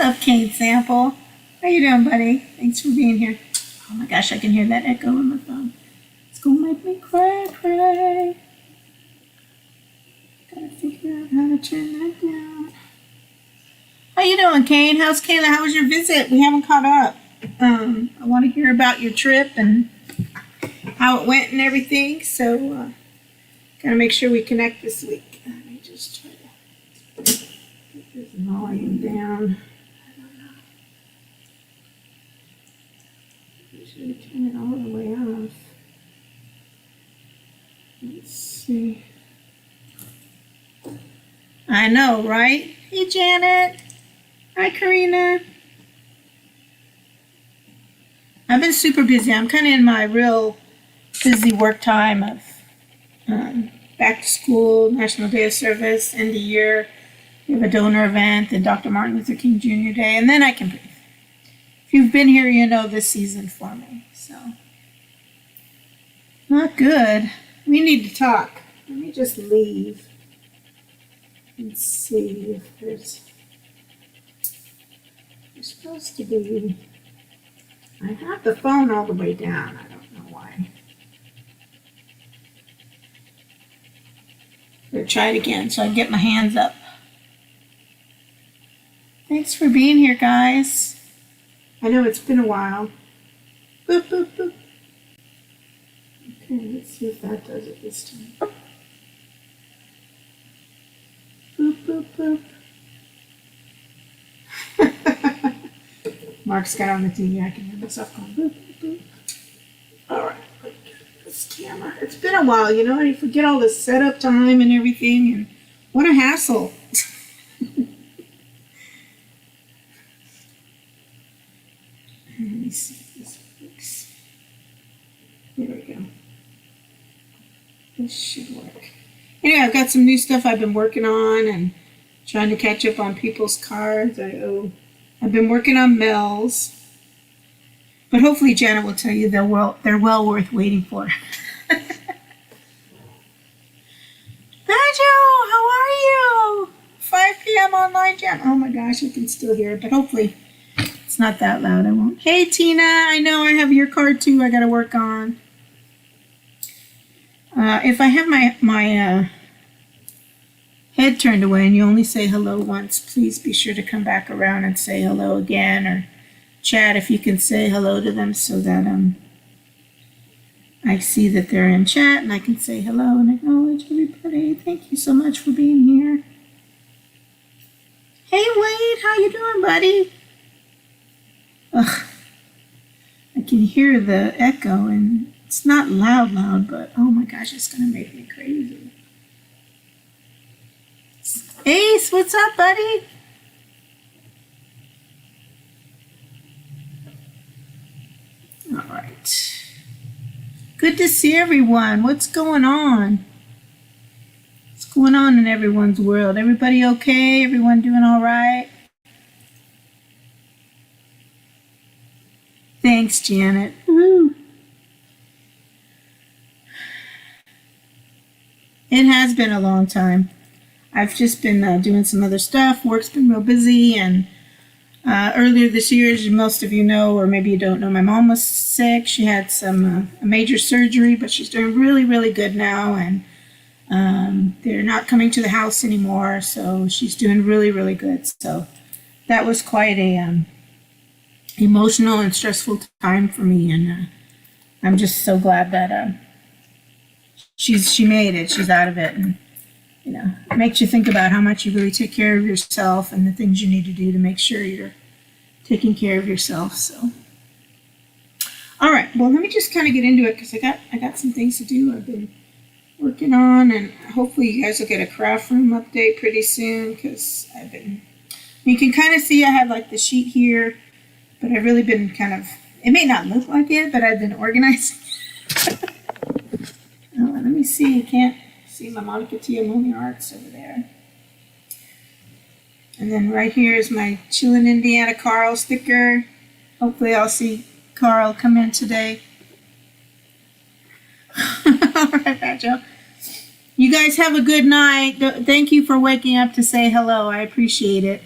up, Kate Sample? How you doing, buddy? Thanks for being here. Oh my gosh, I can hear that echo on my phone. It's gonna make me cry. Gotta figure out how to turn that down. How you doing, Kane? How's Kayla? How was your visit? We haven't caught up. I want to hear about your trip and how it went and everything. So, gotta make sure we connect this week. Let me just try to get this volume down. I don't know. I should turn it all the way off. Let's see. I know, right? Hey, Janet. Hi, Karina. I've been super busy. I'm kind of in my real busy work time of back to school, National Day of Service, end of year. We have a donor event, and Dr. Martin Luther King Jr. Day, and then I can breathe. If you've been here, you know this season for me. So, not good. We need to talk. Let me just leave and see if there's supposed to be. I have the phone all the way down. I don't know why. We'll try it again so I can get my hands up. Thanks for being here, guys. I know it's been a while. Boop, boop, boop. Okay, let's see if that does it this time. Boop, boop, boop. Mark's got on the TV. I can hear myself going boop, boop, boop. All right, this camera. It's been a while, you know, and you forget all the setup time and everything, and what a hassle. Let me see if this works. There we go. This should work. Anyway, I've got some new stuff I've been working on and trying to catch up on people's cards. I've been working on Mell's, but hopefully Janet will tell you they're well worth waiting for. Banjo, how are you? 5 p.m. online jam. Oh my gosh, I can still hear it, but hopefully it's not that loud. I won't. Hey Tina, I know I have your card too. I got to work on. If I have my head turned away and you only say hello once, please be sure to come back around and say hello again, or chat if you can say hello to them so that I see that they're in chat and I can say hello and acknowledge everybody. Thank you so much for being here. Hey Wade, how you doing, buddy? Ugh, I can hear the echo and it's not loud, but oh my gosh, it's gonna make me crazy. Ace, what's up, buddy? All right. Good to see everyone. What's going on? What's going on in everyone's world? Everybody okay? Everyone doing all right? Thanks, Janet. Woo. It has been a long time. I've just been doing some other stuff. Work's been real busy, and earlier this year, as most of you know, or maybe you don't know, my mom was sick. She had some a major surgery, but she's doing really, really good now, and they're not coming to the house anymore, so she's doing really, really good. So that was quite a emotional and stressful time for me, and I'm just so glad that she made it. She's out of it, and you know, it makes you think about how much you really take care of yourself and the things you need to do to make sure you're taking care of yourself. So, all right. Well, let me just kind of get into it because I got some things to do. I've been working on, and hopefully you guys will get a craft room update pretty soon because you can kind of see I have like the sheet here, but I've really been kind of, it may not look like it, but I've been organizing. Oh, let me see. You can't see my Monica Tiamoni arts over there. And then right here is my Chillin' Indiana Carl sticker. Hopefully I'll see Carl come in today. All right, Banjo. You guys have a good night. Thank you for waking up to say hello. I appreciate it.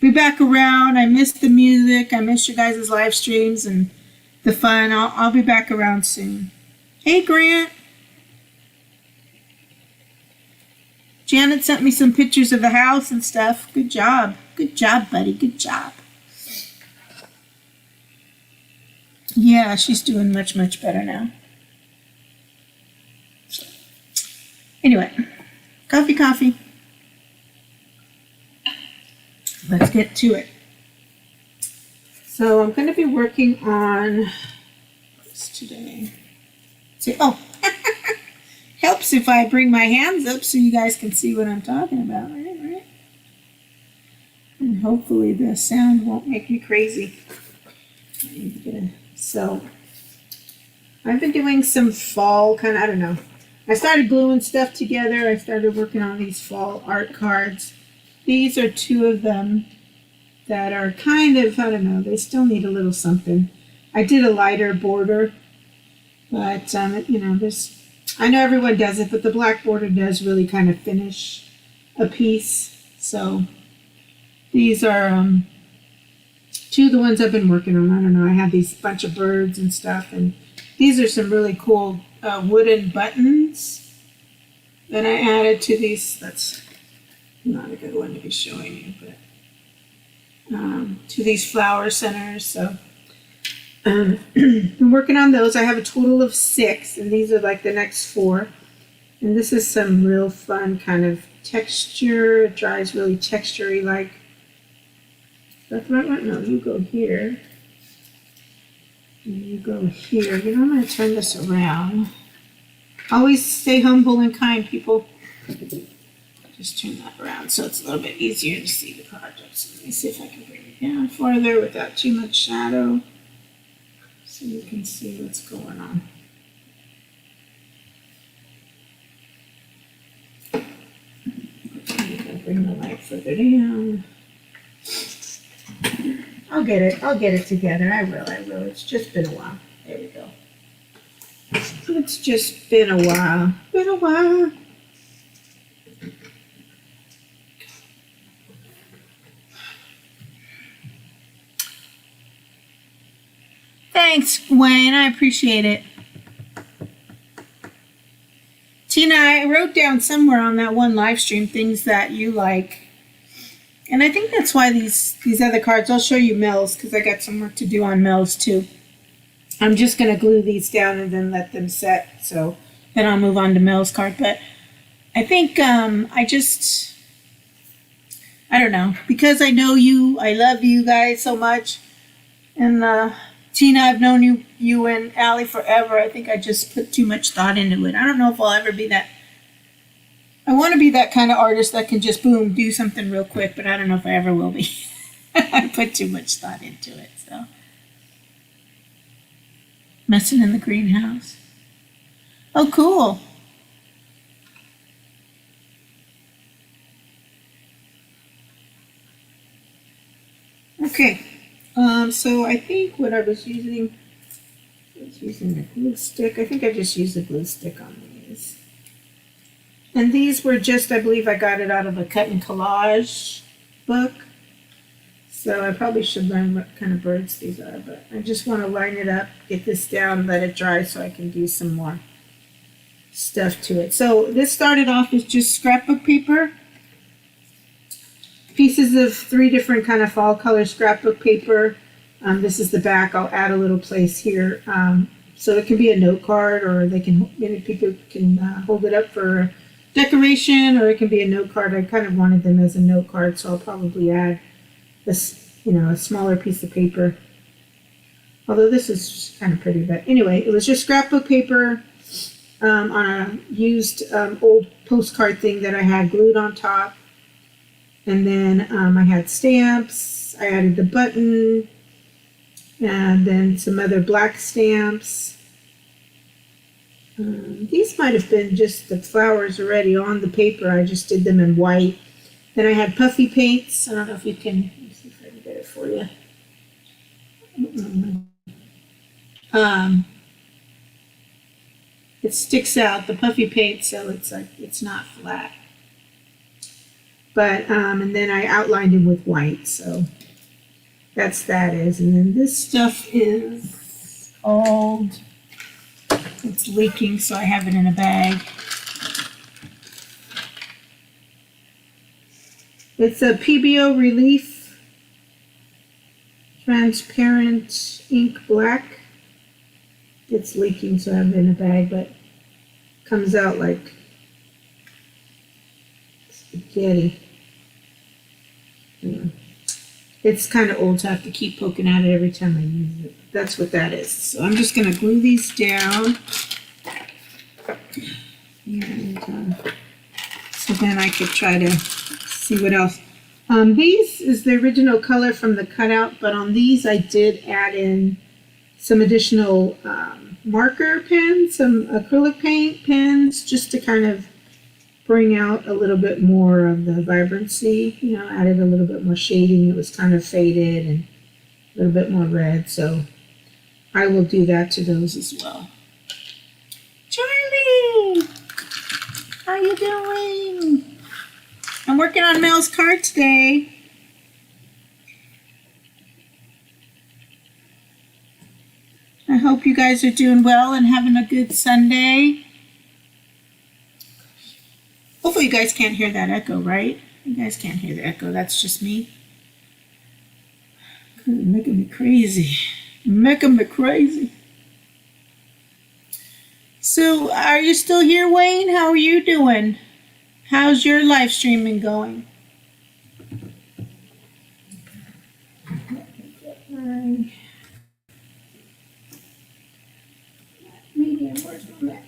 be back around. I miss the music. I miss you guys' live streams and the fun. I'll be back around soon. Hey, Grant. Janet sent me some pictures of the house and stuff. Good job. Good job, buddy. Good job. Yeah, she's doing much, much better now. So, anyway, coffee. Let's get to it. So I'm going to be working on what's today. See, helps if I bring my hands up so you guys can see what I'm talking about, right? And hopefully the sound won't make me crazy. So I've been doing some fall kind of, I don't know. I started gluing stuff together. I started working on these fall art cards. These are two of them that are kind of, I don't know, they still need a little something. I did a lighter border, but, you know, I know everyone does it, but the black border does really kind of finish a piece. So these are two of the ones I've been working on. I don't know, I have these bunch of birds and stuff, and these are some really cool wooden buttons that I added to these. That's not a good one to be showing you, but to these flower centers. So been working on those. I have a total of 6, and these are like the next 4. And this is some real fun kind of texture. It dries really texture-y like. That's right. No, you go here. And you go here. You know, I'm going to turn this around. Always stay humble and kind, people. Just turn that around so it's a little bit easier to see the projects. Let me see if I can bring it down farther without too much shadow so you can see what's going on. I'm going to bring the light further down. I'll get it together. I will. It's just been a while. There we go. It's just been a while. Thanks, Wayne. I appreciate it. Tina, I wrote down somewhere on that one live stream things that you like. And I think that's why these other cards, I'll show you Mell's because I got some work to do on Mell's too. I'm just going to glue these down and then let them set. So then I'll move on to Mell's card. But I think I don't know, because I know you, I love you guys so much. And Tina, I've known you and Allie forever. I think I just put too much thought into it. I don't know if I'll ever be that. I want to be that kind of artist that can just, boom, do something real quick, but I don't know if I ever will be. I put too much thought into it, so. Messing in the greenhouse. Oh, cool. Okay. So I think what I was using a glue stick. I think I just used a glue stick on these. And these were just, I believe I got it out of a cut and collage book. So I probably should learn what kind of birds these are, but I just want to line it up, get this down, let it dry so I can do some more stuff to it. So this started off as just scrapbook paper. Pieces of 3 different kind of fall color scrapbook paper. This is the back. I'll add a little place here. So it can be a note card, or maybe people can hold it up for decoration, or it can be a note card. I kind of wanted them as a note card, so I'll probably add this, a smaller piece of paper. Although this is kind of pretty, but anyway, it was just scrapbook paper on a used old postcard thing that I had glued on top. And then I had stamps. I added the button, and then some other black stamps. These might have been just the flowers already on the paper. I just did them in white. Then I had puffy paints. I don't know if you can, let me see if I can get it for you. It sticks out, the puffy paint, so it's not flat. But, and then I outlined him with white, so that is. And then this stuff is old. It's leaking, so I have it in a bag. It's a PBO Relief Transparent Ink Black. It's leaking, so I have it in a bag, but it comes out like spaghetti. Yeah. It's kind of old, so I have to keep poking at it every time I use it. That's what that is. So I'm just going to glue these down. And so then I could try to see what else. These is the original color from the cutout, but on these I did add in some additional marker pens, some acrylic paint pens, just to kind of bring out a little bit more of the vibrancy. You know, added a little bit more shading. It was kind of faded and a little bit more red, so I will do that to those as well. Charlie, how you doing? I'm working on Mel's card today. I hope you guys are doing well and having a good Sunday. Hopefully you guys can't hear that echo, right? You guys can't hear the echo. That's just me. You're making me crazy. Making me crazy. So, are you still here, Wayne? How are you doing? How's your live streaming going? Medium, where's my mat?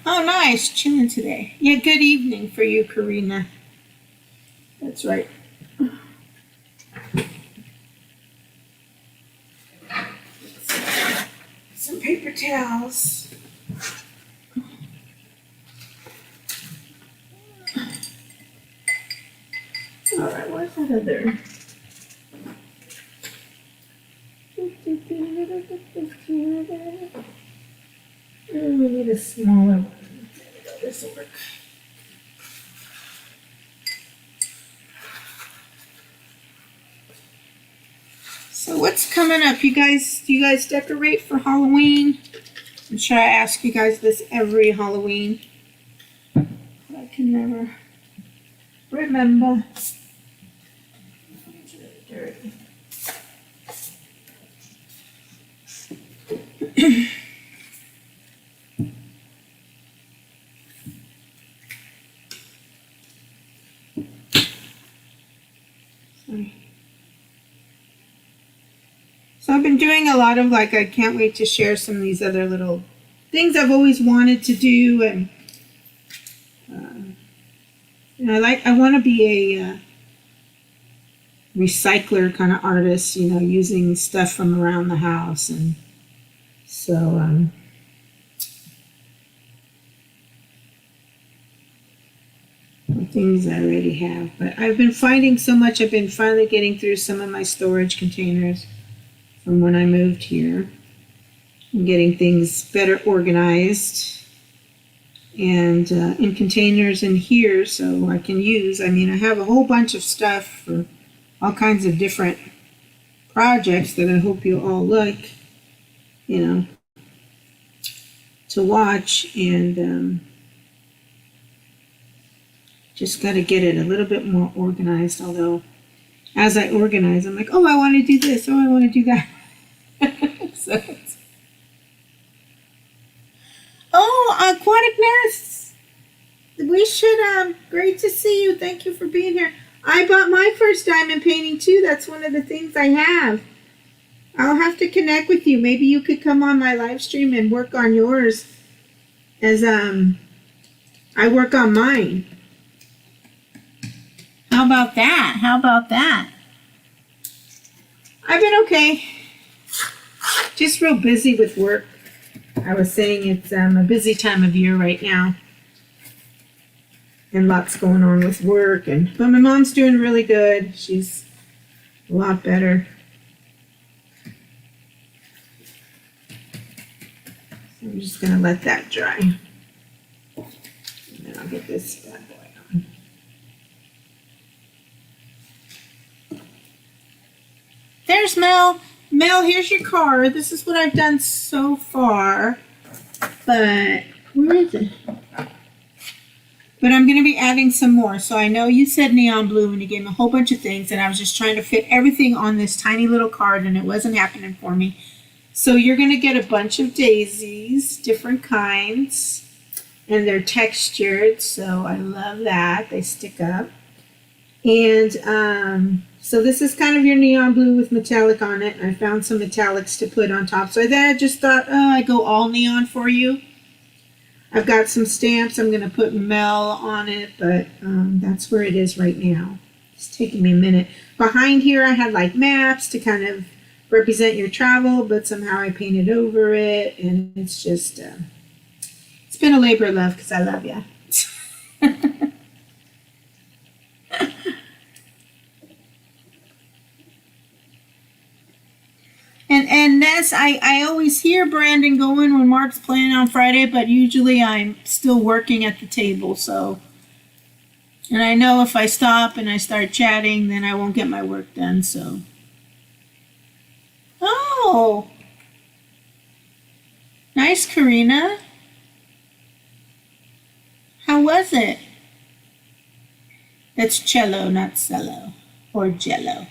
Oh, nice. Chilling today. Yeah, good evening for you, Karina. That's right. Some paper towels. All right, where's that other? We need a smaller one. This will work. So what's coming up? Do you guys decorate for Halloween? I'm sure I ask you guys this every Halloween. But I can never remember. It's really dirty. So I've been doing a lot of I can't wait to share some of these other little things I've always wanted to do, and I want to be a recycler kind of artist, using stuff from around the house, and so things I already have. But I've been finding so much. I've been finally getting through some of my storage containers from when I moved here. I'm getting things better organized and in containers in here so I can use. I have a whole bunch of stuff for all kinds of different projects that I hope you all like, to watch, and just got to get it a little bit more organized, although as I organize, I'm like, oh, I want to do this, oh, I want to do that. So Aquatic Nurse, we should, great to see you. Thank you for being here. I bought my first diamond painting too. That's one of the things I have. I'll have to connect with you. Maybe you could come on my live stream and work on yours as I work on mine. How about that? How about that? I've been okay. Just real busy with work. I was saying it's a busy time of year right now. And lots going on with work. But my mom's doing really good. She's a lot better. I'm just going to let that dry. And then I'll get this bad boy on. There's Mel. Mel, here's your card. This is what I've done so far. But where is it? But I'm going to be adding some more. So I know you said neon blue and you gave me a whole bunch of things, and I was just trying to fit everything on this tiny little card, and it wasn't happening for me. So you're going to get a bunch of daisies, different kinds, and they're textured. So I love that. They stick up. And so this is kind of your neon blue with metallic on it. I found some metallics to put on top. So then I just thought, oh, I go all neon for you. I've got some stamps. I'm going to put Mell on it, but that's where it is right now. It's taking me a minute. Behind here, I had like maps to kind of represent your travel, but somehow I painted over it, and it's just, it's been a labor of love because I love you. And Ness, I always hear Brandon going when Mark's playing on Friday, but usually I'm still working at the table, so. And I know if I stop and I start chatting, then I won't get my work done, so. Oh! Nice, Karina. How was it? That's cello, not cello. Or jello.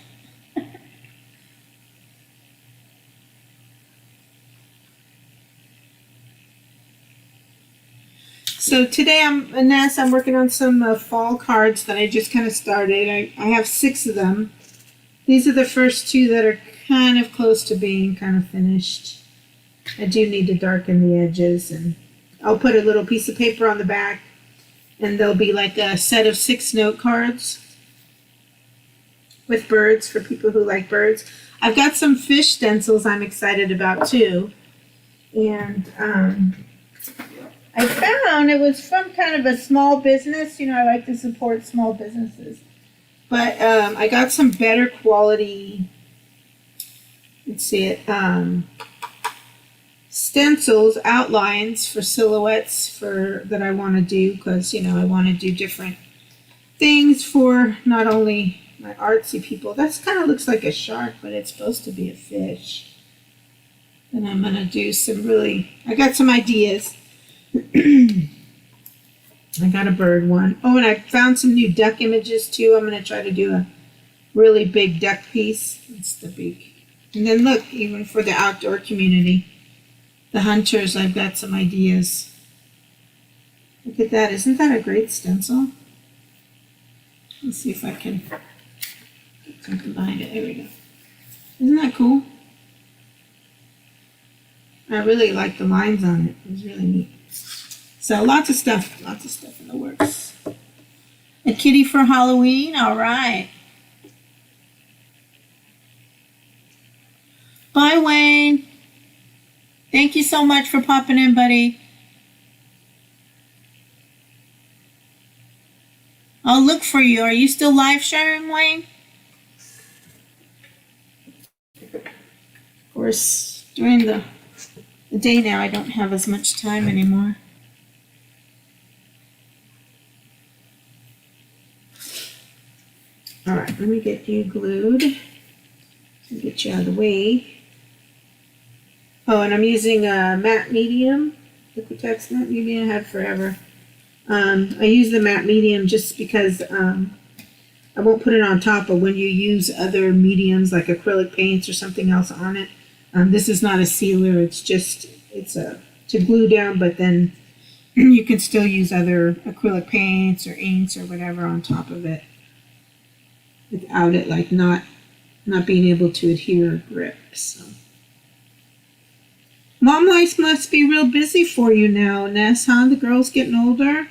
So today I'm working on some fall cards that I just kind of started. I have 6 of them. These are the first 2 that are kind of close to being kind of finished. I do need to darken the edges, and I'll put a little piece of paper on the back, and there'll be like a set of 6 note cards with birds for people who like birds. I've got some fish stencils I'm excited about too. And I found it was from kind of a small business. You know, I like to support small businesses. But I got some better quality, let's see it, stencils, outlines for silhouettes that I want to do, because, you know, I want to do different things for not only my artsy people. That kind of looks like a shark, but it's supposed to be a fish. And I'm going to do some I got some ideas. I got a bird one. Oh, and I found some new duck images too. I'm going to try to do a really big duck piece. That's the big. And then look, even for the outdoor community, the hunters, I've got some ideas. Look at that. Isn't that a great stencil? Let's see if I can combine it. There we go. Isn't that cool? I really like the lines on it. It was really neat. So lots of stuff in the works. A kitty for Halloween, all right. Bye, Wayne. Thank you so much for popping in, buddy. I'll look for you. Are you still live sharing, Wayne? Of course, during the day now, I don't have as much time anymore. All right, let me get you glued. Get you out of the way. Oh, and I'm using a matte medium, Liquitex matte medium. I had forever. I use the matte medium just because I won't put it on top, but when you use other mediums like acrylic paints or something else on it, this is not a sealer. It's to glue down, but then you can still use other acrylic paints or inks or whatever on top of it without it like not being able to adhere or grip. So. Mom life must be real busy for you now, Ness, huh? The girls getting older?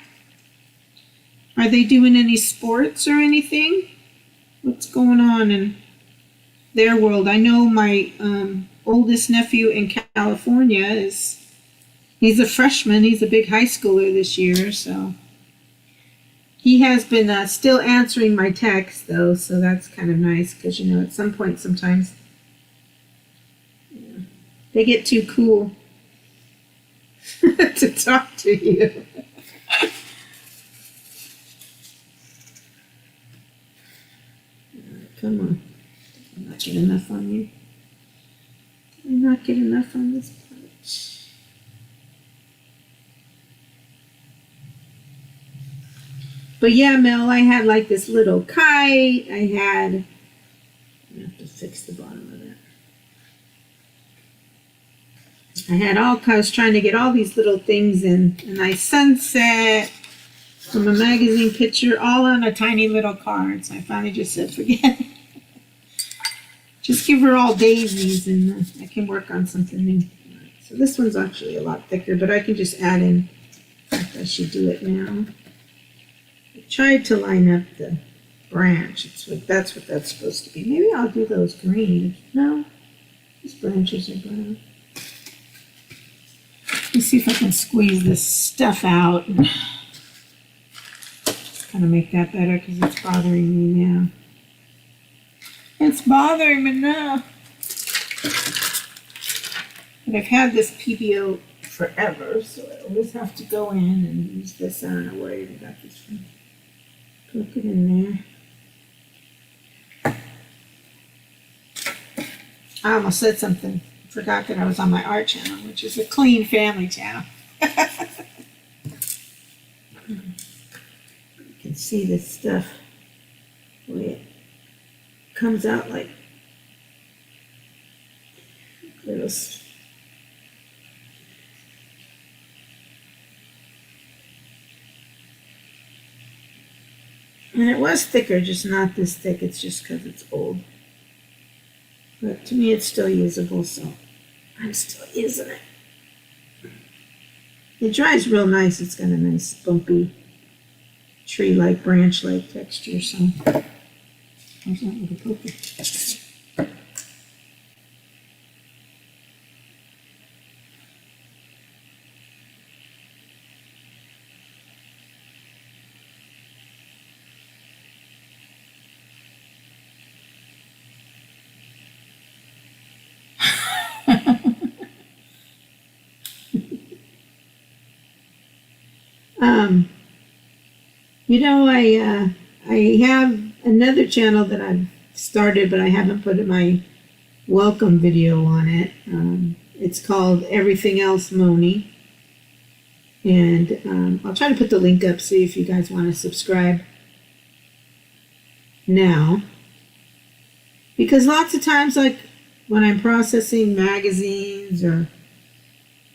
Are they doing any sports or anything? What's going on in their world? I know my oldest nephew in California he's a freshman. He's a big high schooler this year, so he has been still answering my texts, though, so that's kind of nice because, you know, at some point sometimes they get too cool to talk to you. Come on. Did I not get enough on you? Did I not get enough on this punch? But yeah, Mel, I had like this little kite. I have to fix the bottom of that. I was trying to get all these little things in. A nice sunset from a magazine picture, all on a tiny little card. So I finally just said, forget it. Just give her all daisies and I can work on something new. Right, so this one's actually a lot thicker, but I can just add in, I should do it now. I tried to line up the branch. That's what that's supposed to be. Maybe I'll do those green. No, these branches are brown. Let me see if I can squeeze this stuff out and kind of make that better because it's bothering me now. It's bothering me now. But I've had this PBO forever, so I always have to go in and use this. I don't know where I even got this from. Look it in there. I almost said something. Forgot that I was on my art channel, which is a clean family channel. You can see this stuff the way it comes out like this. And it was thicker, just not this thick. It's just because it's old. But to me, it's still usable, so I'm still using it. It dries real nice. It's got a nice bumpy tree-like, branch-like texture. So how's that little poker? You know, I have another channel that I've started, but I haven't put my welcome video on it. It's called Everything Else Moni. And I'll try to put the link up, see if you guys want to subscribe now. Because lots of times, like when I'm processing magazines, or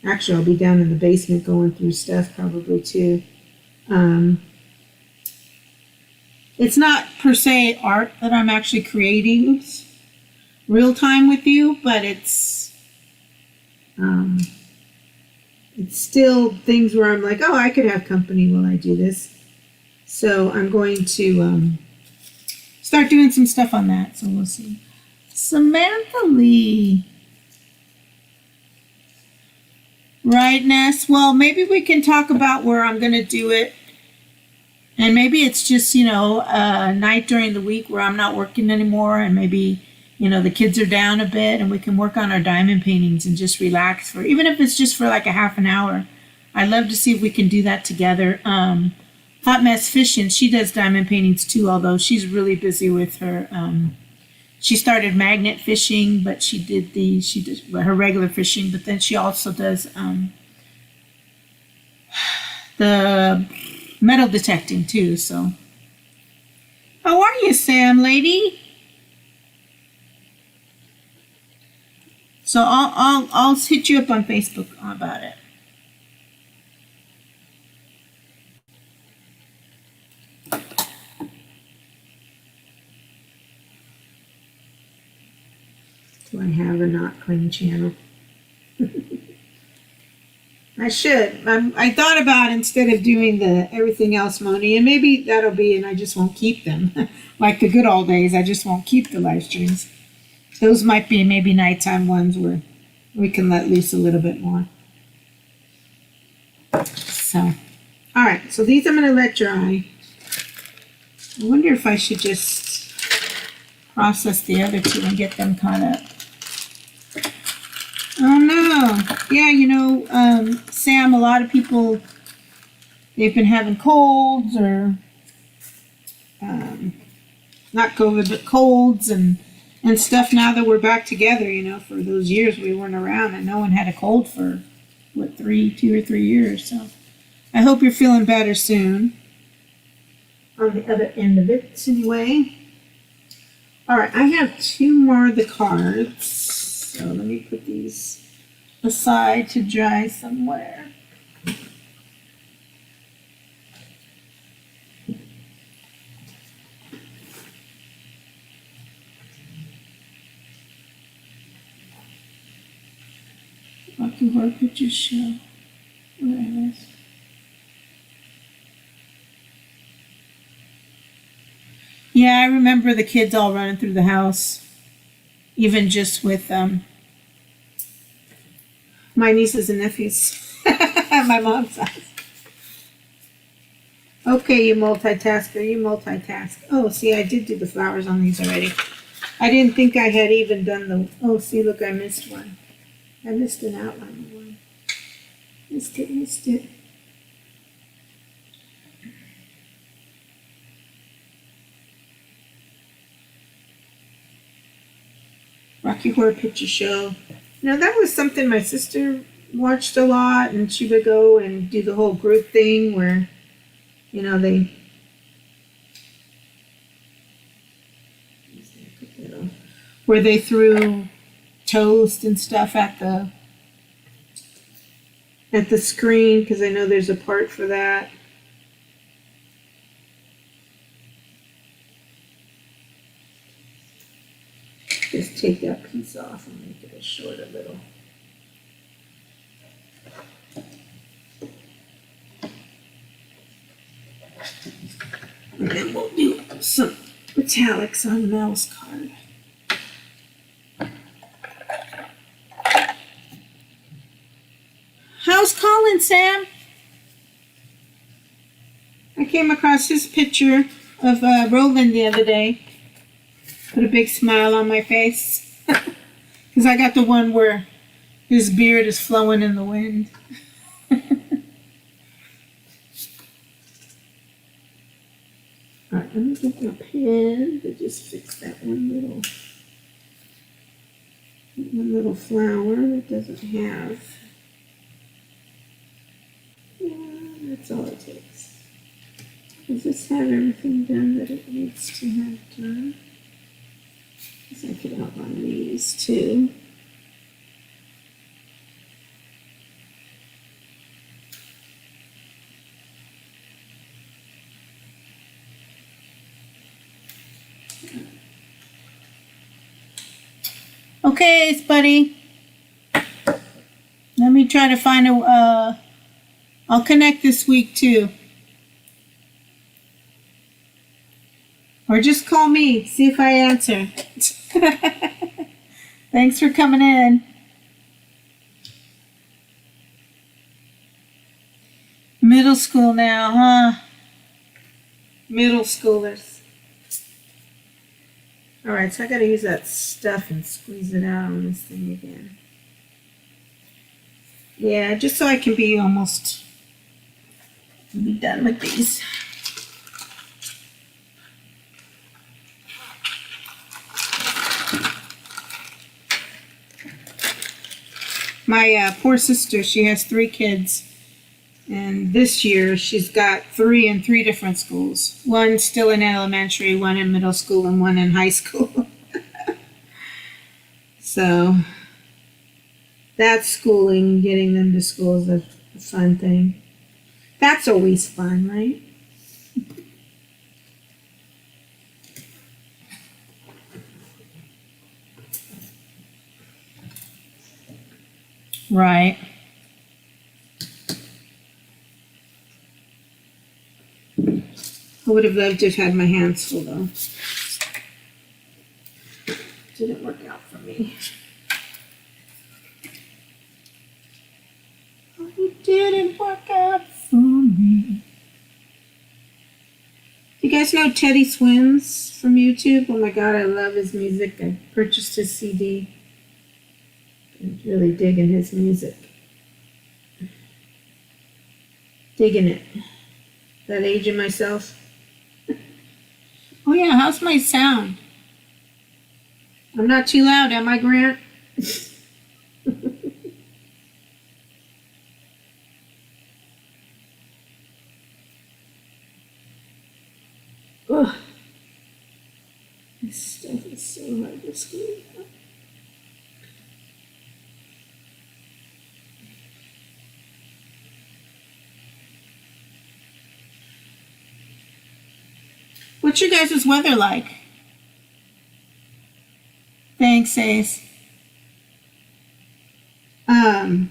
actually I'll be down in the basement going through stuff probably too. It's not per se art that I'm actually creating real time with you, but it's still things where I'm like, oh, I could have company while I do this. So I'm going to start doing some stuff on that. So we'll see. Samantha Lee. Right, Ness? Well, maybe we can talk about where I'm going to do it. And maybe it's just, you know, a night during the week where I'm not working anymore. And maybe, you know, the kids are down a bit and we can work on our diamond paintings and just relax for, even if it's just for like a half an hour. I'd love to see if we can do that together. Hot Mess Fishing, she does diamond paintings too, although she's really busy with her. She started magnet fishing, but she did her regular fishing, but then she also does the metal detecting too. So, how are you, Sam, lady? So I'll hit you up on Facebook about it. Do I have a not clean channel? I should. I thought about instead of doing the everything else Moni, and maybe that'll be, and I just won't keep them. Like the good old days, I just won't keep the live streams. Those might be maybe nighttime ones where we can let loose a little bit more. So, all right. So these I'm going to let dry. I wonder if I should just process the other two and get them caught up. Oh no. Yeah, you know, Sam, a lot of people, they've been having colds or, not COVID, but colds and stuff now that we're back together, you know, for those years we weren't around and no one had a cold for, what, 2 or 3 years. So I hope you're feeling better soon. On the other end of it, anyway. All right, I have 2 more of the cards. So let me put these aside to dry somewhere. Lucky Horror Picture Show. Where is it? Yeah, I remember the kids all running through the house, even just with my nieces and nephews at my mom's house. Okay, you multitasker, you multitask. Oh, see, I did do the flowers on these already. I didn't think I had even done the, oh, see, look, I missed one. I missed an outline one. Missed it. Rocky Horror Picture Show. Now that was something my sister watched a lot, and she would go and do the whole group thing where, you know, where they threw toast and stuff at the screen, because I know there's a part for that. Just take that piece off and make it short a little. And then we'll do some metallics on Mel's card. How's Colin, Sam? I came across his picture of Roland the other day. Put a big smile on my face. Because I got the one where his beard is flowing in the wind. Alright, let me get my pen to just fix that one little flower that doesn't have. Yeah, that's all it takes. Does this have everything done that it needs to have done? I could outline these too. Okay, buddy. Let me try to find I'll connect this week too. Or just call me, see if I answer. Thanks for coming in. Middle school now, huh? Middle schoolers. Alright, so I gotta use that stuff and squeeze it out on this thing again. Yeah, just so I can be done with these. My poor sister, she has 3 kids, and this year she's got 3 in 3 different schools. One still in elementary, one in middle school, and one in high school. So that's schooling, getting them to school is a fun thing. That's always fun, right? Right. I would have loved to have had my hands full though. Didn't work out for me. Oh, it didn't work out for me. Do you guys know Teddy Swims from YouTube? Oh my God, I love his music. I purchased his CD. I'm really digging his music. Digging it. That aging myself. Oh yeah, how's my sound? I'm not too loud, am I, Grant? Ugh. This stuff is so hard to squeeze. What's your guys' weather like? Thanks, Ace. A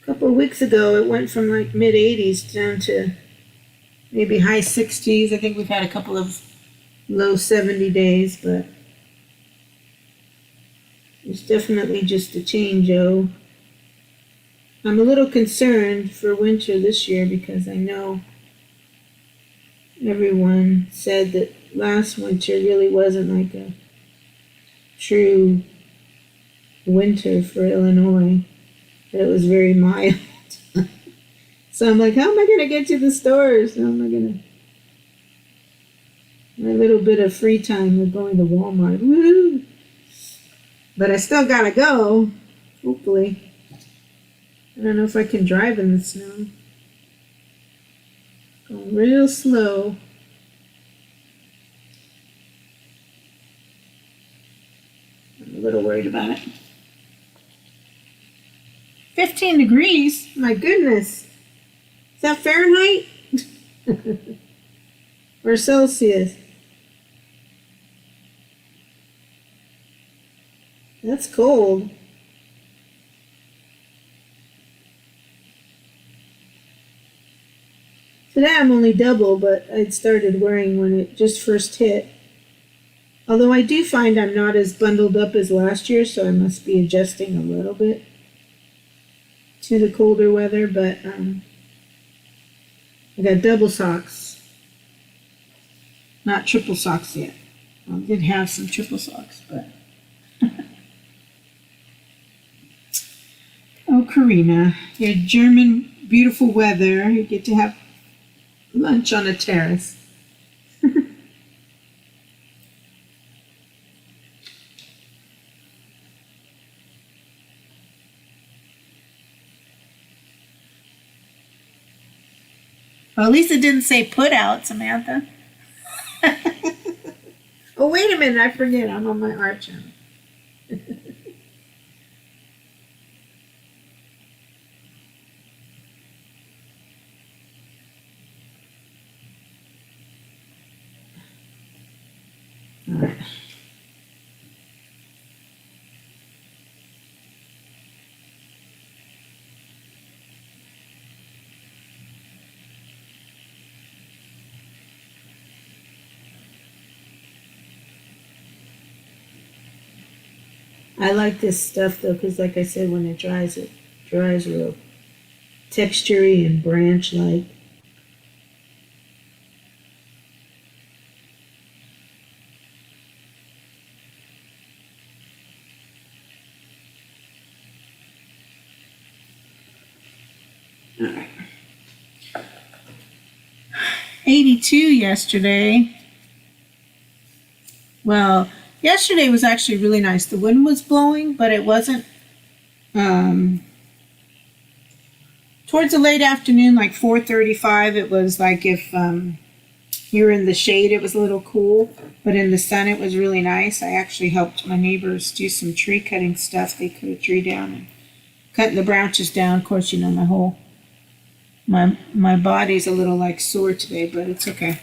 couple of weeks ago, it went from like mid 80s down to maybe high 60s. I think we've had a couple of low 70 days, but it's definitely just a change, oh. I'm a little concerned for winter this year because I know everyone said that last winter really wasn't like a true winter for Illinois. That it was very mild. So I'm like, how am I going to get to the stores? How am I going to... My little bit of free time of going to Walmart. Woo! But I still got to go, hopefully. I don't know if I can drive in the snow. Going real slow. I'm a little worried about it. 15 degrees? My goodness. Is that Fahrenheit? Or Celsius? That's cold. Today I'm only double, but I'd started wearing when it just first hit. Although I do find I'm not as bundled up as last year, so I must be adjusting a little bit to the colder weather, but I got double socks. Not triple socks yet. I did have some triple socks, but... Oh, Karina, your German beautiful weather. You get to have lunch on a terrace. Well, at least it didn't say put out, Samantha. Oh, wait a minute. I forget. I'm on my art channel. All right. I like this stuff though, because like I said, when it dries real textury and branch-like. All right. 82 yesterday. Well, yesterday was actually really nice. The wind was blowing, but it wasn't towards the late afternoon, like 4:35, it was like if you were in the shade, it was a little cool, but in the sun, it was really nice. I actually helped my neighbors do some tree cutting stuff. They cut a tree down and cutting the branches down. Of course, you know, my body's a little like sore today, but it's okay.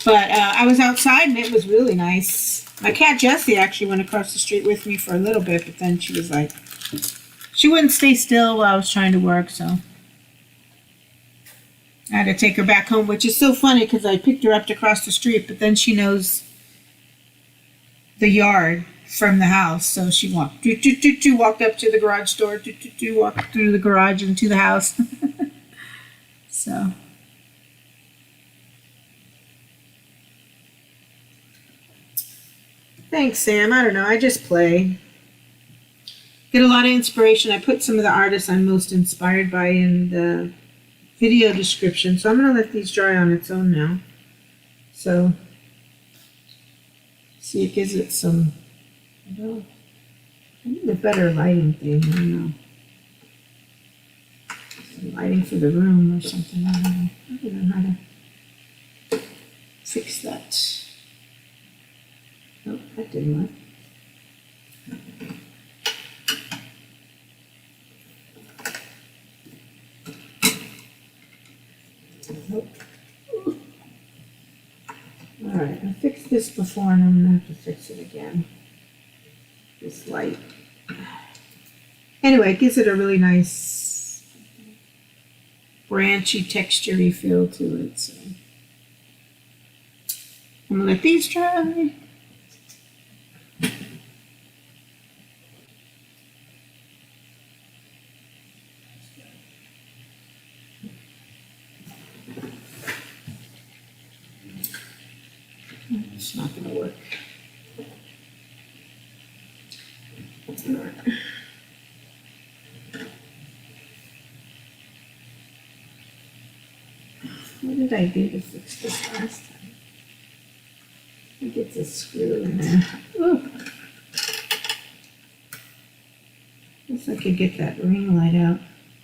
But I was outside and it was really nice. My cat Jessie actually went across the street with me for a little bit, but then she was like, she wouldn't stay still while I was trying to work, so I had to take her back home, which is so funny because I picked her up to cross the street, but then she knows the yard from the house, so she walked, walked up to the garage door, walked through the garage into the house. So. Thanks, Sam. I don't know. I just play. get a lot of inspiration. I put some of the artists I'm most inspired by in the video description. So I'm going to let these dry on its own now. So, see, it gives it some, I need a better lighting thing. I don't know. Some lighting for the room or something. I don't know how to fix that. Nope, that didn't work. Nope. Alright, I fixed this before and I'm going to have to fix it again. This light. Anyway, it gives it a really nice branchy, textury feel to it. So I'm going to let these dry. It's not going to work. What did I do to fix this last time? I think it's a screw in there. Ooh. Guess I could get that ring light out.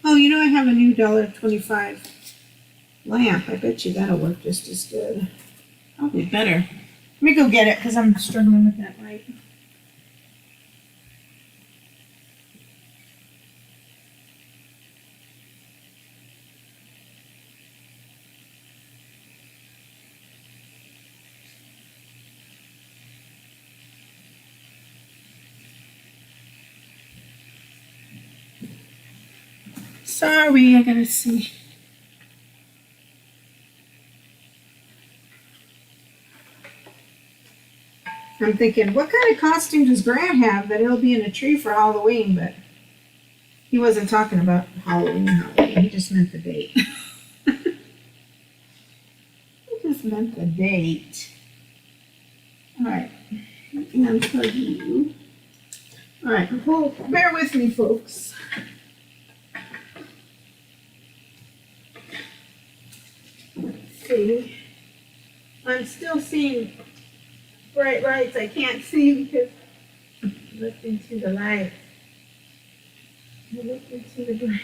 Oh, you know, I have a new $1.25 lamp. I bet you that'll work just as good. Probably better. Let me go get it because I'm struggling with that light. Sorry, I gotta see. I'm thinking, what kind of costume does Grant have that he'll be in a tree for Halloween? But he wasn't talking about Halloween. He just meant the date. He just meant the date. All right, let me unplug you. All right, bear with me, folks. Let's see. I'm still seeing bright lights. I can't see because I looked into the light. I looked into the bright.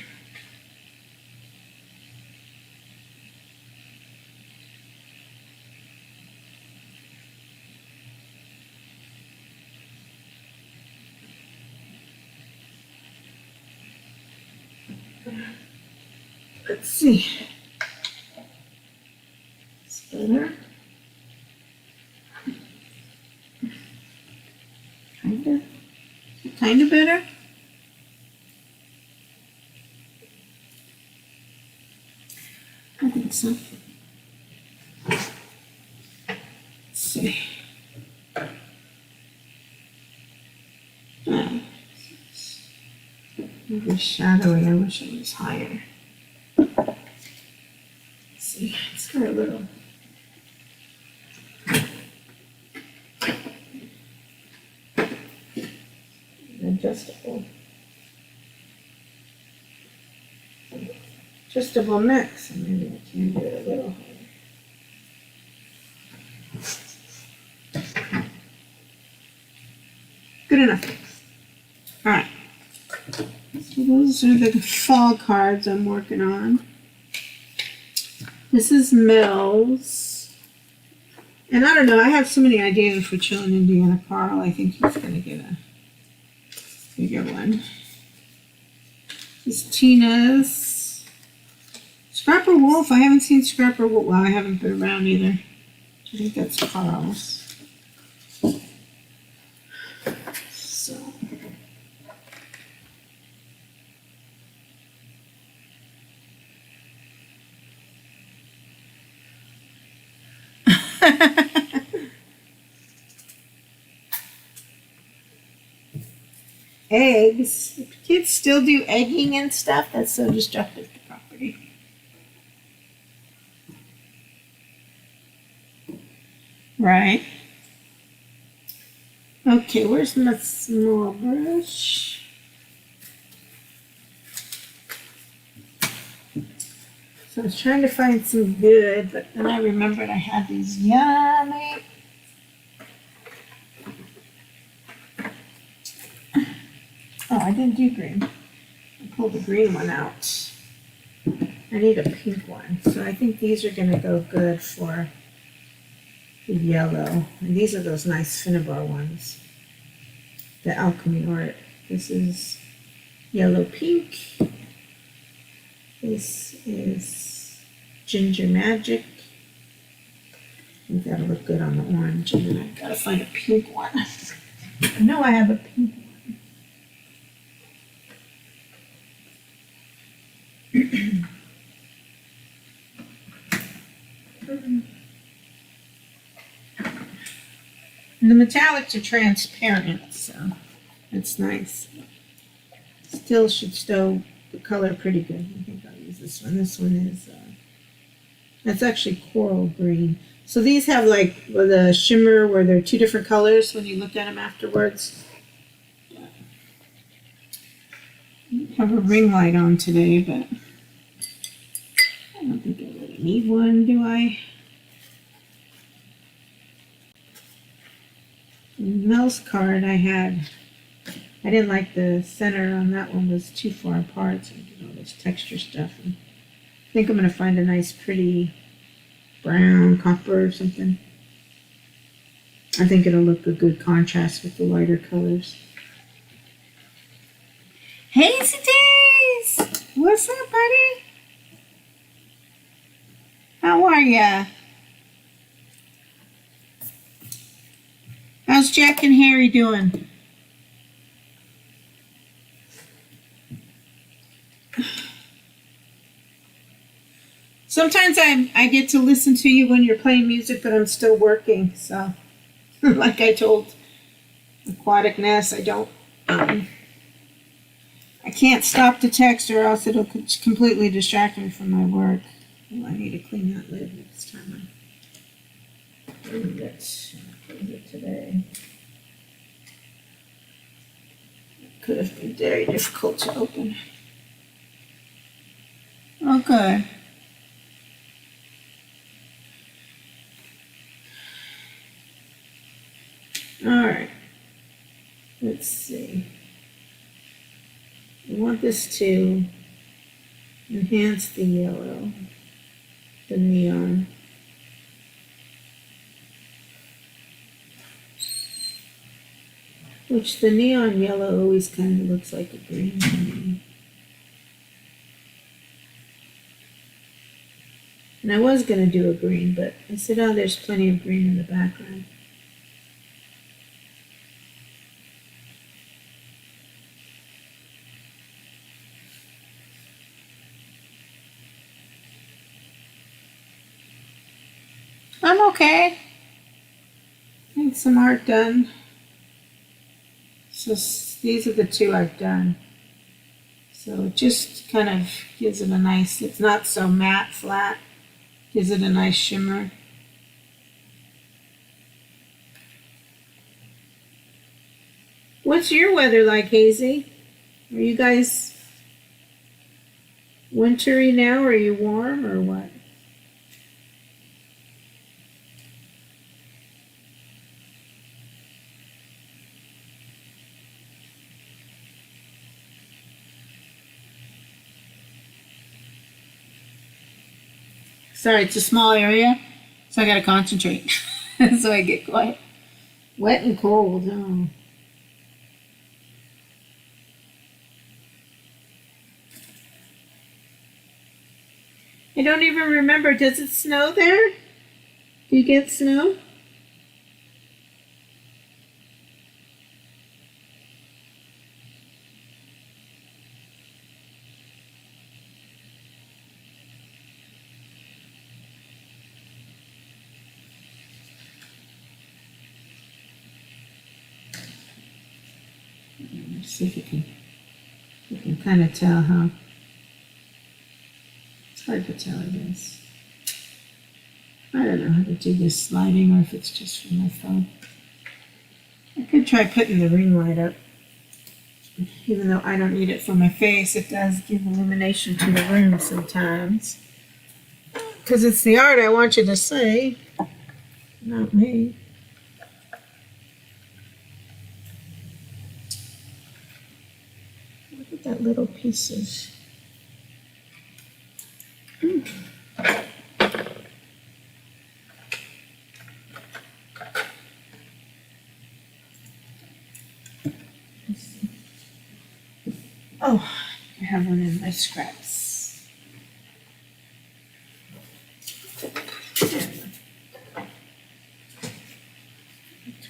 Let's see. It's better. Kind of better. I think so. Let's see. Maybe shadowy. I wish it was higher. Let's see. It's got a little. Adjustable mix. Maybe I can do it a little higher. Good enough. All right. So those are the fall cards I'm working on. This is Mell's. And I don't know, I have so many ideas for Chillin' Indiana Carl. I think he's going to get a bigger one. This is Tina's. Scrapper Wolf. I haven't seen Scrapper Wolf. Well, I haven't been around either. I think that's Carl's. So. Eggs. Kids still do egging and stuff. That's so destructive to property. Right. Okay, where's my small brush? So I was trying to find some good, but then I remembered I had these yummy. Oh, I didn't do green. I pulled the green one out. I need a pink one. So I think these are going to go good for the yellow. And these are those nice Finnabar ones. The Alchemy Art. This is yellow pink. This is Ginger Magic. I think that'll look good on the orange. And then I've got to find a pink one. I know I have a pink one. The metallics are transparent, so it's nice. Still should stow the color pretty good. I think I'll use this one. This one is, that's actually coral green. So these have like the shimmer where they're two different colors when you look at them afterwards. I have a ring light on today, but I don't think I really need one, do I? Mell's card I didn't like the center on that one, was too far apart, so I did all this texture stuff. And I think I'm going to find a nice pretty brown copper or something. I think it'll look a good contrast with the lighter colors. Hey, Days! What's up, buddy? How are ya? How's Jack and Harry doing? Sometimes I get to listen to you when you're playing music, but I'm still working. So, like I told Aquatic Nest, I can't stop the text or else it'll completely distract me from my work. Well, I need to clean that lid next time I clean it. Clean it today. It could have been very difficult to open. Okay. Alright. Let's see. I want this to enhance the yellow, the neon. Which the neon yellow always kind of looks like a green to me. And I was going to do a green, but I said, oh, there's plenty of green in the background. I'm okay. Need some art done. So these are the two I've done. So it just kind of gives it a nice, it's not so matte flat, gives it a nice shimmer. What's your weather like, Hazy? Are you guys wintry now? Are you warm or what? Sorry, it's a small area, so I gotta concentrate. So I get quiet. Wet and cold, oh. I don't even remember, does it snow there? Do you get snow? Let's see if you can kind of tell how. It's hard to tell, I guess. I don't know how to do this sliding or if it's just from my phone. I could try putting the ring light up. Even though I don't need it for my face, it does give illumination to the room sometimes. Because it's the art I want you to see, not me. Look at that little pieces. Oh, I have one in my scraps.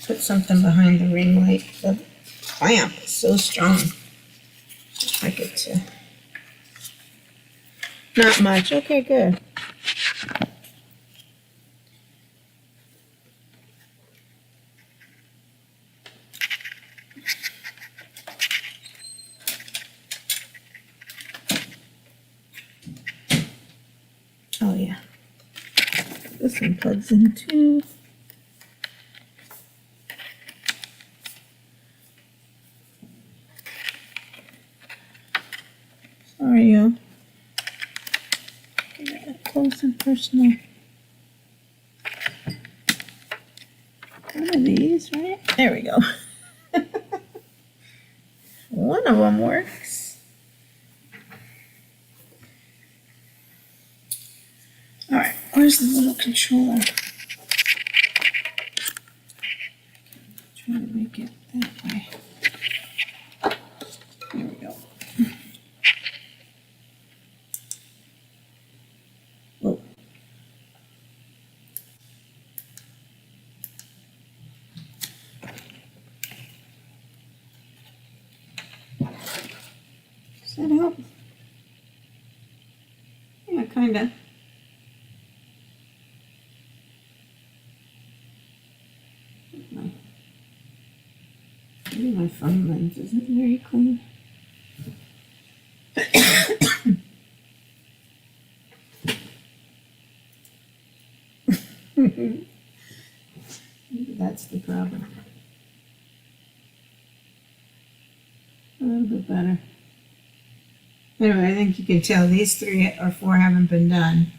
Put something behind the ring light. The clamp is so strong. I'd like it to. Not much. Okay, good. Oh yeah. This one plugs in too. Sorry, y'all. Close and personal. One of these, right? There we go. One of them works. All right, where's the little controller? Try to make it that way. There we go. Whoa. Does that help? Yeah, kinda. Maybe my phone lens isn't very clean. Maybe that's the problem. A little bit better. Anyway, I think you can tell these 3 or 4 haven't been done.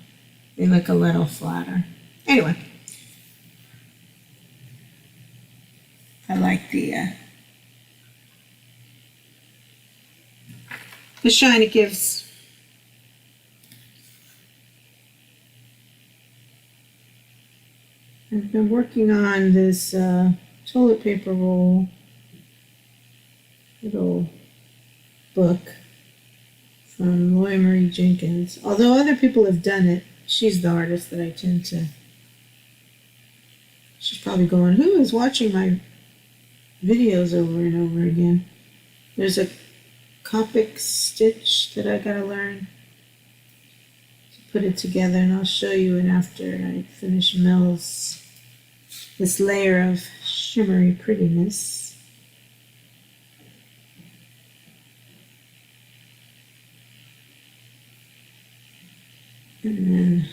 They look a little flatter. Anyway. I like the shine it gives. I've been working on this toilet paper roll little book from Loy Marie Jenkins. Although other people have done it, she's the artist that I tend to. She's probably going, who is watching my videos over and over again? There's a Copic stitch that I gotta learn to put it together, and I'll show you it after I finish Mell's this layer of shimmery prettiness. And then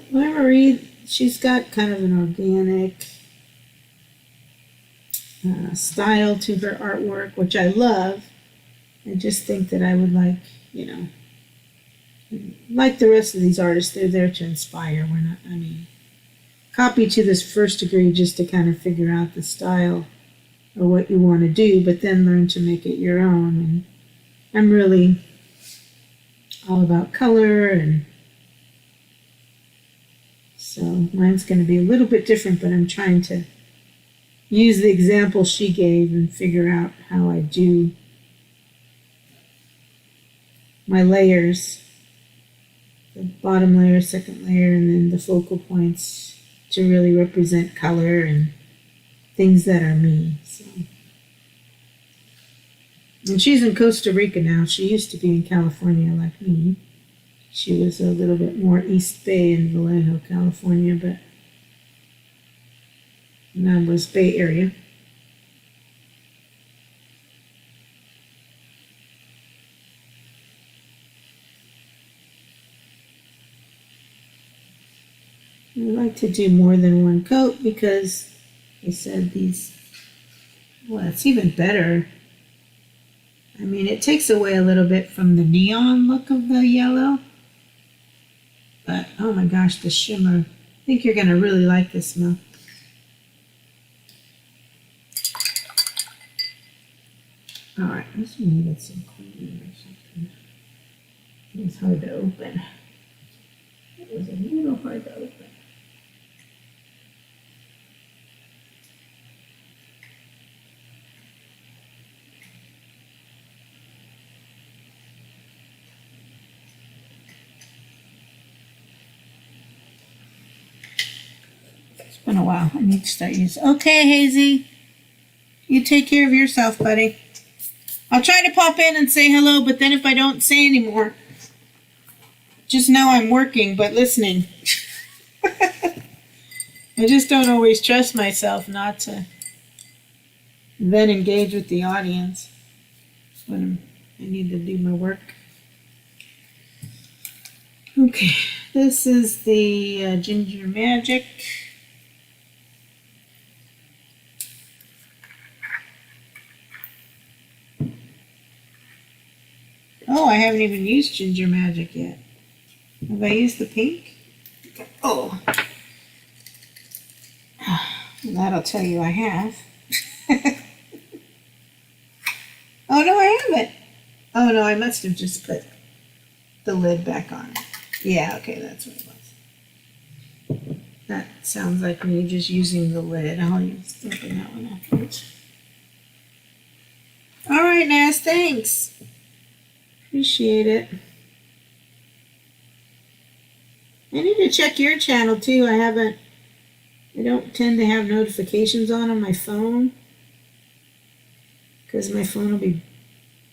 Marie, she's got kind of an organic style to her artwork, which I love. I just think that I would like, like the rest of these artists, they're there to inspire. We're not, copy to this first degree just to kind of figure out the style or what you want to do, but then learn to make it your own. And I'm really all about color, and so mine's going to be a little bit different, but I'm trying to use the example she gave and figure out how I do my layers, the bottom layer, second layer, and then the focal points to really represent color and things that are me. So. And she's in Costa Rica now. She used to be in California like me. She was a little bit more East Bay in Vallejo, California, but and I was Bay Area. I like to do more than one coat because they said these, well, it's even better. I mean, it takes away a little bit from the neon look of the yellow. But, oh my gosh, the shimmer. I think you're going to really like this, Mel. Alright, let's get some cleaner or something. It was hard to open. It was a little hard to open. It's been a while. I need to start using. Okay, Hazy. You take care of yourself, buddy. I'll try to pop in and say hello, but then if I don't say anymore, just know I'm working but listening. I just don't always trust myself not to then engage with the audience when I need to do my work. Okay, this is the Ginger Magic. Oh, I haven't even used Ginger Magic yet. Have I used the pink? Oh. That'll tell you I have. Oh, no, I haven't. Oh, no, I must have just put the lid back on. Yeah, okay, that's what it was. That sounds like me just using the lid. I'll open that one afterwards. All right, Naz, thanks. Appreciate it. I need to check your channel too. I don't tend to have notifications on my phone because my phone will be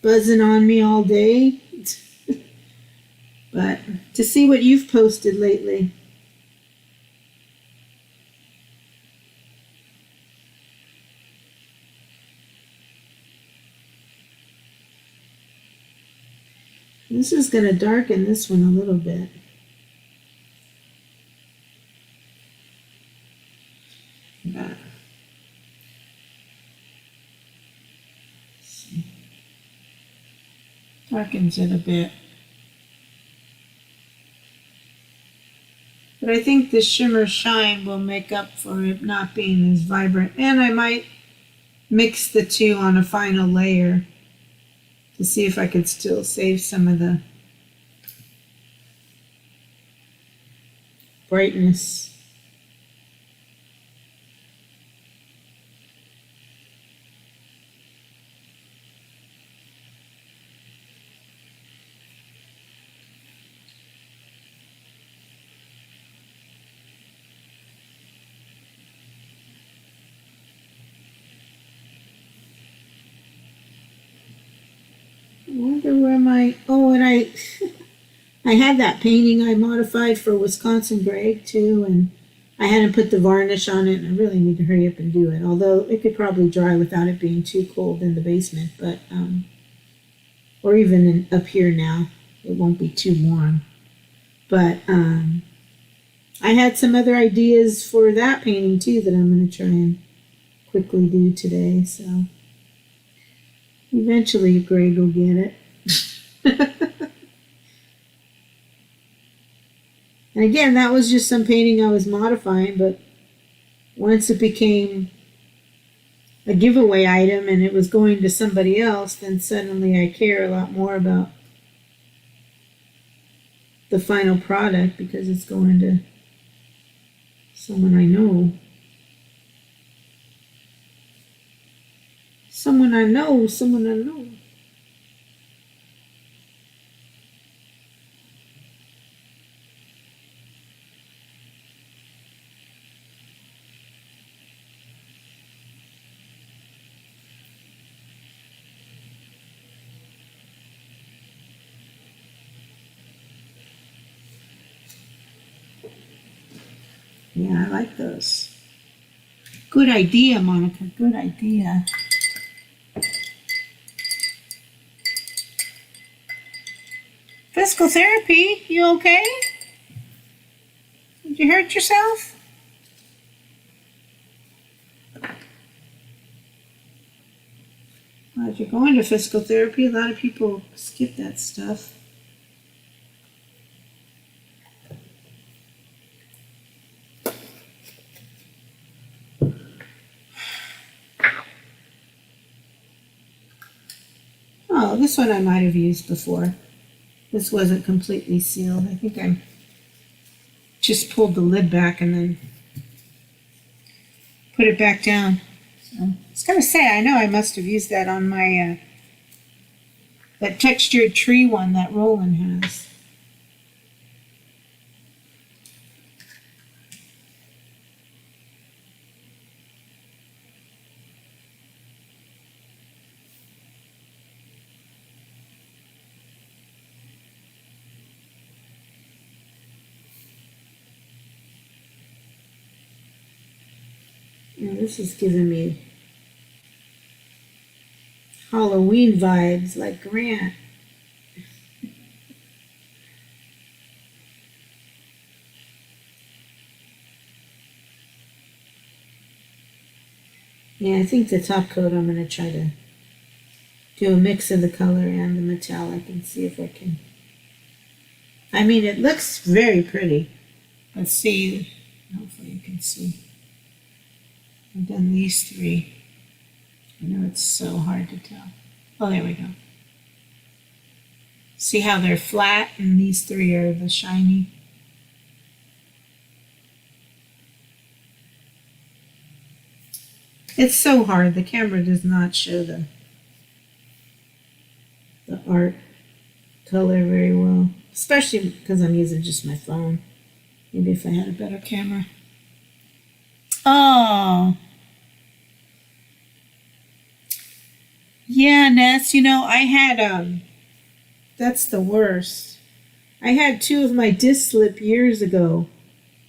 buzzing on me all day. But to see what you've posted lately. This is going to darken this one a little bit. Darkens it a bit. But I think the shimmer shine will make up for it not being as vibrant. And I might mix the two on a final layer to see if I could still save some of the brightness. I wonder where I had that painting I modified for Wisconsin Greg too, and I hadn't put the varnish on it, and I really need to hurry up and do it. Although it could probably dry without it being too cold in the basement, but or even up here now, it won't be too warm. But I had some other ideas for that painting too that I'm going to try and quickly do today. So eventually Greg will get it. And again, that was just some painting I was modifying, but once it became a giveaway item and it was going to somebody else, then suddenly I care a lot more about the final product because it's going to someone I know. Someone I know. Yeah, I like those. Good idea, Monica. Good idea. Physical therapy, you okay? Did you hurt yourself? Well, if you're going to physical therapy, a lot of people skip that stuff. Oh, this one I might have used before. This wasn't completely sealed. I think I just pulled the lid back and then put it back down. So I was going to say, I know I must have used that on my, that textured tree one that Roland has. Yeah, this is giving me Halloween vibes like Grant. Yeah, I think the top coat I'm going to try to do a mix of the color and the metallic and see if I can. I mean, it looks very pretty. Let's see. Hopefully you can see. I've done these three. I know it's so hard to tell. Oh, there we go. See how they're flat and these three are the shiny? It's so hard. The camera does not show the art color very well. Especially because I'm using just my phone. Maybe if I had a better camera. Oh. Yeah, Ness, you know, I had, that's the worst. I had 2 of my discs slip years ago.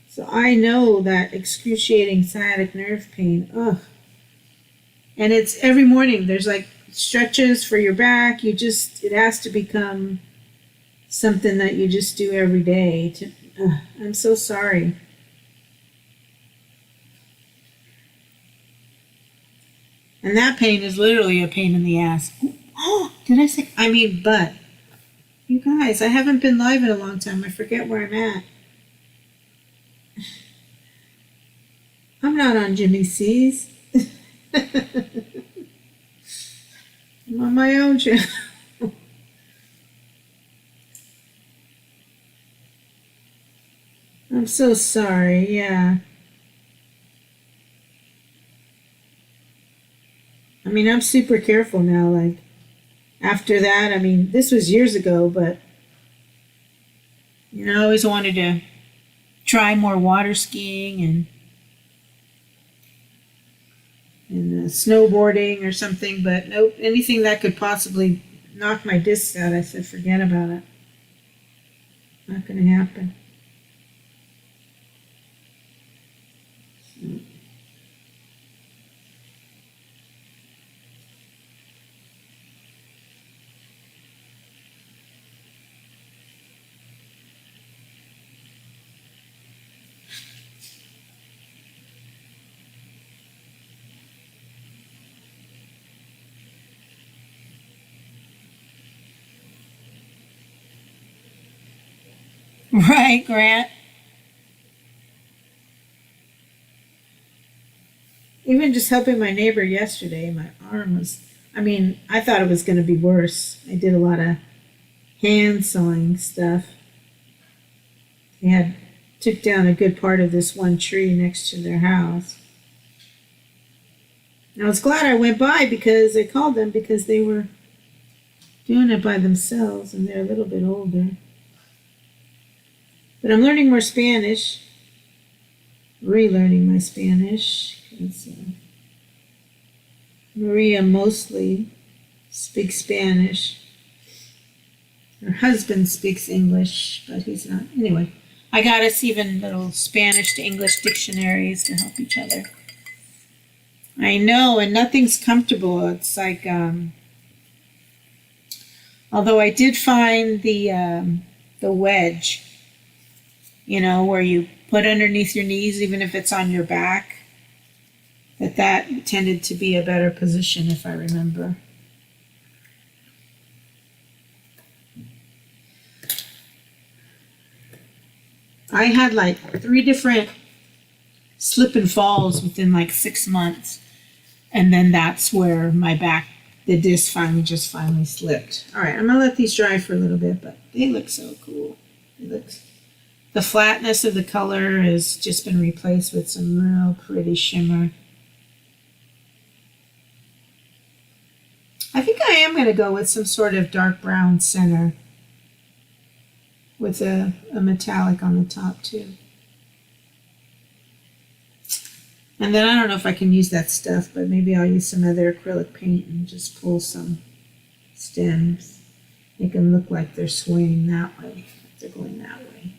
So I know that excruciating sciatic nerve pain. Ugh. And it's every morning. There's like stretches for your back. It has to become something that you just do every day. I'm so sorry. And that pain is literally a pain in the ass. Oh, did I say? I mean, but. You guys, I haven't been live in a long time. I forget where I'm at. I'm not on Jimmy C's. I'm on my own channel. I'm so sorry, yeah. I mean, I'm super careful now, like, after that, I mean, this was years ago, but, you know, I always wanted to try more water skiing and snowboarding or something, but nope, anything that could possibly knock my discs out, I said, forget about it. Not going to happen. So. Right, Grant. Even just helping my neighbor yesterday, my arm was, I mean, I thought it was going to be worse. I did a lot of hand sawing stuff. They took down a good part of this one tree next to their house. And I was glad I went by because I called them because they were doing it by themselves and they're a little bit older. But I'm learning more Spanish, relearning my Spanish, because Maria mostly speaks Spanish. Her husband speaks English, but he's not. Anyway, I got us even little Spanish to English dictionaries to help each other. I know, and nothing's comfortable. It's like, although I did find the wedge, you know, where you put underneath your knees, even if it's on your back, that tended to be a better position, if I remember. I had like 3 different slip and falls within like 6 months. And then that's where my back, the disc finally slipped. All right, I'm gonna let these dry for a little bit, but they look so cool. The flatness of the color has just been replaced with some real pretty shimmer. I think I am gonna go with some sort of dark brown center with a metallic on the top too. And then I don't know if I can use that stuff, but maybe I'll use some other acrylic paint and just pull some stems. Make them look like they're swaying that way. They're going that way.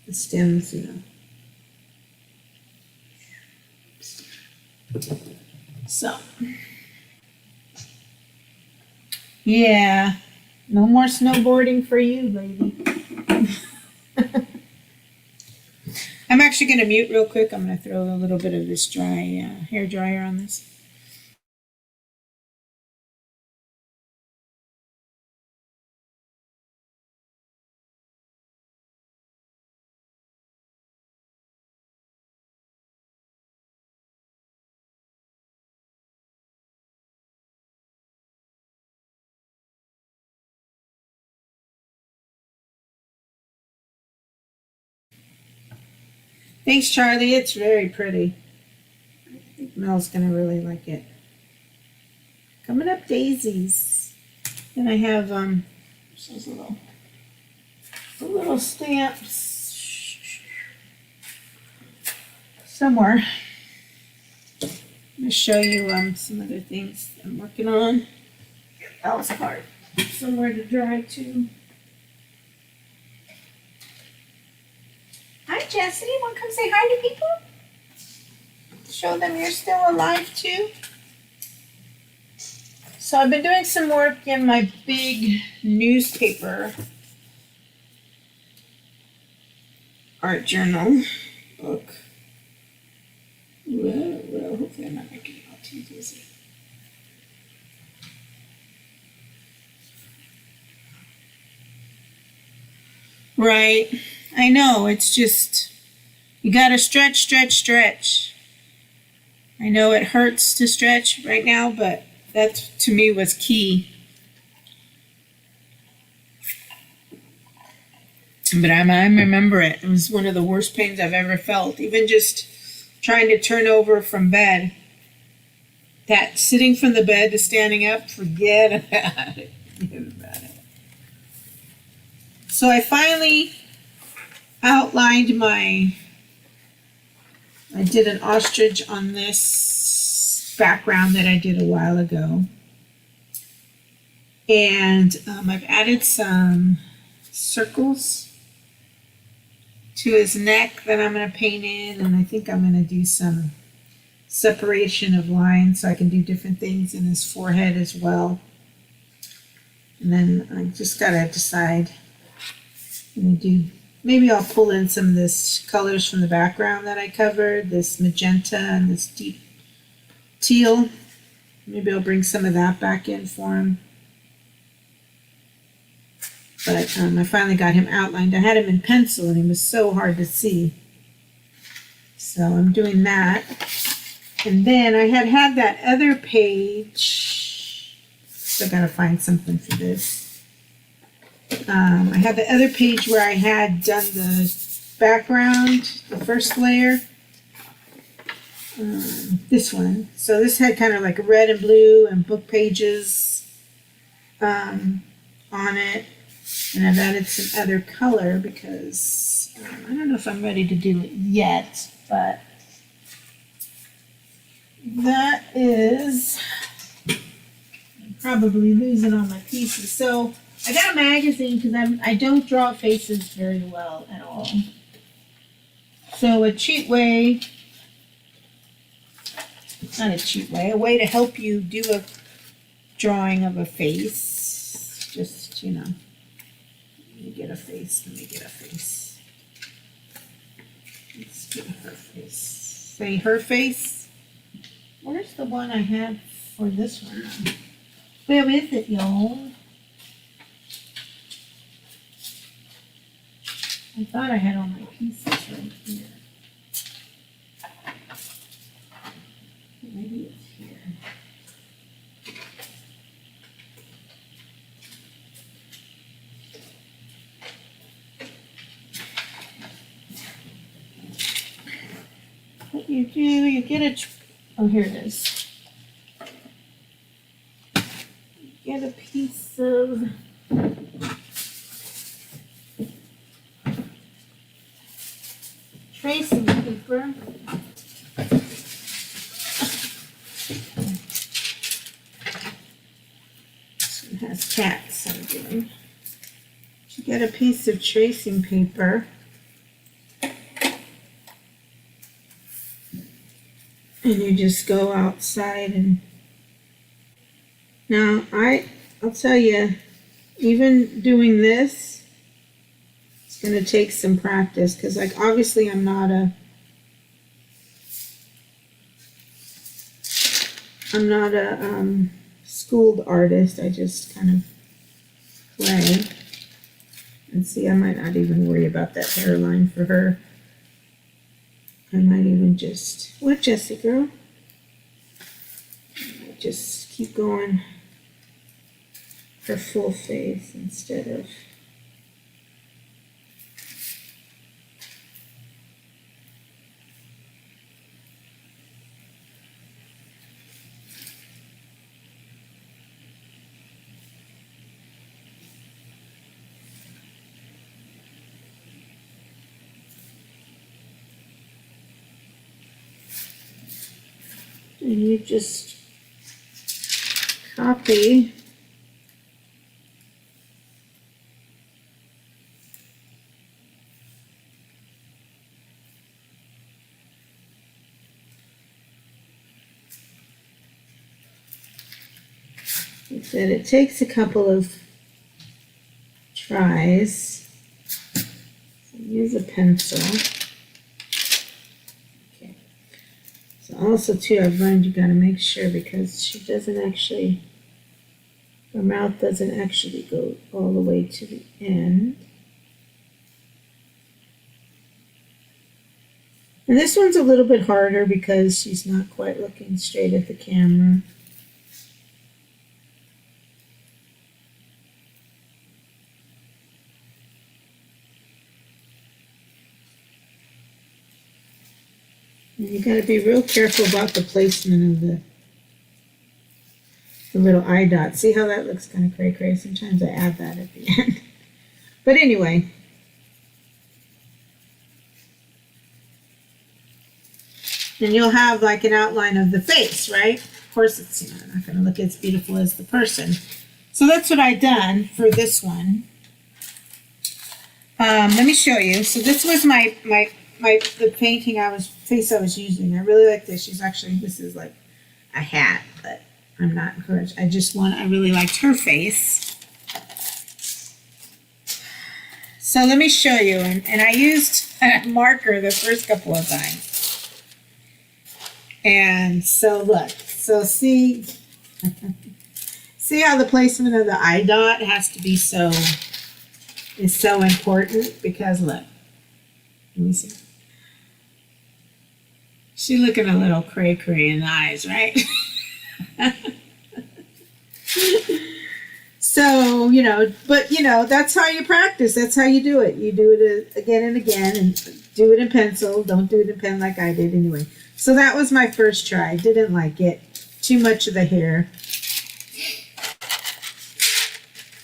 The stems, you know. So, yeah, no more snowboarding for you, lady. I'm actually going to mute real quick. I'm going to throw a little bit of this dry hair dryer on this. Thanks, Charlie. It's very pretty. I think Mel's going to really like it. Coming up, daisies. Then I have those little stamps somewhere. I'm going to show you some other things I'm working on. That was hard. Somewhere to dry too. Hi, Jesse. Want to come say hi to people? Show them you're still alive too. So I've been doing some work in my big newspaper art journal book. Well, hopefully I'm not making it all too busy. Right. I know, it's just, you gotta stretch. I know it hurts to stretch right now, but that to me was key. But I remember it. It was one of the worst pains I've ever felt. Even just trying to turn over from bed. That sitting from the bed to standing up, forget about it. So I finally outlined I did an ostrich on this background that I did a while ago. And I've added some circles to his neck that I'm going to paint in, and I think I'm going to do some separation of lines so I can do different things in his forehead as well. And then I just got to decide. Maybe I'll pull in some of this colors from the background that I covered, this magenta and this deep teal. Maybe I'll bring some of that back in for him. But I finally got him outlined. I had him in pencil and he was so hard to see. So I'm doing that. And then I had that other page. Still got to find something for this. I had the other page where I had done the background, the first layer. This one. So this had kind of like red and blue and book pages on it. And I've added some other color because I don't know if I'm ready to do it yet, but that is, I'm probably losing all my pieces. So I got a magazine because I don't draw faces very well at all. So a cheat way, not a cheat way, a way to help you do a drawing of a face. Just, you know, let me get a face. Let's get her face. Say her face. Where's the one I had for this one? Where is it, y'all? I thought I had all my pieces right here. Maybe it's here. What you do, you get a, oh, here it is. You get a piece of tracing paper. This one has cats, I'm doing. You get a piece of tracing paper. And you just go outside and now I'll tell you, even doing this, it's going to take some practice because like obviously I'm not a schooled artist. I just kind of play. And see, I might not even worry about that hairline for her. I might even just, what, Jessie girl? I might just keep going her full face instead of. And you just copy like that. It takes a couple of tries. So use a pencil. Also, too, I've learned you got to make sure because she doesn't actually, her mouth doesn't actually go all the way to the end. And this one's a little bit harder because she's not quite looking straight at the camera. You got to be real careful about the placement of the little eye dot. See how that looks kind of cray-cray? Sometimes I add that at the end. But anyway. And you'll have like an outline of the face, right? Of course, it's not going to look as beautiful as the person. So that's what I done for this one. Let me show you. So this was the painting face I was using. I really like this. This is like a hat, but I'm not encouraged. I really liked her face. So let me show you. And I used a marker the first couple of times. And so look, see how the placement of the eye dot has to be is so important because look, let me see. She's looking a little cray-cray in the eyes, right? So, but that's how you practice. That's how you do it. You do it again and again and do it in pencil. Don't do it in pen like I did anyway. So that was my first try. I didn't like it. Too much of the hair.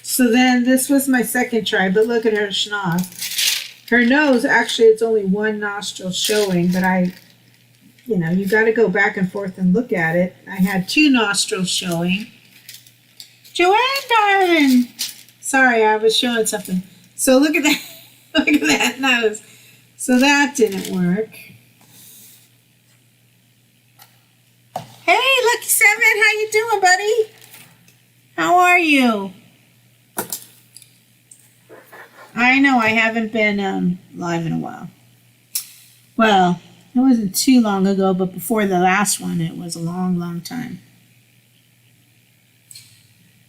So then this was my second try, but look at her schnoz. Her nose, actually, it's only one nostril showing, but you got to go back and forth and look at it. I had two nostrils showing. Joanne, darling. Sorry, I was showing something. So look at that. Look at that nose. So that didn't work. Hey, Lucky Seven, how you doing, buddy? How are you? I know I haven't been live in a while. Well, it wasn't too long ago, but before the last one, it was a long, long time.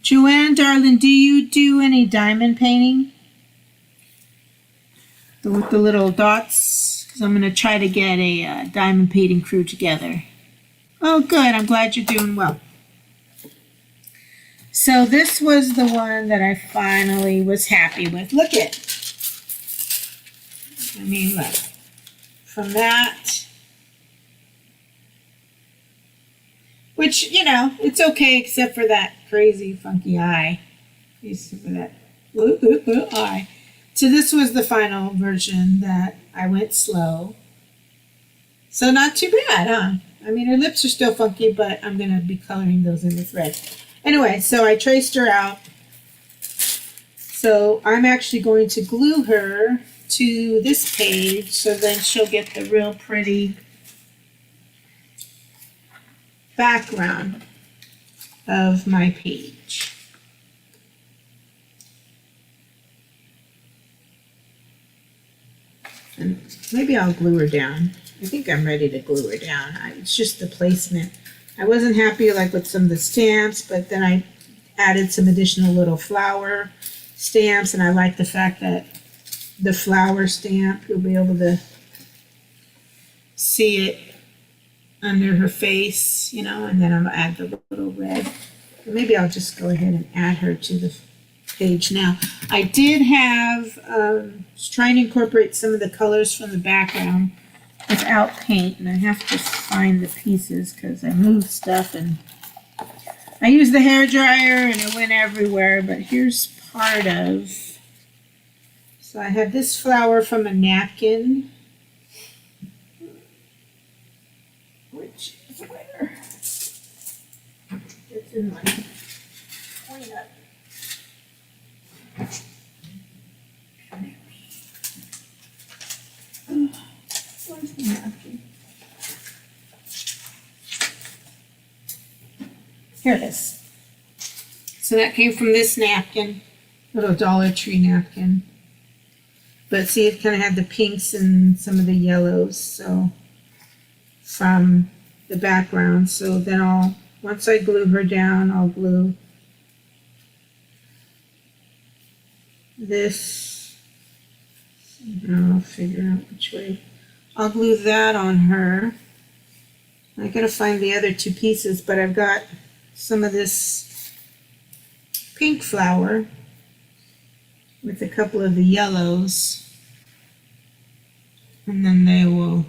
Joanne, darling, do you do any diamond painting? with the little dots, because I'm going to try to get a diamond painting crew together. Oh, good. I'm glad you're doing well. So this was the one that I finally was happy with. Look at, I mean, look, from that, which, you know, it's okay except for that crazy funky eye. Except for that eye. So this was the final version that I went slow. So not too bad, huh? I mean, her lips are still funky, but I'm going to be coloring those in with red. Anyway, so I traced her out. So I'm actually going to glue her to this page so then she'll get the real pretty background of my page. And maybe I'll glue her down. I think I'm ready to glue her down. It's just the placement. I wasn't happy like with some of the stamps, but then I added some additional little flower stamps, and I like the fact that the flower stamp, you'll be able to see it under her face, you know, and then I'm going to add the little red. Maybe I'll just go ahead and add her to the page now. I did have, trying to incorporate some of the colors from the background without paint, and I have to find the pieces because I moved stuff and I used the hair dryer and it went everywhere, but here's part of, so I have this flower from a napkin, which is where it's in my cleanup. Where's the napkin? Here it is. So that came from this napkin, little Dollar Tree napkin. But see, it kind of had the pinks and some of the yellows, so from the background. So then once I glue her down, I'll glue this. Now I'll figure out which way. I'll glue that on her. I gotta find the other two pieces, but I've got some of this pink flower with a couple of the yellows, and then they will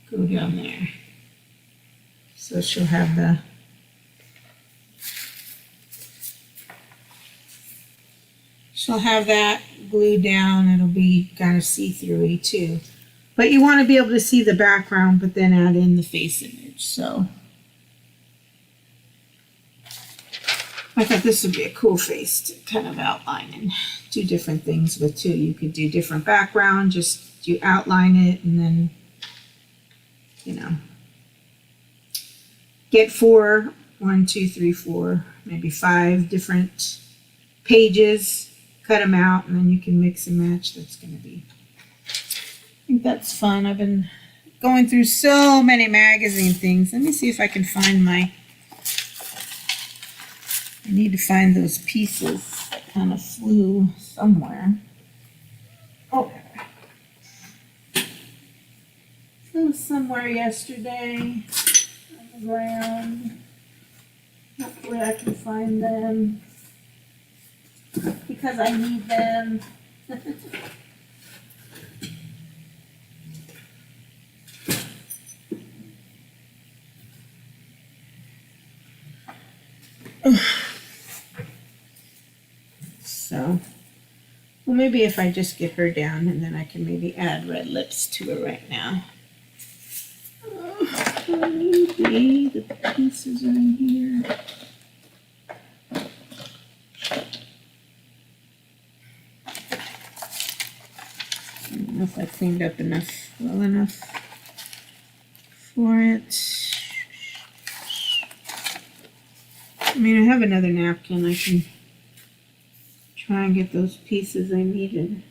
go down there. So she'll have that glued down. It'll be kind of see-through-y too. But you want to be able to see the background, but then add in the face image. So I thought this would be a cool face to kind of outline and do different things with too. You could do different background, just you outline it and then, you know, get 4, 1, 2, 3, 4, maybe 5 different pages, cut them out, and then you can mix and match. That's going to be, I think that's fun. I've been going through so many magazine things. Let me see if I can find I need to find those pieces that kind of flew somewhere. Oh, flew somewhere yesterday on the ground. Hopefully I can find them because I need them. So, well, maybe if I just get her down and then I can maybe add red lips to her right now. Maybe the pieces are in here. I don't know if I cleaned up well enough for it. I mean, I have another napkin. I can try and get those pieces I needed.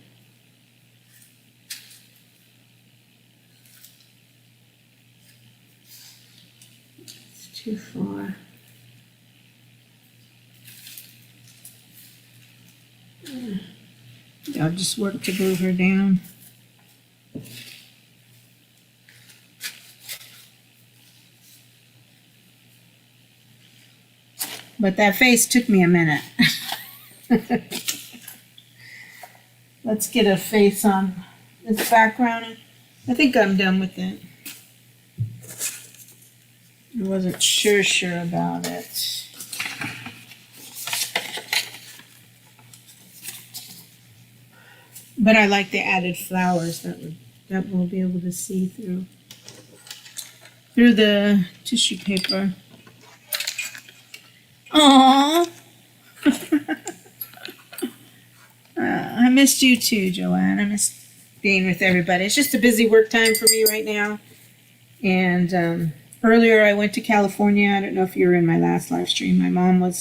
It's too far. I'll just work to glue her down. But that face took me a minute. Let's get a face on this background. I think I'm done with it. I wasn't sure about it. But I like the added flowers that we'll be able to see through the tissue paper. Aww. I missed you too, Joanne. I missed being with everybody. It's just a busy work time for me right now. And earlier I went to California. I don't know if you were in my last live stream. My mom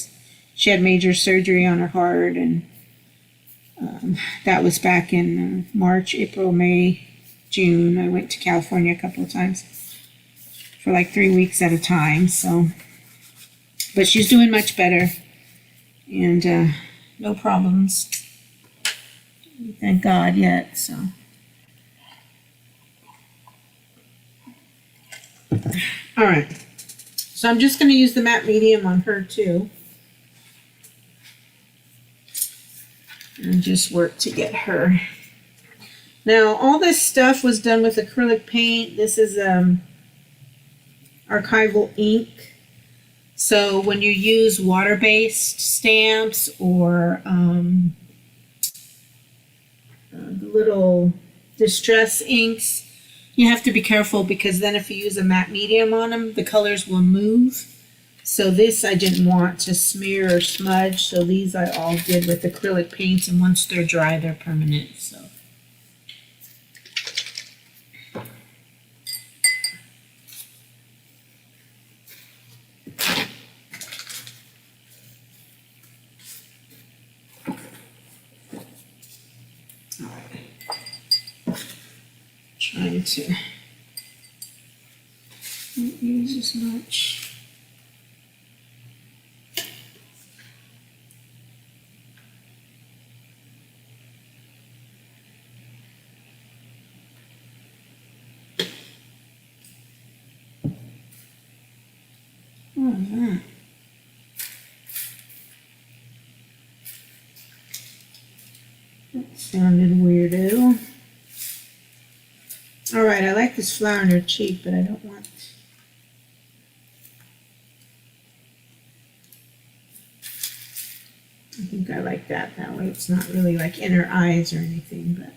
she had major surgery on her heart, and that was back in March, April, May, June. I went to California a couple of times for like 3 weeks at a time. But she's doing much better, and no problems, thank God, yet. So, all right. So I'm just going to use the matte medium on her too, and just work to get her. Now, all this stuff was done with acrylic paint. This is archival ink. So when you use water-based stamps or the little distress inks, you have to be careful, because then if you use a matte medium on them, the colors will move. So this I didn't want to smear or smudge, so these I all did with acrylic paints, and once they're dry, they're permanent. So. Trying to not use as much. That sounded weirdo. All right, I like this flower on her cheek, but I don't want. I think I like that. That way it's not really like in her eyes or anything, but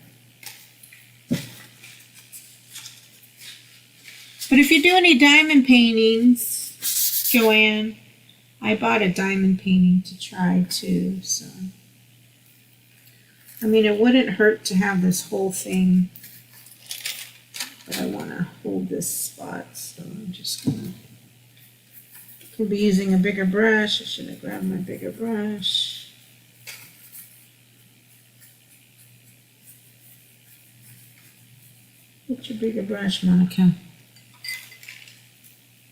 if you do any diamond paintings, Joanne, I bought a diamond painting to try too, so. I mean, it wouldn't hurt to have this whole thing, but I want to hold this spot, so I'm just gonna. Could be using a bigger brush. I should have grabbed my bigger brush. What's your bigger brush, Monica?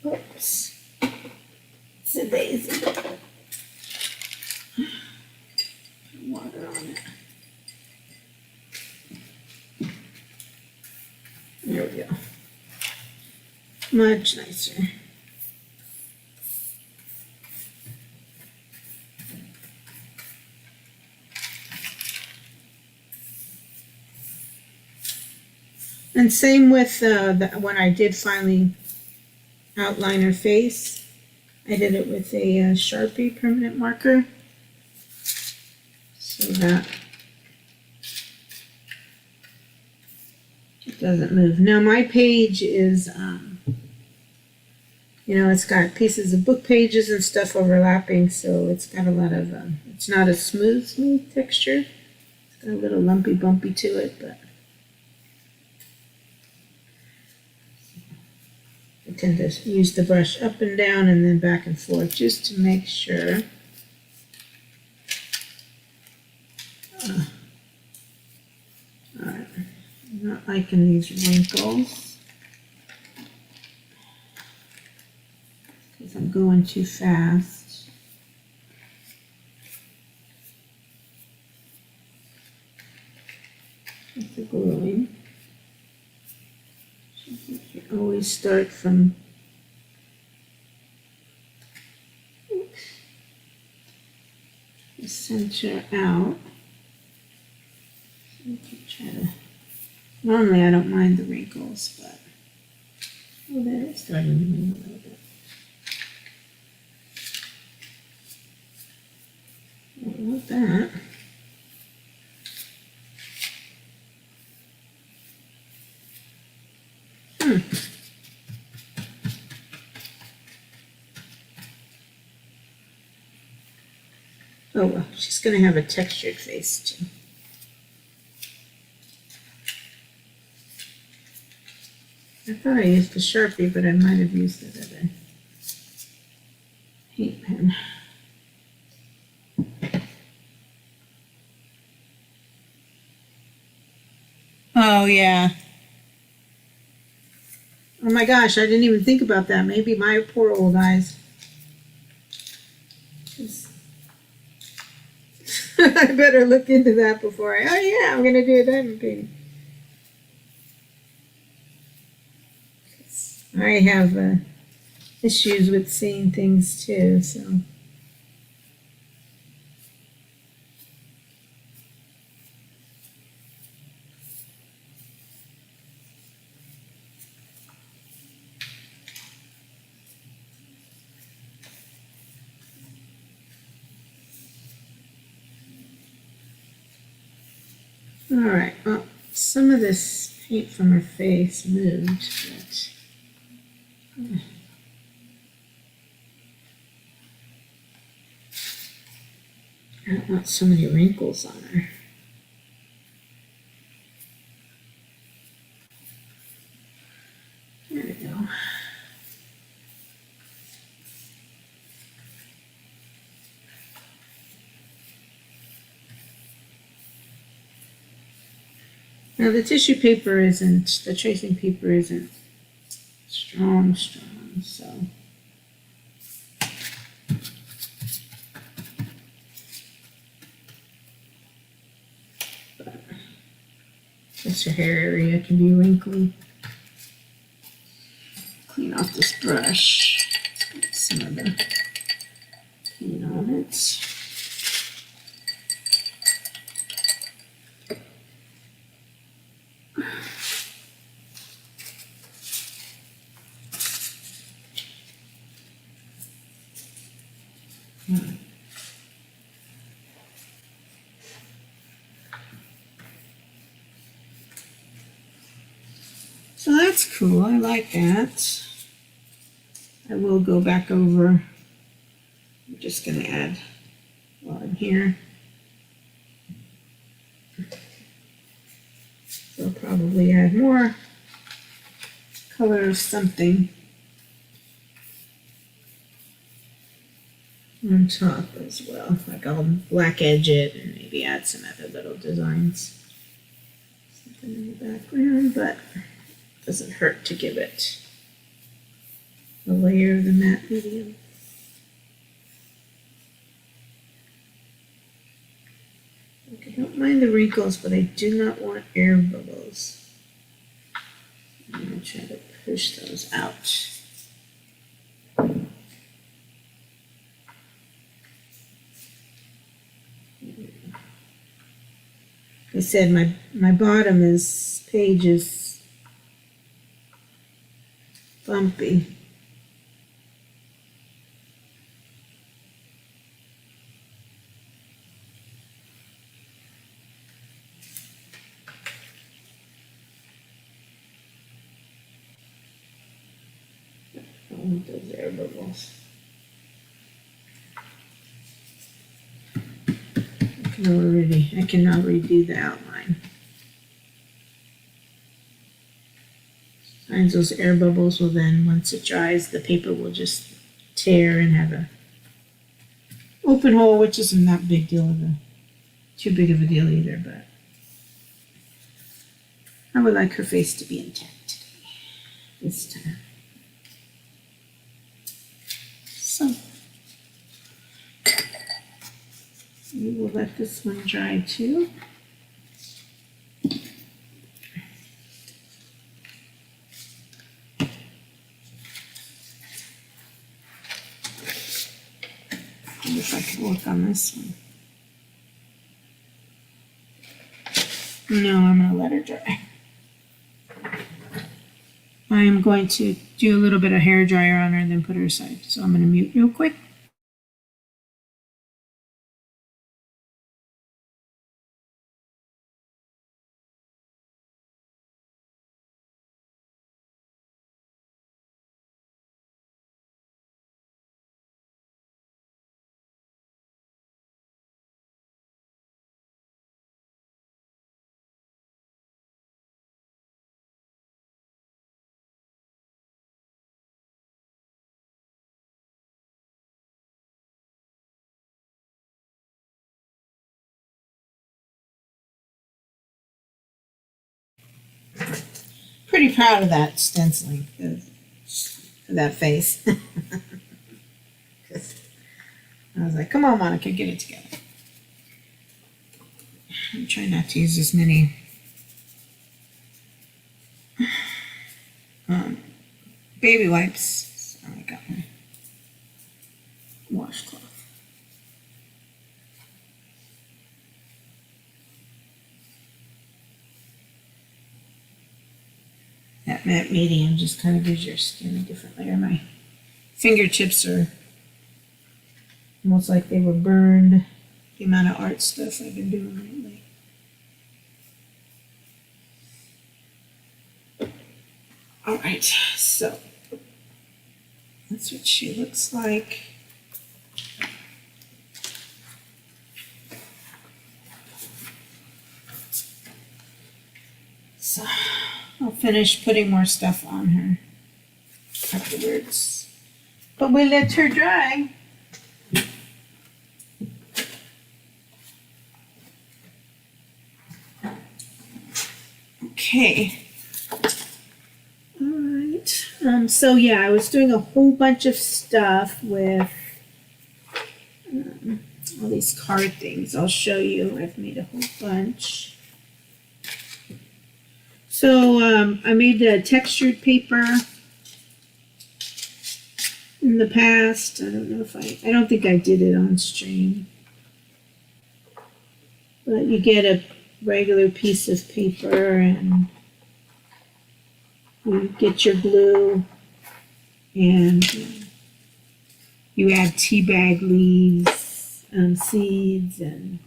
Oops. It's a daisy. Water on it. There we go. Much nicer. And same with when I did finally outline her face. I did it with a Sharpie permanent marker, so that it doesn't move. Now my page is, it's got pieces of book pages and stuff overlapping, so it's got a lot of, it's not a smooth texture. It's got a little lumpy bumpy to it, but I tend to use the brush up and down and then back and forth just to make sure. Alright, I'm not liking these wrinkles because I'm going too fast. start from the center out. Try to, normally I don't mind the wrinkles, but oh, there it's starting to move a little bit. I don't want that. Oh well, she's going to have a textured face too. I thought I used the Sharpie, but I might have used it as a paint pen. Oh yeah. Oh my gosh, I didn't even think about that. Maybe my poor old eyes. I better look into that before oh yeah, I'm going to do a diamond painting. I have issues with seeing things too, so. All right, well, some of this paint from her face moved, but I don't want so many wrinkles on her. There we go. Now the tissue paper isn't, the tracing paper isn't strong, so. But just her hair area can be wrinkly. Clean off this brush. Get some of the paint on it. So that's cool. I like that. I will go back over. I'm just going to add one here. So I'll probably add more color of something on top as well. Like I'll black edge it and maybe add some other little designs. Something in the background, but it doesn't hurt to give it a layer of the matte medium. Okay, I don't mind the wrinkles, but I do not want air bubbles. I'm going to try to push those out. I said my bottom page is bumpy. I want those air bubbles. I can now redo the outline. Finds those air bubbles will then, once it dries, the paper will just tear and have a open hole, which isn't that too big of a deal either, but I would like her face to be intact today, this time. So we will let this one dry too. wonder if I could work on this one. No, I'm going to let her dry. I am going to do a little bit of hair dryer on her and then put her aside. So I'm going to mute real quick. Pretty proud of that stenciling, of that face. I was like, come on, Monica, get it together. I'm trying not to use as many baby wipes. So I got my washcloth. That matte medium just kind of gives your skin a different layer. My fingertips are almost like they were burned. The amount of art stuff I've been doing lately. All right, so that's what she looks like. So I'll finish putting more stuff on her afterwards. But we let her dry. Okay. All right. So yeah, I was doing a whole bunch of stuff with all these card things. I'll show you. I've made a whole bunch. So I made the textured paper in the past. I don't know if I don't think I did it on stream. But you get a regular piece of paper and you get your glue and you add tea bag leaves and seeds and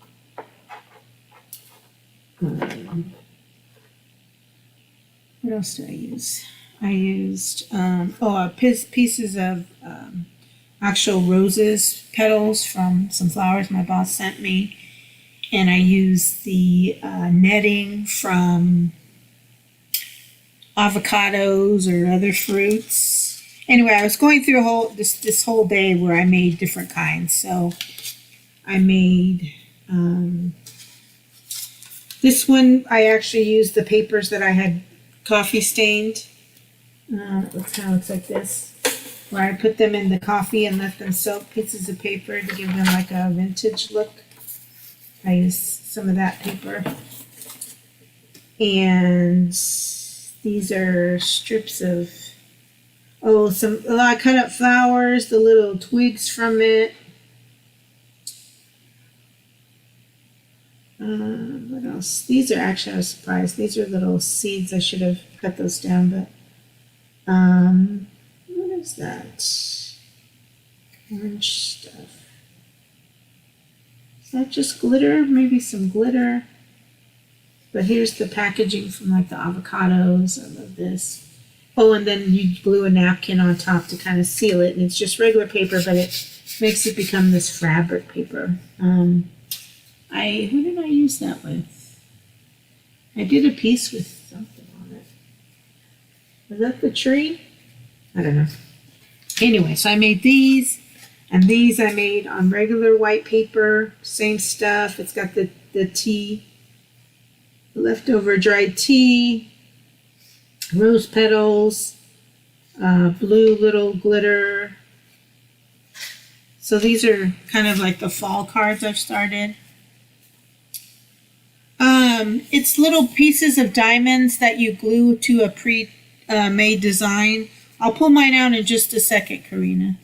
what else did I use? I used pieces of actual roses petals from some flowers my boss sent me, and I used the netting from avocados or other fruits. Anyway, I was going through this whole day where I made different kinds. So I made this one. I actually used the papers that I had coffee stained. It kind of looks like this, where I put them in the coffee and let them soak, pieces of paper to give them like a vintage look. I used some of that paper. And these are strips of, a lot of cut up flowers, the little twigs from it. What else? These are actually, I was surprised. These are little seeds. I should have cut those down, but what is that? Orange stuff. Is that just glitter? Maybe some glitter. But here's the packaging from like the avocados. I love this. Oh, and then you glue a napkin on top to kind of seal it. And it's just regular paper, but it makes it become this fabric paper. Who did I use that with? I did a piece with something on it. Was that the tree? I don't know. Anyway, so I made these, and these I made on regular white paper. Same stuff. It's got the tea, leftover dried tea, rose petals, blue little glitter. So these are kind of like the fall cards I've started. It's little pieces of diamonds that you glue to a pre-made design. I'll pull mine out in just a second, Karina.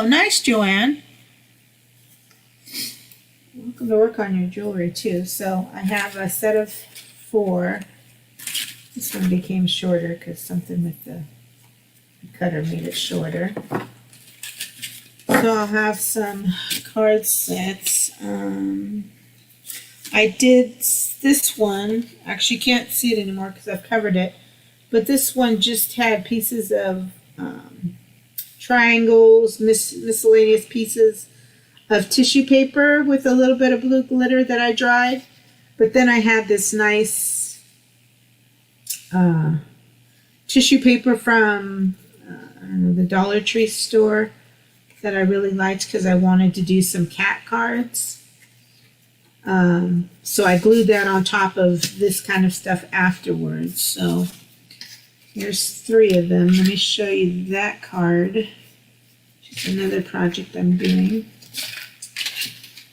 Oh, nice, Joanne. Welcome to work on your jewelry too. So I have a set of 4. This one became shorter because something with the cutter made it shorter. So I'll have some card sets. I did this one. Actually, you can't see it anymore because I've covered it. But this one just had pieces of triangles, miscellaneous pieces of tissue paper with a little bit of blue glitter that I dried. But then I had this nice tissue paper from I don't know, the Dollar Tree store that I really liked because I wanted to do some cat cards. So I glued that on top of this kind of stuff afterwards. So here's 3 of them. Let me show you that card. Just another project I'm doing.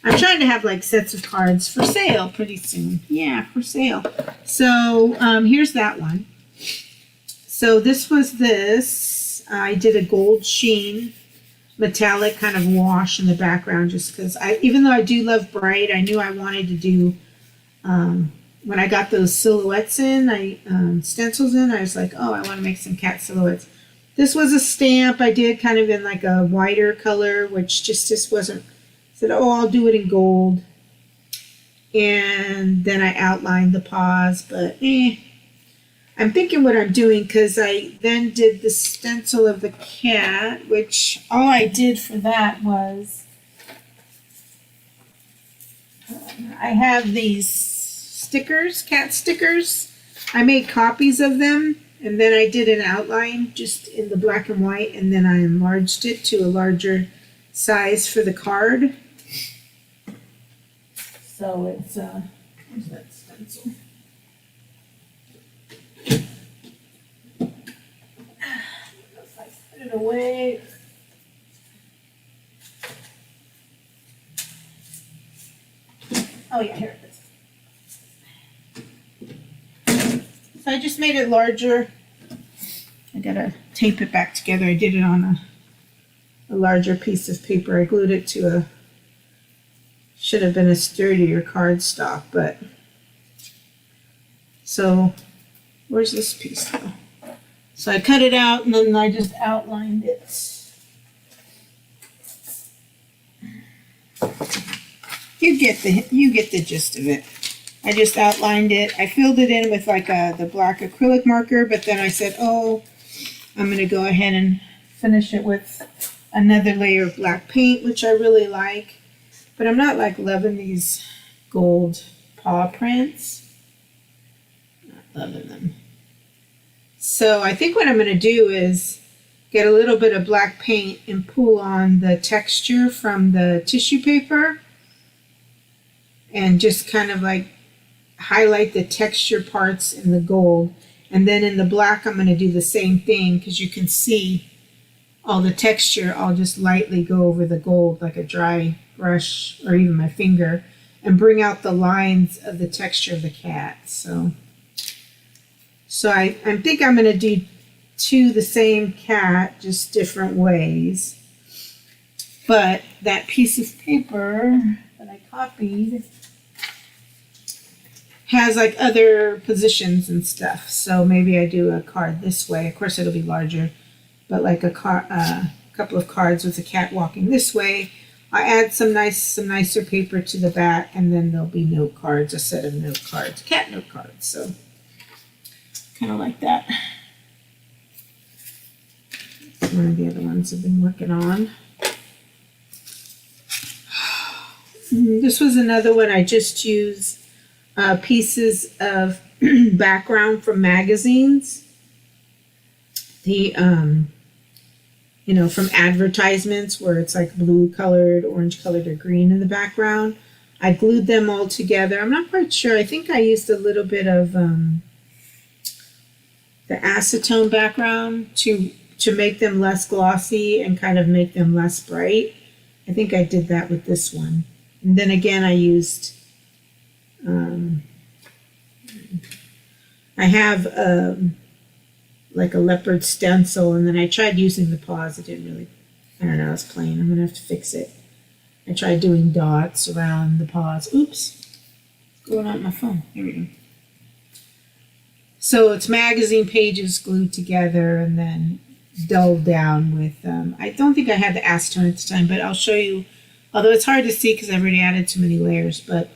I'm trying to have like sets of cards for sale pretty soon. Yeah, for sale. So here's that one. So this was this. I did a gold sheen metallic kind of wash in the background just because even though I do love bright, I knew I wanted to do, when I got those silhouettes in, stencils in, I was like, oh, I want to make some cat silhouettes. This was a stamp I did kind of in like a whiter color, which just wasn't, said, oh, I'll do it in gold. And then I outlined the paws, but I'm thinking what I'm doing because I then did the stencil of the cat, which all I did for that was I have these stickers, cat stickers. I made copies of them and then I did an outline just in the black and white and then I enlarged it to a larger size for the card. So it's, where's that stencil? Put it away. Oh yeah, here it is. So I just made it larger. I gotta tape it back together. I did it on a larger piece of paper. I glued it to should have been a sturdier cardstock, but so where's this piece though? So I cut it out and then I just outlined it. You get the gist of it. I just outlined it. I filled it in with like the black acrylic marker, but then I said, oh, I'm going to go ahead and finish it with another layer of black paint, which I really like. But I'm not like loving these gold paw prints. Not loving them. So I think what I'm going to do is get a little bit of black paint and pull on the texture from the tissue paper and just kind of like highlight the texture parts in the gold. And then in the black, I'm going to do the same thing because you can see all the texture. I'll just lightly go over the gold like a dry brush or even my finger and bring out the lines of the texture of the cat. So I think I'm going to do 2 the same cat, just different ways. But that piece of paper that I copied has like other positions and stuff. So maybe I do a card this way. Of course, it'll be larger, but like a couple of cards with a cat walking this way. I add some nicer paper to the back, and then there'll be note cards, a set of note cards, cat note cards. So kind of like that. That's one of the other ones I've been working on. This was another one I just used pieces of background from magazines. The from advertisements where it's like blue colored, orange colored, or green in the background. I glued them all together. I'm not quite sure. I think I used a little bit of the acetone background to make them less glossy and kind of make them less bright. I think I did that with this one. And then again, I used, I have like a leopard stencil, and then I tried using the paws. It didn't really I don't know, it's plain. I'm going to have to fix it. I tried doing dots around the paws. Oops. What's going on with my phone? Here we go. So it's magazine pages glued together and then dulled down with, I don't think I had the acetone at the time, but I'll show you, although it's hard to see because I've already added too many layers, but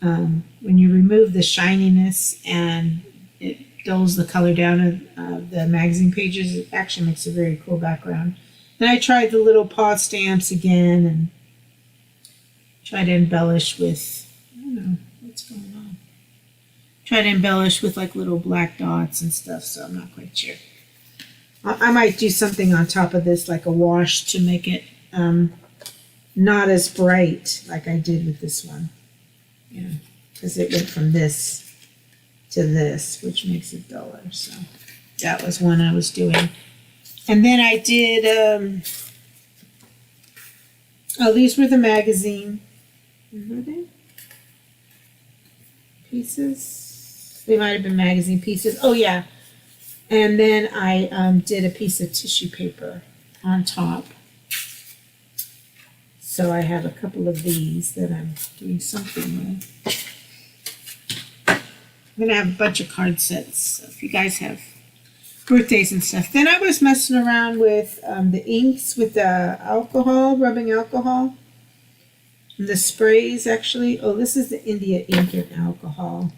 when you remove the shininess and it dulls the color down of the magazine pages, it actually makes a very cool background. Then I tried the little paw stamps again and try to embellish with, I don't know, what's going on. Try to embellish with like little black dots and stuff, so I'm not quite sure. I might do something on top of this, like a wash, to make it not as bright like I did with this one. Yeah, because it went from this to this, which makes it duller. So that was one I was doing. And then I did, oh, these were the magazine. Were they? Pieces? They might have been magazine pieces. Oh, yeah. And then I did a piece of tissue paper on top. So I have a couple of these that I'm doing something with. I'm going to have a bunch of card sets. So if you guys have birthdays and stuff. Then I was messing around with the inks with the alcohol, rubbing alcohol. And the sprays, actually. Oh, this is the India ink and alcohol.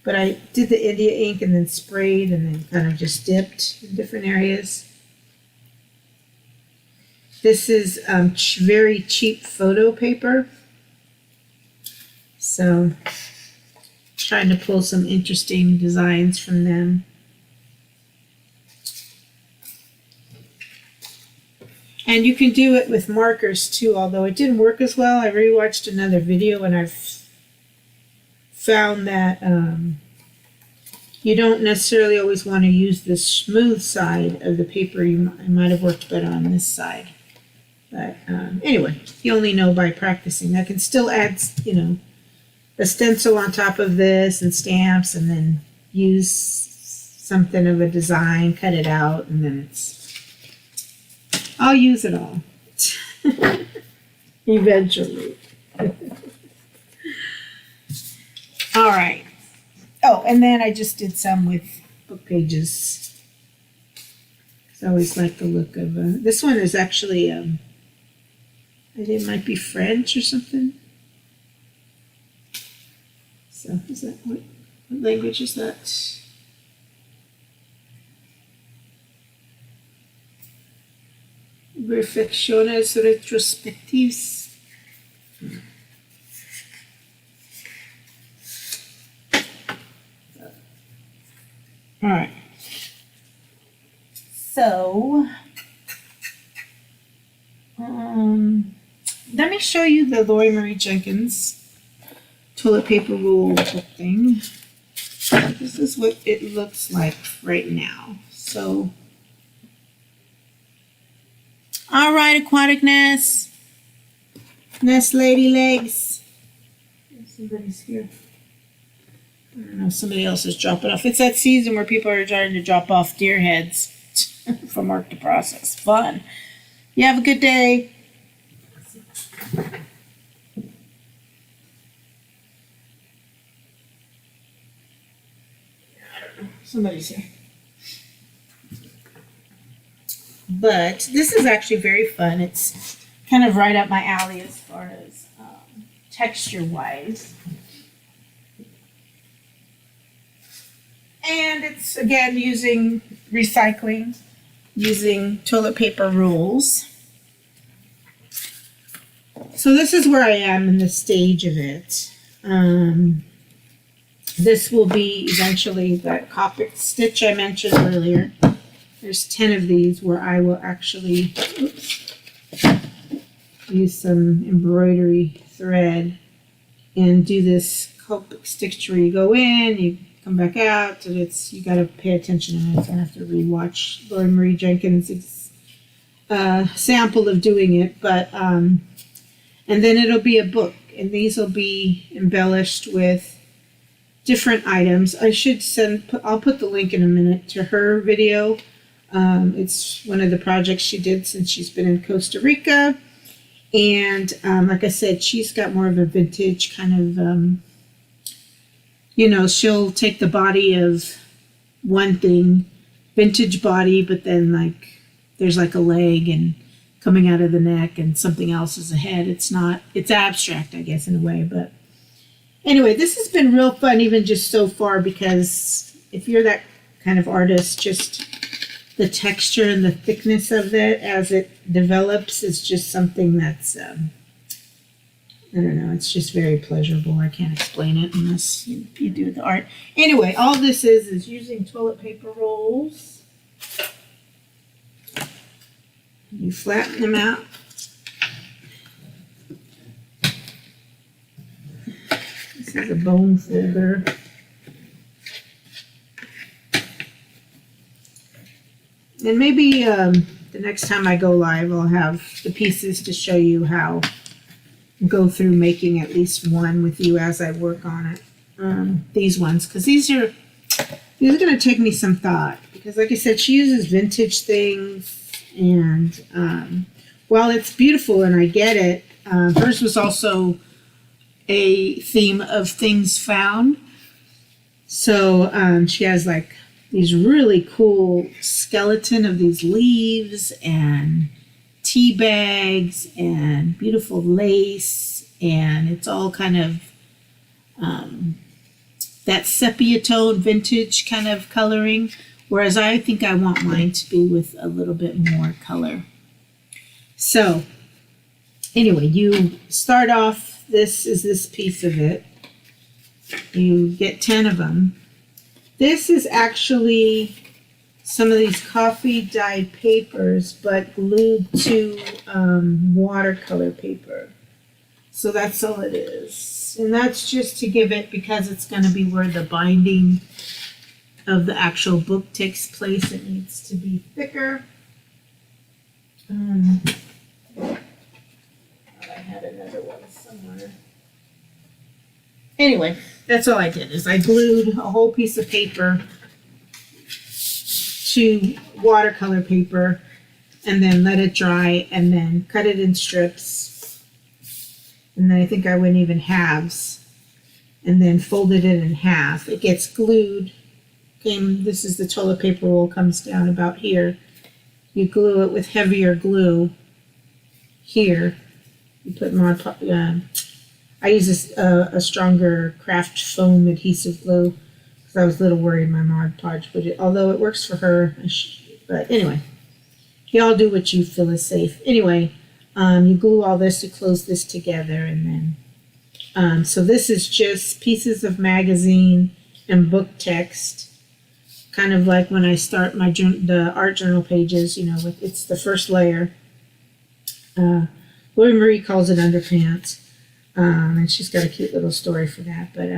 But I did the India ink and then sprayed and then kind of just dipped in different areas. This is very cheap photo paper. So, trying to pull some interesting designs from them. And you can do it with markers too, although it didn't work as well. I rewatched another video and I've found that you don't necessarily always want to use the smooth side of the paper. It might have worked better on this side. But anyway, you only know by practicing. I can still add, you know, a stencil on top of this and stamps and then use something of a design, cut it out, and then I'll use it all. Eventually. All right. Oh, and then I just did some with book pages. I always like the look of this one is actually I think it might be French or something. So is that what language is that? Reflexiones retrospectives. All right. So, let me show you the Lori Marie Jenkins toilet paper roll book thing. This is what it looks like right now. So, all right, aquatic nest lady legs. Somebody's here. I don't know, somebody else is dropping off. It's that season where people are trying to drop off deer heads from work to process. Fun. You have a good day. Somebody's here. But this is actually very fun. It's kind of right up my alley as far as texture-wise. And it's, again, using recycling, using toilet paper rolls. So this is where I am in the stage of it. This will be eventually that Copic stitch I mentioned earlier. There's 10 of these where I will actually use some embroidery thread and do this Copic stitch where you go in, you come back out, and you got to pay attention. And I have to rewatch Lori Marie Jenkins' sample of doing it, but and then it'll be a book, and these will be embellished with different items. I'll put the link in a minute to her video It's one of the projects she did since she's been in Costa Rica. And like I said, she's got more of a vintage kind of, she'll take the body of one thing, vintage body, but then like there's like a leg and coming out of the neck and something else is a head. It's abstract, I guess, in a way. But anyway, this has been real fun, even just so far, because if you're that kind of artist, just the texture and the thickness of it as it develops is just something that's, I don't know, it's just very pleasurable. I can't explain it unless you do the art. Anyway, all this is using toilet paper rolls. You flatten them out. This is a bone folder. And maybe the next time I go live, I'll have the pieces to show you how go through making at least one with you as I work on it. These ones, because these are going to take me some thought. Because like I said, she uses vintage things. And while it's beautiful and I get it, hers was also a theme of things found. So she has like these really cool skeleton of these leaves and tea bags and beautiful lace, and it's all kind of that sepia tone vintage kind of coloring, whereas I think I want mine to be with a little bit more color. So anyway, you start off, this is this piece of it. You get 10 of them. This is actually some of these coffee dyed papers, but glued to watercolor paper. So that's all it is. And that's just to give it, because it's going to be where the binding of the actual book takes place, it needs to be thicker. I had another one somewhere. Anyway, that's all I did, is I glued a whole piece of paper to watercolor paper and then let it dry and then cut it in strips. And then I think I went even halves and then folded it in half. It gets glued. This is the toilet paper roll, comes down about here. You glue it with heavier glue here. You put Mod Podge. I use a stronger craft foam adhesive glue because I was a little worried my Mod Podge would, although it works for her. But anyway, y'all do what you feel is safe. Anyway, you glue all this to close this together, and then so this is just pieces of magazine and book text. Kind of like when I start the art journal pages, it's the first layer. Lori Marie calls it underpants, and she's got a cute little story for that. But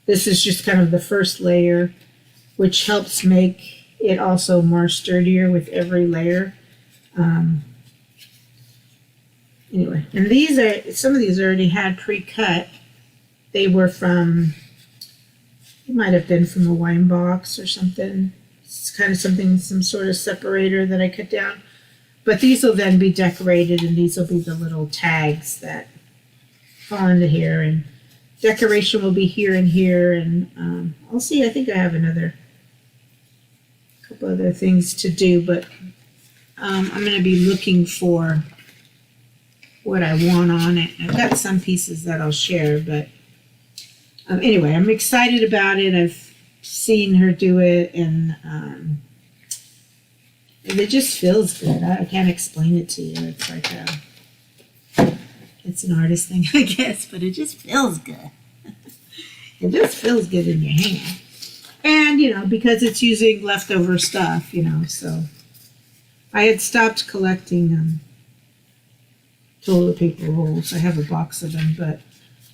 this is just kind of the first layer, which helps make it also more sturdier with every layer. Anyway, and some of these already had pre-cut. They were from, it might have been from a wine box or something. It's kind of some sort of separator that I cut down. But these will then be decorated, and these will be the little tags that fall into here. And decoration will be here and here. And I'll see, I think I have a couple other things to do, but I'm going to be looking for what I want on it. I've got some pieces that I'll share, but anyway, I'm excited about it. I've seen her do it, and it just feels good. I can't explain it to you. It's like it's an artist thing, I guess, but it just feels good. It just feels good in your hand. And, because it's using leftover stuff, so I had stopped collecting toilet paper rolls. I have a box of them, but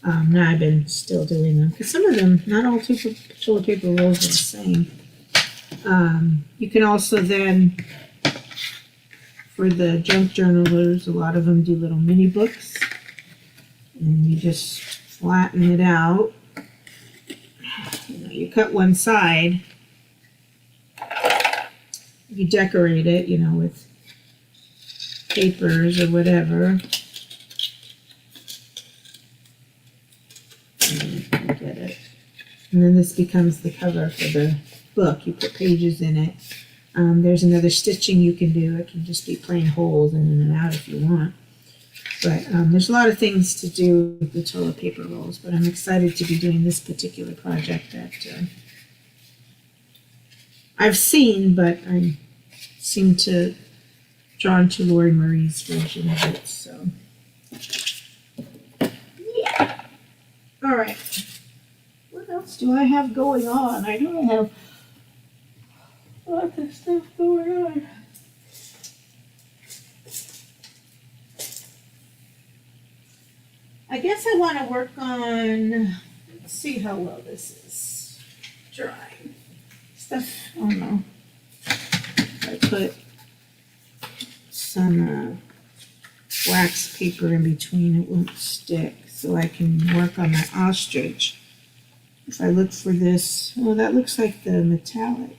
now I've been still doing them. Because some of them, not all toilet paper rolls are the same. You can also then, for the junk journalers, a lot of them do little mini books. And you just flatten it out. You cut one side, you decorate it, you know, with papers or whatever. Get it. And then this becomes the cover for the book. You put pages in it. There's another stitching you can do. It can just be plain holes in and out if you want. But there's a lot of things to do with the toilet paper rolls. But I'm excited to be doing this particular project that I've seen, but I seem to drawn to Lori Marie's version of it. So yeah. All right. What else do I have going on? I know I have lots of stuff going on. I guess I want to work on, let's see how well this is drying. Stuff, I don't know. I put some wax paper in between, it won't stick, so I can work on my ostrich. If I look for this, oh, that looks like the metallic.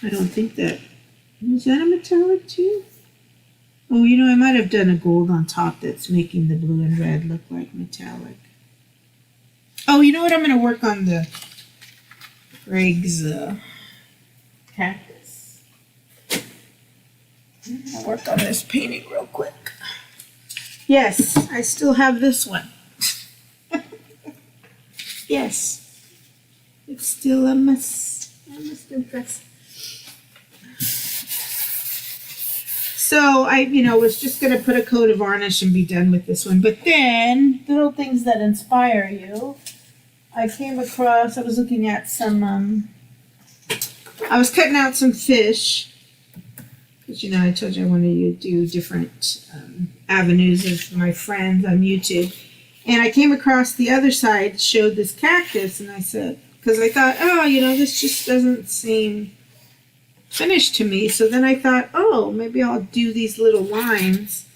I don't think that, was that a metallic too? Oh, you know, I might have done a gold on top that's making the blue and red look like metallic. Oh, you know what? I'm going to work on the Greg's cactus. I'll work on this painting real quick. Yes, I still have this one. Yes, it's still a mess. I must confess. So I, was just going to put a coat of varnish and be done with this one. But then, little things that inspire you. I came across, I was looking at some, I was cutting out some fish. Because, I told you I wanted to do different avenues of my friends on YouTube. And I came across the other side, showed this cactus. And I said, because I thought, oh, this just doesn't seem finished to me. So then I thought, oh, maybe I'll do these little lines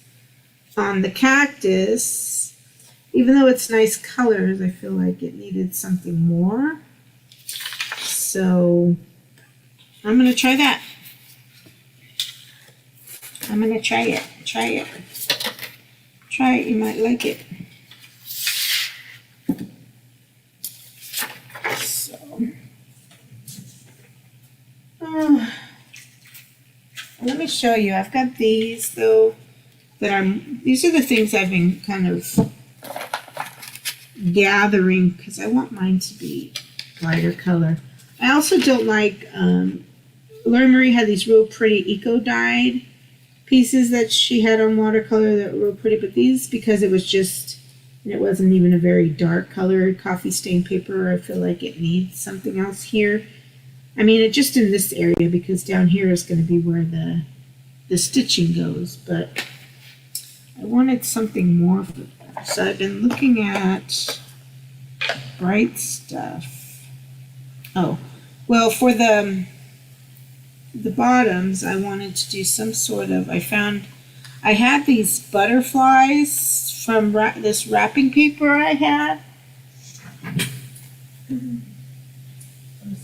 on the cactus. Even though it's nice colors, I feel like it needed something more. So I'm going to try that. I'm going to try it. Try it. Try it. You might like it. So. Let me show you. I've got these, though, these are the things I've been kind of gathering because I want mine to be lighter color. I also don't like, Lori Marie had these real pretty eco-dyed pieces that she had on watercolor that were real pretty, but these, because it was just, it wasn't even a very dark colored coffee stain paper, I feel like it needs something else here. I mean, it just in this area, because down here is going to be where the stitching goes, but I wanted something more for that. So I've been looking at bright stuff. Oh, well, for the bottoms, I wanted to do some sort of, I had these butterflies from this wrapping paper I had.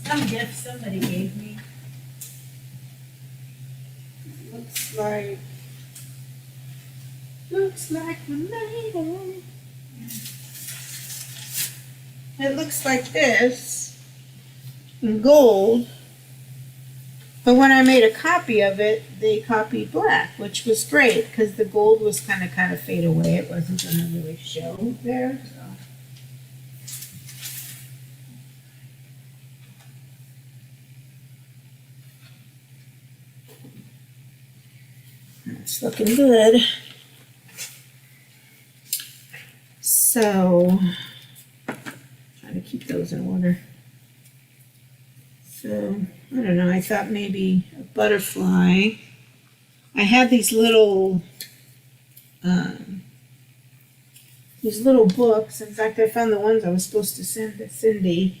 Some gift somebody gave me. Looks like we made it. It looks like this in gold. But when I made a copy of it, they copied black, which was great because the gold was kind of fade away. It wasn't going to really show there. So. It's looking good. So, trying to keep those in order. So, I don't know, I thought maybe a butterfly. I had these little books. In fact, I found the ones I was supposed to send to Cindy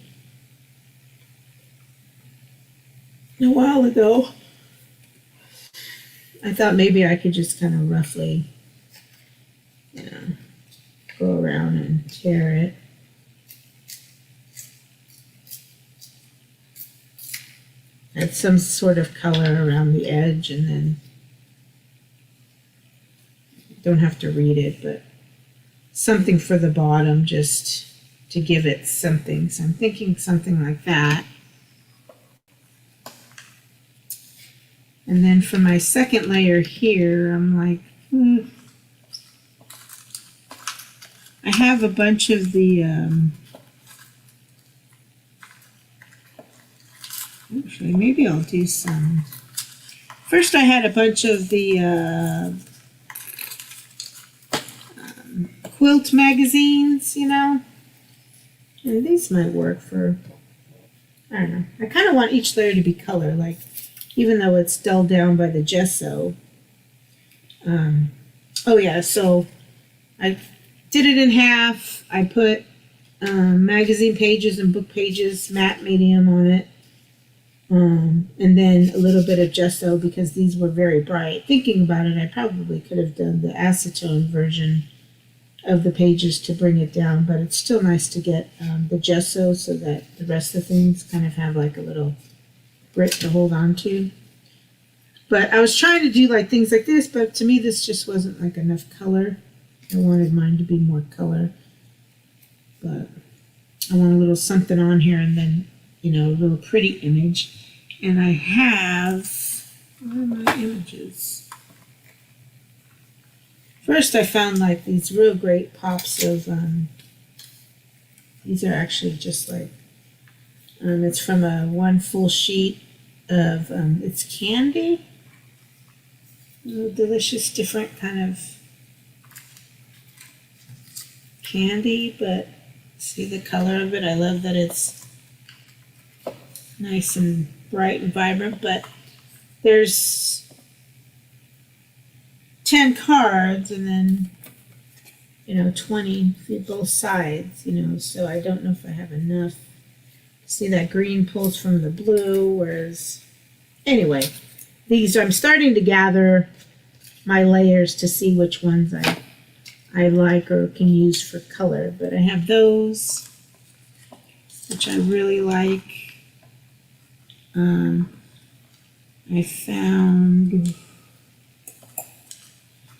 a while ago. I thought maybe I could just kind of roughly, go around and tear it. add some sort of color around the edge, and then don't have to read it, but something for the bottom just to give it something. So I'm thinking something like that. And then for my second layer here, I'm like, I have a bunch of the, actually, maybe I'll do some. First I had a bunch of the quilt magazines, you know. And these might work for, I don't know. I kind of want each layer to be color, like, even though it's dulled down by the gesso. Oh yeah, so I did it in half. I put magazine pages and book pages, matte medium on it. And then a little bit of gesso because these were very bright. Thinking about it, I probably could have done the acetone version of the pages to bring it down, but it's still nice to get the gesso so that the rest of the things kind of have like a little grit to hold on to. But I was trying to do like things like this, but to me this just wasn't like enough color. I wanted mine to be more color, but I want a little something on here, and then, you know, a little pretty image. And I have, where are my images? First I found like these real great pops of, these are actually just like, it's from a one full sheet of, it's candy. Delicious, different kind of candy, but see the color of it. I love that it's nice and bright and vibrant, but there's 10 cards and then, you know, 20 for both sides, you know, so I don't know if I have enough. See that green pulls from the blue, whereas, anyway, these, I'm starting to gather my layers to see which ones I like or can use for color, but I have those, which I really like. I found,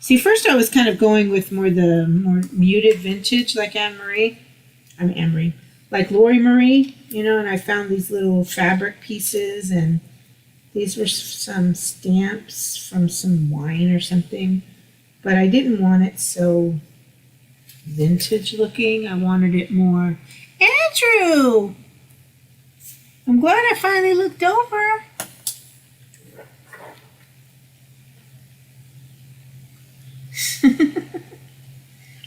see, first I was kind of going with more muted vintage, like like Lori Marie, you know, and I found these little fabric pieces, and these were some stamps from some wine or something, but I didn't want it so vintage looking. I wanted it more, Andrew! I'm glad I finally looked over.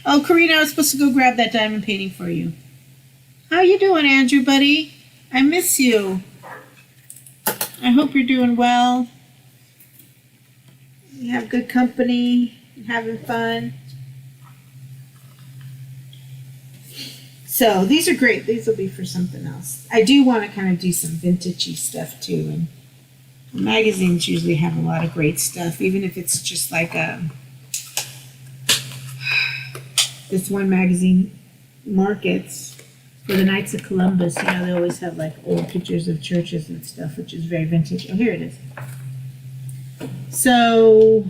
Oh, Karina, I was supposed to go grab that diamond painting for you. How you doing, Andrew, buddy? I miss you. I hope you're doing well. You have good company, having fun. So these are great. These will be for something else. I do want to kind of do some vintagey stuff too, and magazines usually have a lot of great stuff, even if it's just like this one magazine, Markets, for the Knights of Columbus. You know, they always have like old pictures of churches and stuff, which is very vintage. Oh, here it is. So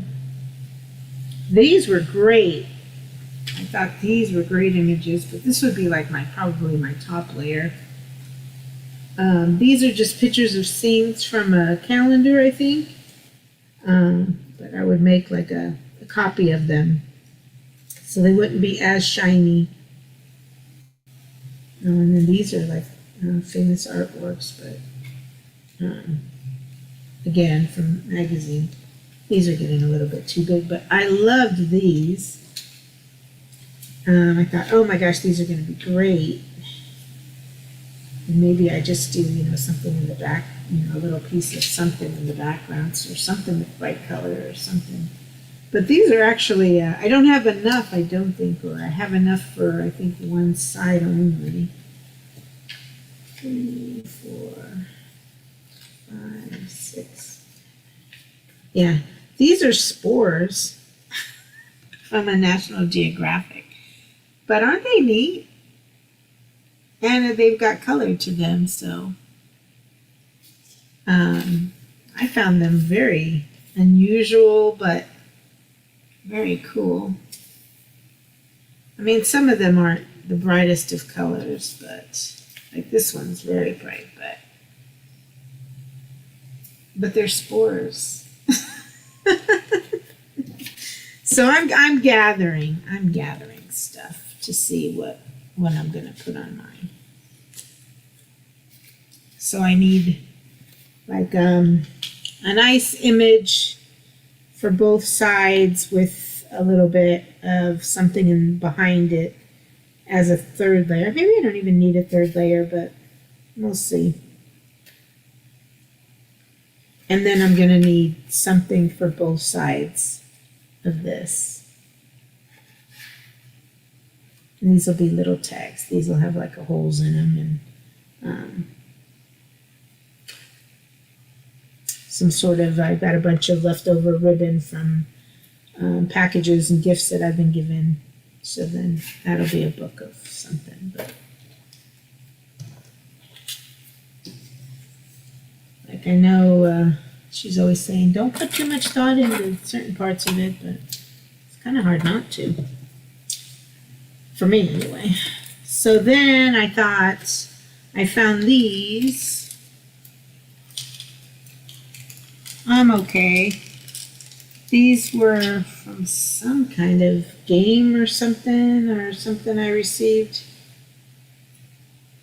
these were great. I thought these were great images, but this would be like probably my top layer. These are just pictures of scenes from a calendar, I think. But I would make like a copy of them so they wouldn't be as shiny. And then these are like famous artworks, but again, from magazine. These are getting a little bit too big, but I loved these. I thought, oh my gosh, these are going to be great. And maybe I just do, you know, something in the back, you know, a little piece of something in the background, or something with bright color or something. But these are actually, I don't have enough, I don't think, or I have enough for, I think, one side only. 3, 4, 5, 6. Yeah, these are spores from a National Geographic. But aren't they neat? And they've got color to them, so I found them very unusual, but very cool. I mean, some of them aren't the brightest of colors, but like this one's very bright, but they're spores. So I'm gathering stuff to see what I'm gonna put on mine. So I need like a nice image for both sides with a little bit of something in behind it as a third layer. Maybe I don't even need a third layer, but we'll see. And then I'm going to need something for both sides of this. And these will be little tags. These will have like holes in them and some sort of, I've got a bunch of leftover ribbon from packages and gifts that I've been given. So then that'll be a book of something. But like I know she's always saying, don't put too much thought into certain parts of it, but it's kind of hard not to. For me, anyway. So then I thought, I found these. I'm okay. These were from some kind of game or something I received.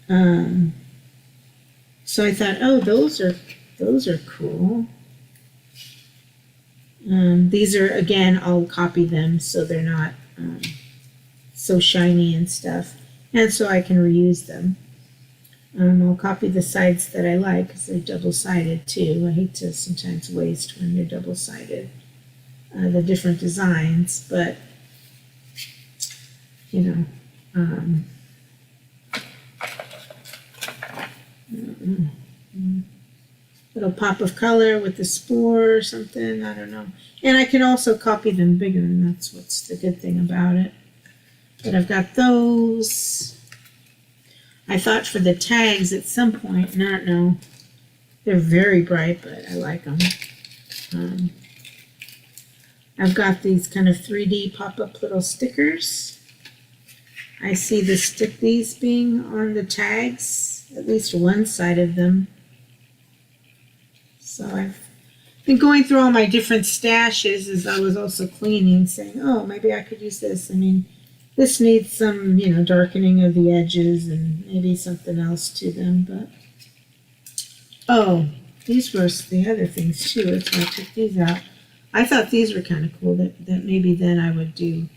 So I thought, oh, those are cool. These are, again, I'll copy them so they're not so shiny and stuff, and so I can reuse them. I'll copy the sides that I like because they're double-sided too. I hate to sometimes waste when they're double-sided, the different designs, but you know, little pop of color with the spore or something, I don't know. And I can also copy them bigger, and that's what's the good thing about it. But I've got those. I thought for the tags at some point, and I don't know, they're very bright, but I like them. I've got these kind of 3D pop-up little stickers. I see these being on the tags, at least one side of them. So I've been going through all my different stashes as I was also cleaning, saying, oh, maybe I could use this. I mean, this needs some, darkening of the edges and maybe something else to them, but... Oh, these were the other things too. That's why I took these out. I thought these were kind of cool that maybe then I would do.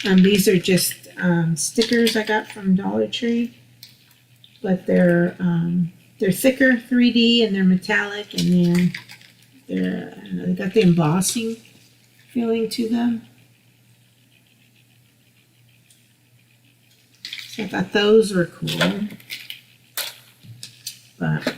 These are just stickers I got from Dollar Tree, but they're thicker, 3D, and they're metallic, and they're I don't know, they got the embossing feeling to them. So I thought those were cool, but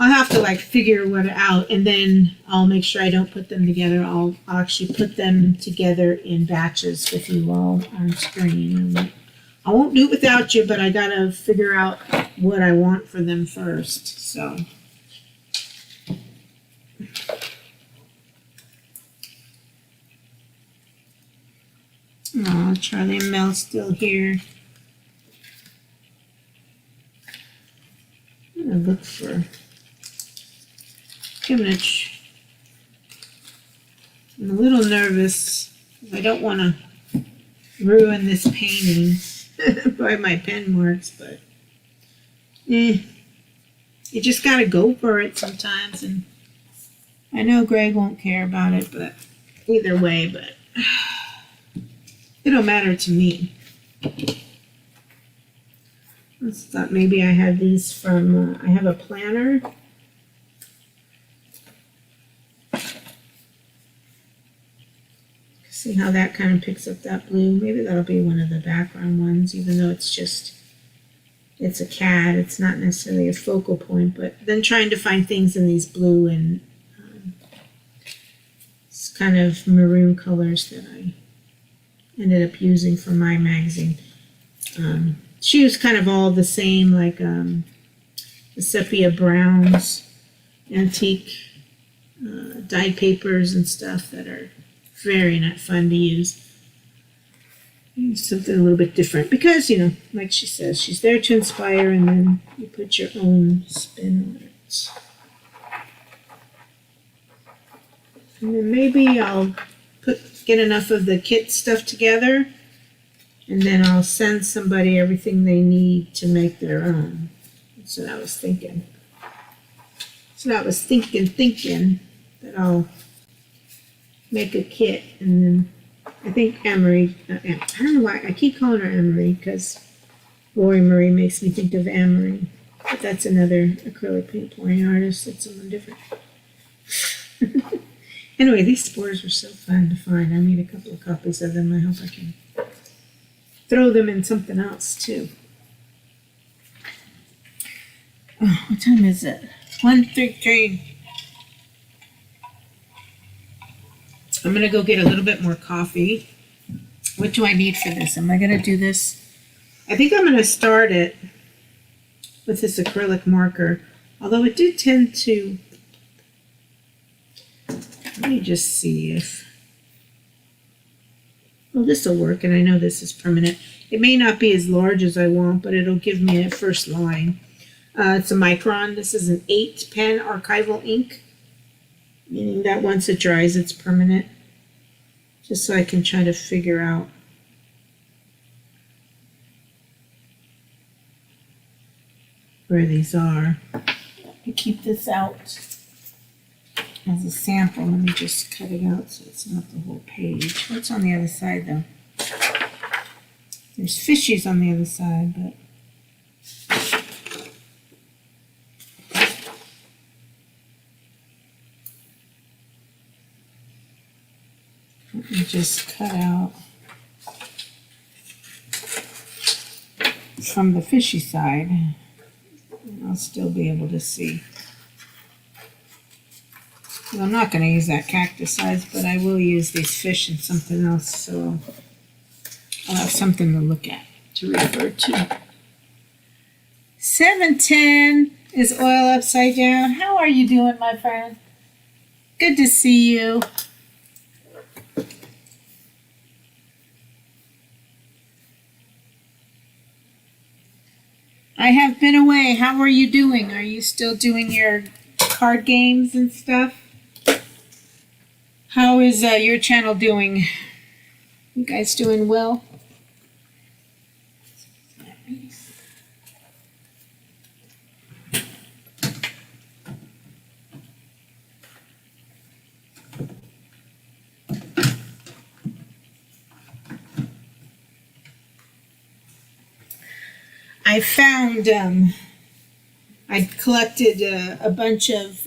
I'll have to figure what out, and then I'll make sure I don't put them together. I'll actually put them together in batches with you all on screen. I won't do it without you, but I gotta figure out what I want for them first. So. Oh, Charlie and Mel still here. I'm gonna look for. I'm a little nervous. I don't want to ruin this painting by my pen marks, but you just gotta go for it sometimes. And I know Greg won't care about it, but either way, but it don't matter to me. I thought maybe I had these from, I have a planner. See how that kind of picks up that blue. Maybe that'll be one of the background ones, even though it's a cat. It's not necessarily a focal point, but then trying to find things in these blue and it's kind of maroon colors that I ended up using for my magazine. She was kind of all the same, like the sepia browns, antique dyed papers and stuff that are very not fun to use. Something a little bit different because, like she says, she's there to inspire, and then you put your own spin on it. And then maybe I'll get enough of the kit stuff together, and then I'll send somebody everything they need to make their own. That's what I was thinking. So I was thinking that I'll make a kit, and then I think Emery, I don't know why I keep calling her Emery, because Lori Marie makes me think of Emery, but that's another acrylic paint pouring artist. That's someone different. Anyway, these spores were so fun to find. I made a couple of copies of them. I hope I can throw them in something else too. Oh, what time is it? 1:13. I'm going to go get a little bit more coffee. What do I need for this? Am I going to do this? I think I'm going to start it with this acrylic marker. Although it did tend to... Let me just see if... Well, this will work, and I know this is permanent. It may not be as large as I want, but it'll give me a first line. It's a micron. This is an 8 pen archival ink, meaning that once it dries, it's permanent. Just so I can try to figure out where these are. I keep this out as a sample. Let me just cut it out so it's not the whole page. What's on the other side though? There's fishies on the other side, but let me just cut out from the fishy side, and I'll still be able to see. Well, I'm not going to use that cactus size, but I will use these fish and something else, so I'll have something to look at, to refer to. 710 is oil upside down. How are you doing, my friend? Good to see you. I have been away. How are you doing? Are you still doing your card games and stuff? How is your channel doing? You guys doing well? I found, I collected a bunch of,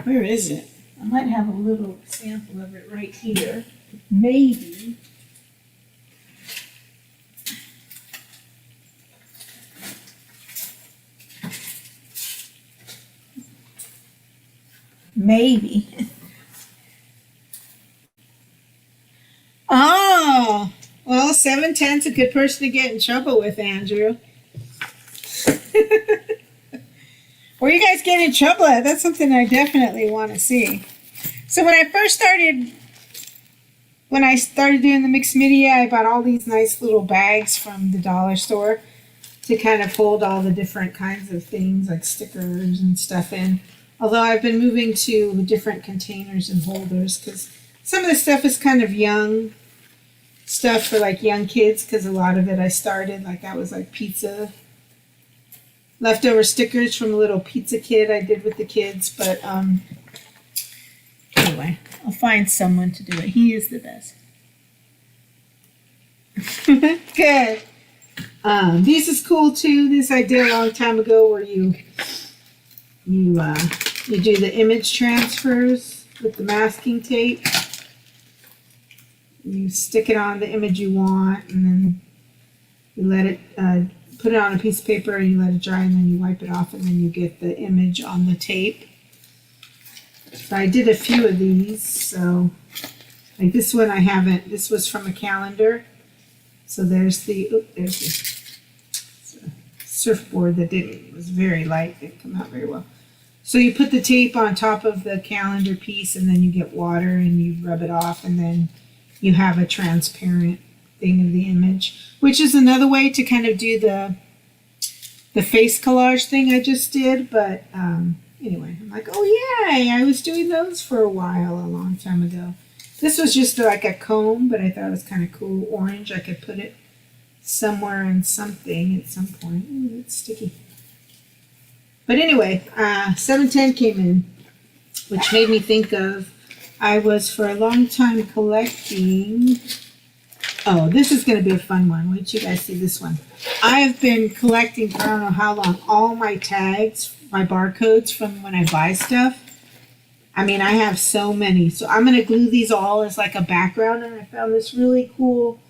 where is it? I might have a little sample of it right here. Maybe. Maybe. Oh! Well, 710's a good person to get in trouble with, Andrew. Where you guys get in trouble at? That's something I definitely want to see. So when I started doing the mixed media, I bought all these nice little bags from the dollar store to kind of hold all the different kinds of things like stickers and stuff in. Although I've been moving to different containers and holders because some of the stuff is kind of young stuff for like young kids, because a lot of it I started like that was like pizza leftover stickers from a little pizza kit I did with the kids. But anyway, I'll find someone to do it. He is the best. Good. This is cool too. This I did a long time ago, where you do the image transfers with the masking tape. You stick it on the image you want, and then you let it, put it on a piece of paper, and you let it dry, and then you wipe it off, and then you get the image on the tape. So I did a few of these. So like this one I haven't, this was from a calendar. So there's the surfboard that was very light, didn't come out very well. So you put the tape on top of the calendar piece, and then you get water and you rub it off, and then you have a transparent thing of the image, which is another way to kind of do the face collage thing I just did. But anyway, I'm like, oh yay, I was doing those for a while, a long time ago. This was just like a comb, but I thought it was kind of cool. Orange, I could put it somewhere in something at some point. Ooh, it's sticky. But anyway, 710 came in, which made me think of, I was for a long time collecting, oh, this is going to be a fun one. Wait till you guys see this one. I have been collecting for I don't know how long, all my tags, my barcodes from when I buy stuff. I mean, I have so many. So I'm going to glue these all as like a background, and I found this really cool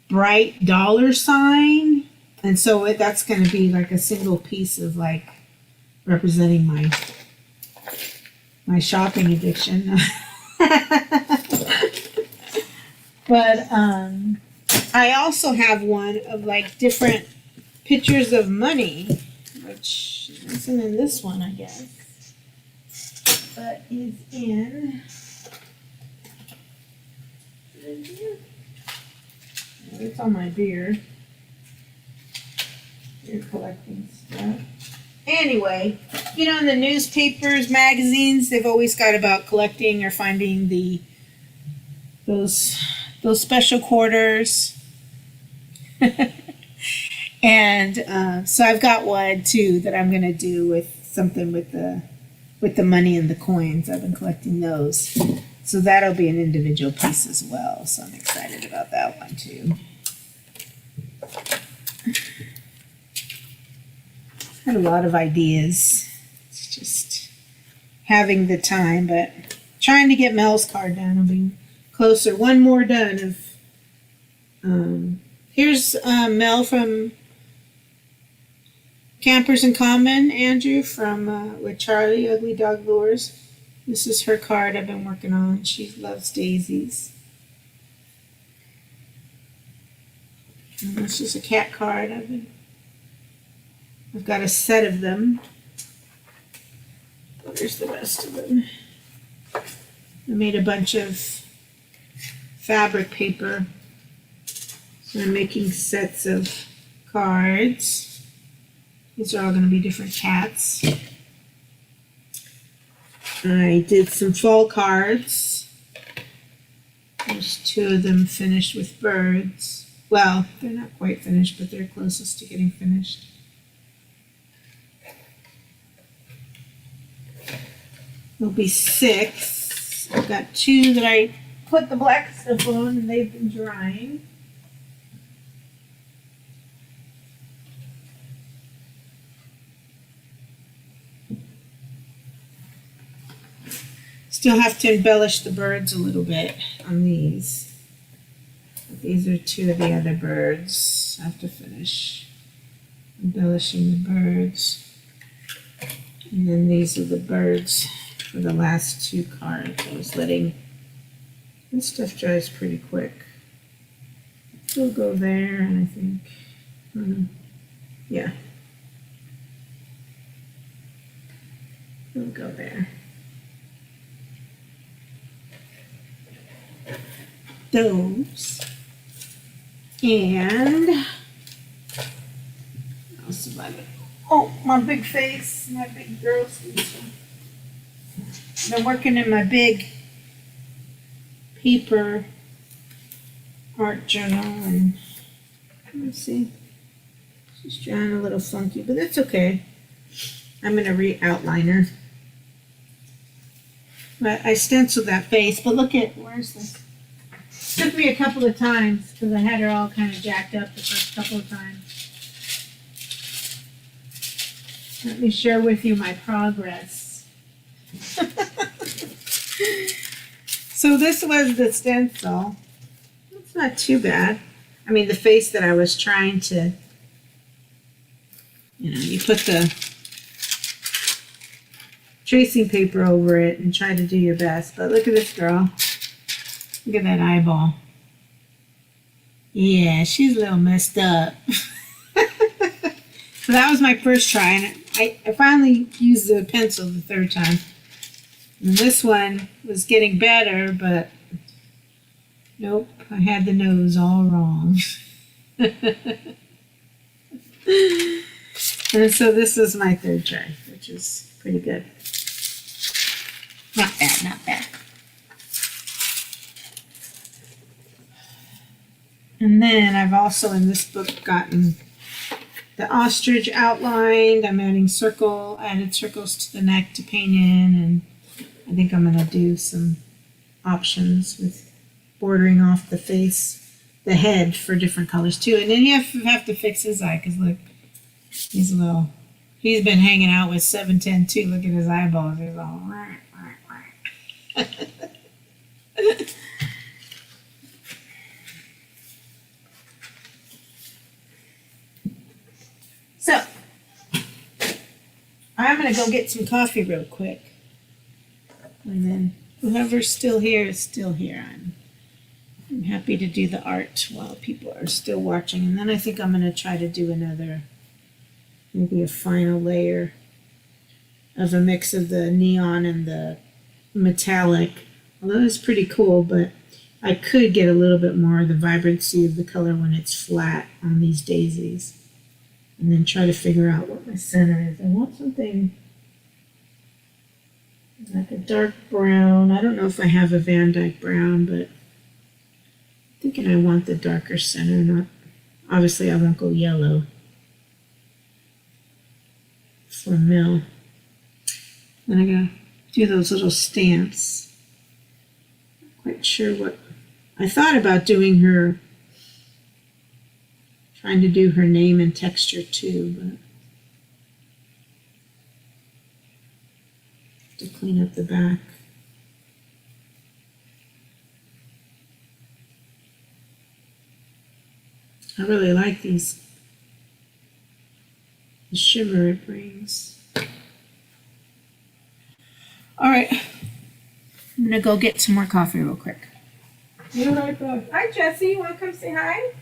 bright dollar sign. And so that's going to be like a single piece of like representing my shopping addiction. But I also have one of like different pictures of money, which isn't in this one, I guess, but is in here. It's on my beer collecting stuff. Anyway, you know, in the newspapers, magazines, they've always got about collecting or finding those special quarters. And so I've got one too that I'm going to do with something with the money and the coins. I've been collecting those. So that'll be an individual piece as well. So I'm excited about that one too. Had a lot of ideas. It's just having the time, but trying to get Mel's card done. I'll be closer. One more done of here's Mell from Campers in Common, Andrew from with Charlie, Ugly Dog Lures. This is her card I've been working on. She loves daisies. And this is a cat card. I've got a set of them. Where's the rest of them? I made a bunch of fabric paper. So I'm making sets of cards. These are all going to be different cats. I did some fall cards. There's two of them finished with birds. Well, they're not quite finished, but they're closest to getting finished. There'll be 6. I've got 2 that I put the black stuff on, and they've been drying. Still have to embellish the birds a little bit on these. But these are 2 of the other birds. I have to finish embellishing the birds. And then these are the birds for the last 2 cards. I was letting this stuff dries pretty quick. It'll go there, and I think, yeah, it'll go there. Those, and what else have I got? Oh, my big face, my big girl sleeve. Been working in my big paper art journal, and let me see, she's drawing a little funky, but that's okay. I'm gonna re-outline her. But I stenciled that face, but look at, where's this? Took me a couple of times because I had her all kind of jacked up the first couple of times. Let me share with you my progress. So this was the stencil. It's not too bad. I mean, the face that I was trying to, you put the tracing paper over it and try to do your best. But look at this girl. Look at that eyeball. Yeah, she's a little messed up. So that was my first try, and I finally used the pencil the third time. And this one was getting better, but nope, I had the nose all wrong. And so this is my third try, which is pretty good. Not bad, not bad. And then I've also in this book gotten the ostrich outlined. I'm added circles to the neck to paint in, and I think I'm going to do some options with bordering off the face, the head for different colors too. And then you have to fix his eye, because look, he's been hanging out with 710 too. Look at his eyeballs. He's all So, I'm going to go get some coffee real quick. And then whoever's still here is still here. I'm happy to do the art while people are still watching. And then I think I'm going to try to do maybe a final layer of a mix of the neon and the metallic. Although it's pretty cool, but I could get a little bit more of the vibrancy of the color when it's flat on these daisies. And then try to figure out what my center is. I want something like a dark brown. I don't know if I have a Van Dyke brown, but I'm thinking I want the darker center. Obviously I won't go yellow for Mell. Then I'm going to do those little stamps. Not quite sure what. I thought about trying to do her name and texture too, but to clean up the back. I really like the shimmer it brings. All right, I'm gonna go get some more coffee real quick. You're right back. Hi, Jesse. You want to come say hi?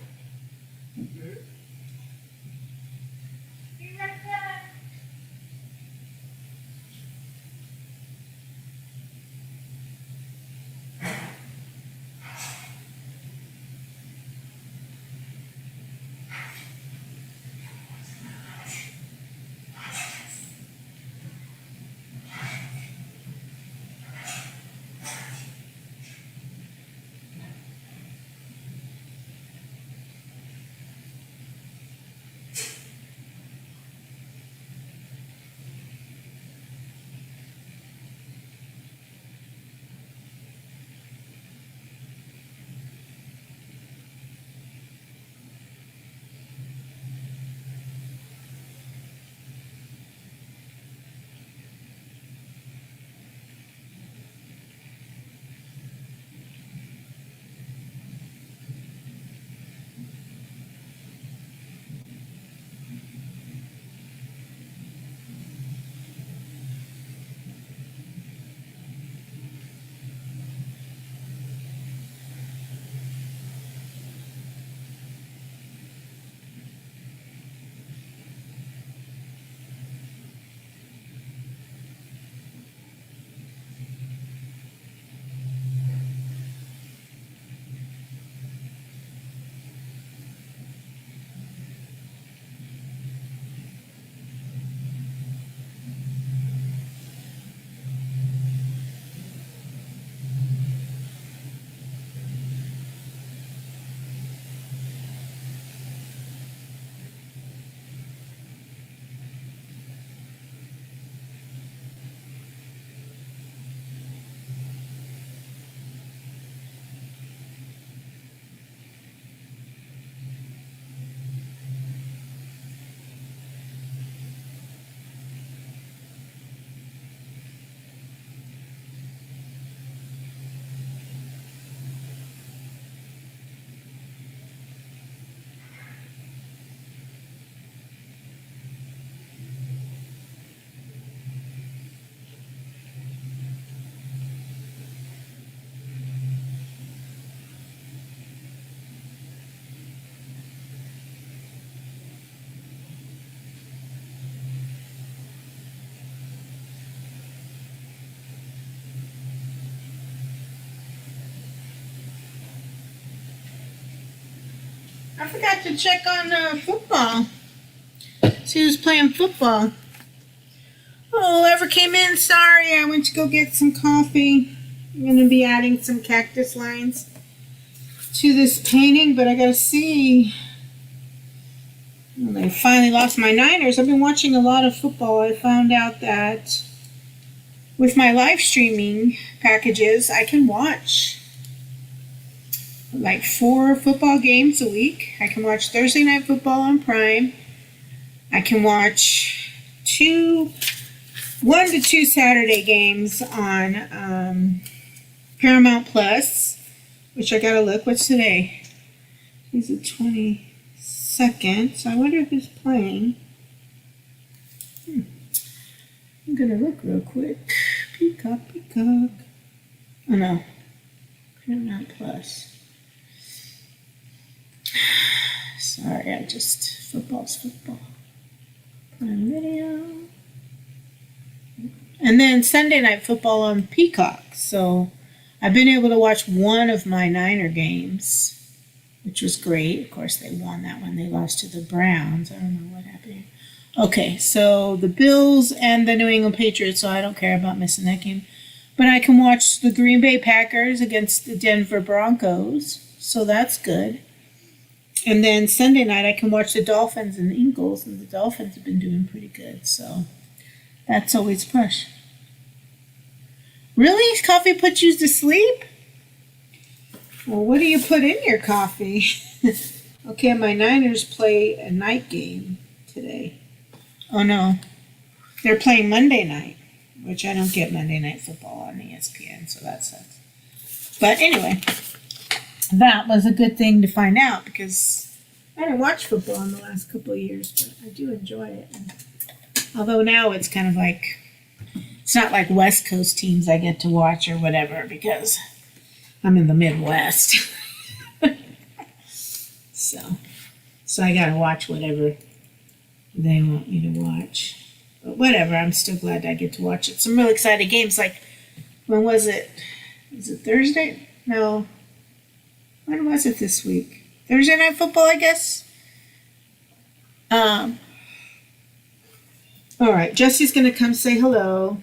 I forgot to check on football. See who's playing football. Oh, whoever came in, sorry. I went to go get some coffee. I'm going to be adding some cactus lines to this painting, but I got to see. Well, I finally lost my Niners. I've been watching a lot of football. I found out that with my live streaming packages, I can watch like 4 football games a week. I can watch Thursday Night Football on Prime. I can watch 1 to 2 Saturday games on Paramount Plus, which I gotta look. What's today? It's the 22nd, so I wonder if it's playing. I'm gonna look real quick. Peacock. Oh no, Paramount Plus. Sorry, football's football. Prime Video. And then Sunday Night Football on Peacock. So I've been able to watch one of my Niner games, which was great. Of course, they won that one. They lost to the Browns. I don't know what happened. Okay, so the Bills and the New England Patriots, so I don't care about missing that game. But I can watch the Green Bay Packers against the Denver Broncos, so that's good. And then Sunday night I can watch the Dolphins and the Eagles, and the Dolphins have been doing pretty good, so that's always a push. Really? Coffee puts you to sleep? Well, what do you put in your coffee? Okay, my Niners play a night game today. Oh no, they're playing Monday night, which I don't get Monday Night Football on ESPN, so that sucks. But anyway, that was a good thing to find out because I didn't watch football in the last couple of years, but I do enjoy it. And although now it's kind of like, it's not like West Coast teams I get to watch or whatever because I'm in the Midwest. So I gotta watch whatever they want me to watch. But whatever, I'm still glad I get to watch it. Some real exciting games, like, when was it? Was it Thursday? No. When was it this week? Thursday Night Football, I guess? All right, Jesse's gonna come say hello.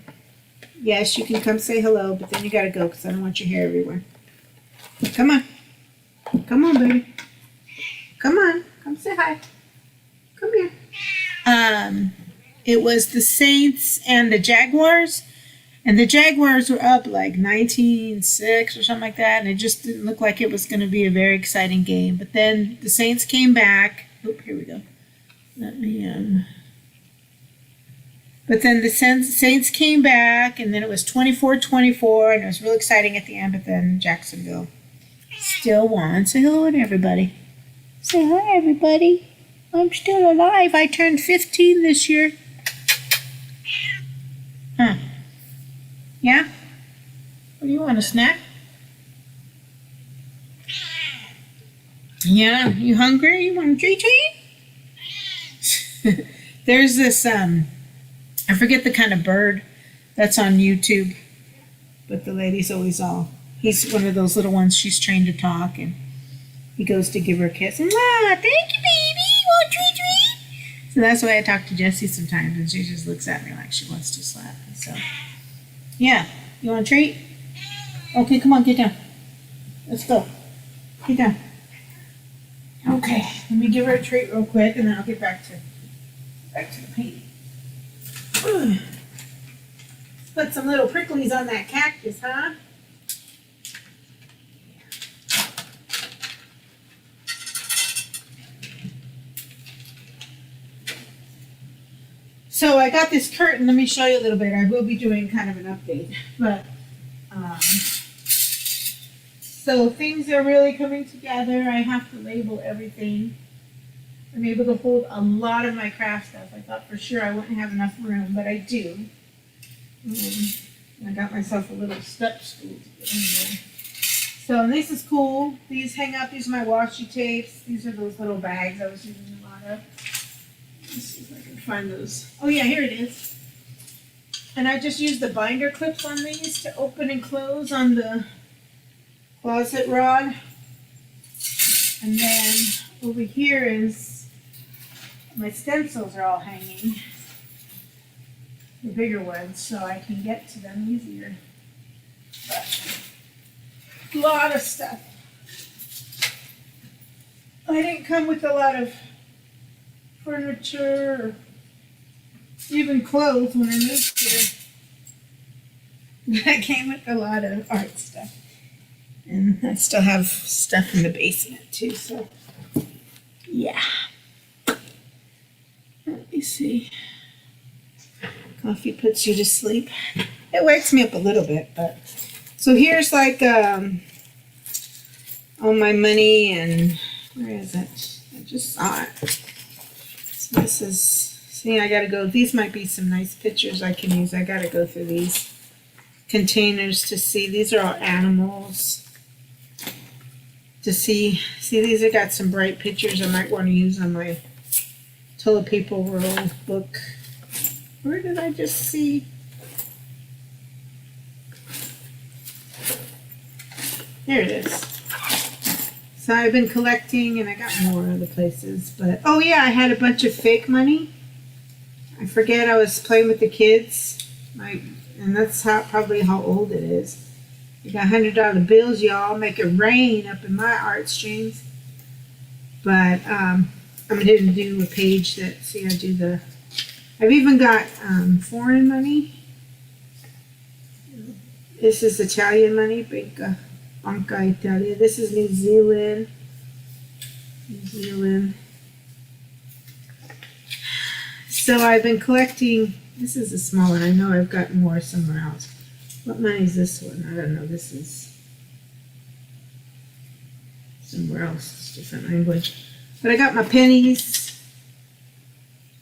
Yes, you can come say hello, but then you gotta go because I don't want your hair everywhere. Come on. Come on, baby. Come on. Come say hi. Come here. It was the Saints and the Jaguars, and the Jaguars were up like 19-6 or something like that, and it just didn't look like it was going to be a very exciting game. But then the Saints came back. Oh, here we go. Let me But then the Saints came back, and then it was 24-24, and it was real exciting at the end, but then Jacksonville still won. Say hello to everybody. Say hi, everybody. I'm still alive. I turned 15 this year. Huh. Yeah? What do you want, a snack? Yeah? You hungry? You want a treat? There's this, I forget the kind of bird that's on YouTube, but the lady's always he's one of those little ones, she's trained to talk, and he goes to give her a kiss. And, thank you, baby. Want treat? So that's why I talk to Jessie sometimes, and she just looks at me like she wants to slap me. So, yeah. You want a treat? Okay, come on, get down. Let's go. Get down. Okay, let me give her a treat real quick, and then I'll get back to the painting. Put some little pricklies on that cactus, huh? So I got this curtain. Let me show you a little bit. I will be doing kind of an update, but so things are really coming together. I have to label everything. I'm able to hold a lot of my craft stuff. I thought for sure I wouldn't have enough room, but I do. I got myself a little step stool to get in there. So this is cool. These hang up. These are my washi tapes. These are those little bags I was using a lot of. Let's see if I can find those. Oh yeah, here it is. And I just used the binder clips on these to open and close on the closet rod. And then over here is my stencils are all hanging, the bigger ones, so I can get to them easier. But a lot of stuff. I didn't come with a lot of furniture or even clothes when I moved here. I came with a lot of art stuff. And I still have stuff in the basement too, so yeah. Let me see. Coffee puts you to sleep. It wakes me up a little bit, but so here's like all my money and where is it? I just saw it. So this is, see, I gotta go. These might be some nice pictures I can use. I gotta go through these containers to see. These are all animals. To see, these have got some bright pictures I might want to use on my toilet paper roll book. Where did I just see? There it is. So I've been collecting, and I got more other places. But oh yeah, I had a bunch of fake money. I forget, I was playing with the kids, and that's probably how old it is. I got $100 bills, y'all. Make it rain up in my art streams. But I'm going to do a page that, see, I do the, I've even got foreign money. This is Italian money, Banca Italia. This is New Zealand. New Zealand. So I've been collecting, this is a small one. I know I've got more somewhere else. What money is this one? I don't know. This is somewhere else. It's a different language. But I got my pennies,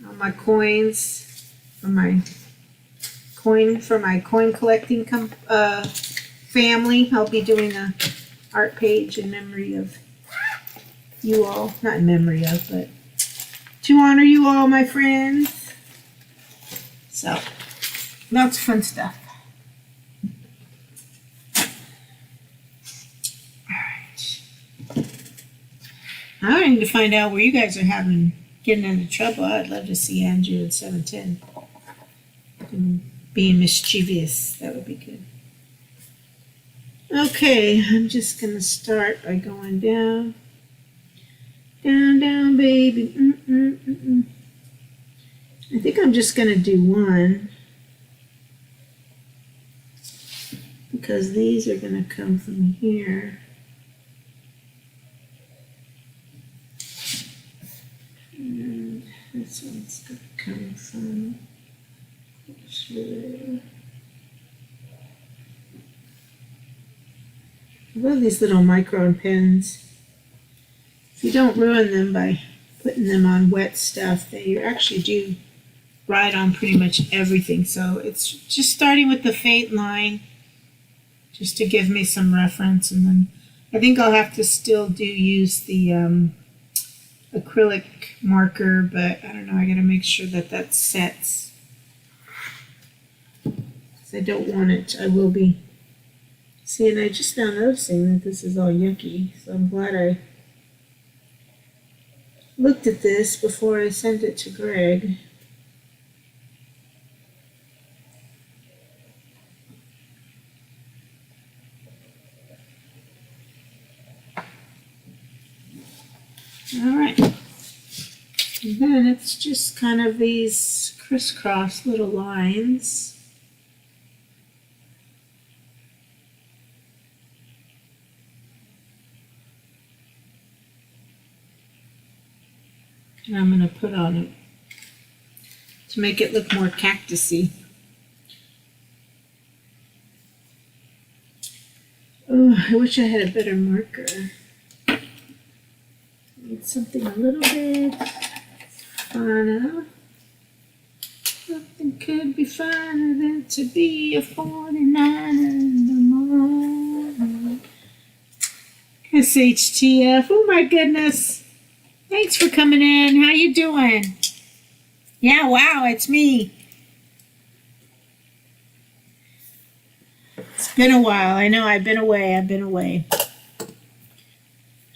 all my coins from my coin collecting family. I'll be doing a art page in memory of you all. Not in memory of, but to honor you all, my friends. So, lots of fun stuff. I need to find out where you guys are getting into trouble. I'd love to see Andrew at 710 and being mischievous. That would be good. Okay, I'm just gonna start by going down, down, baby. I think I'm just gonna do one because these are gonna come from here. And this one's going to come from here. I love these little micron pens. If you don't ruin them by putting them on wet stuff, they actually do ride on pretty much everything. So it's just starting with the fade line, just to give me some reference, and then I think I'll have to still use the acrylic marker, but I don't know, I gotta make sure that sets. Because I don't want it, I will be. See, and I just now noticing that this is all yucky, so I'm glad I looked at this before I sent it to Greg. All right. And then it's just kind of these crisscross little lines. And I'm going to put on it to make it look more cactusy. Oh, I wish I had a better marker. Need something a little bit funner. Nothing could be finer than to be a 49er in the morning. SHTF. Oh my goodness. Thanks for coming in. How you doing? Yeah, wow, it's me. It's been a while. I know I've been away.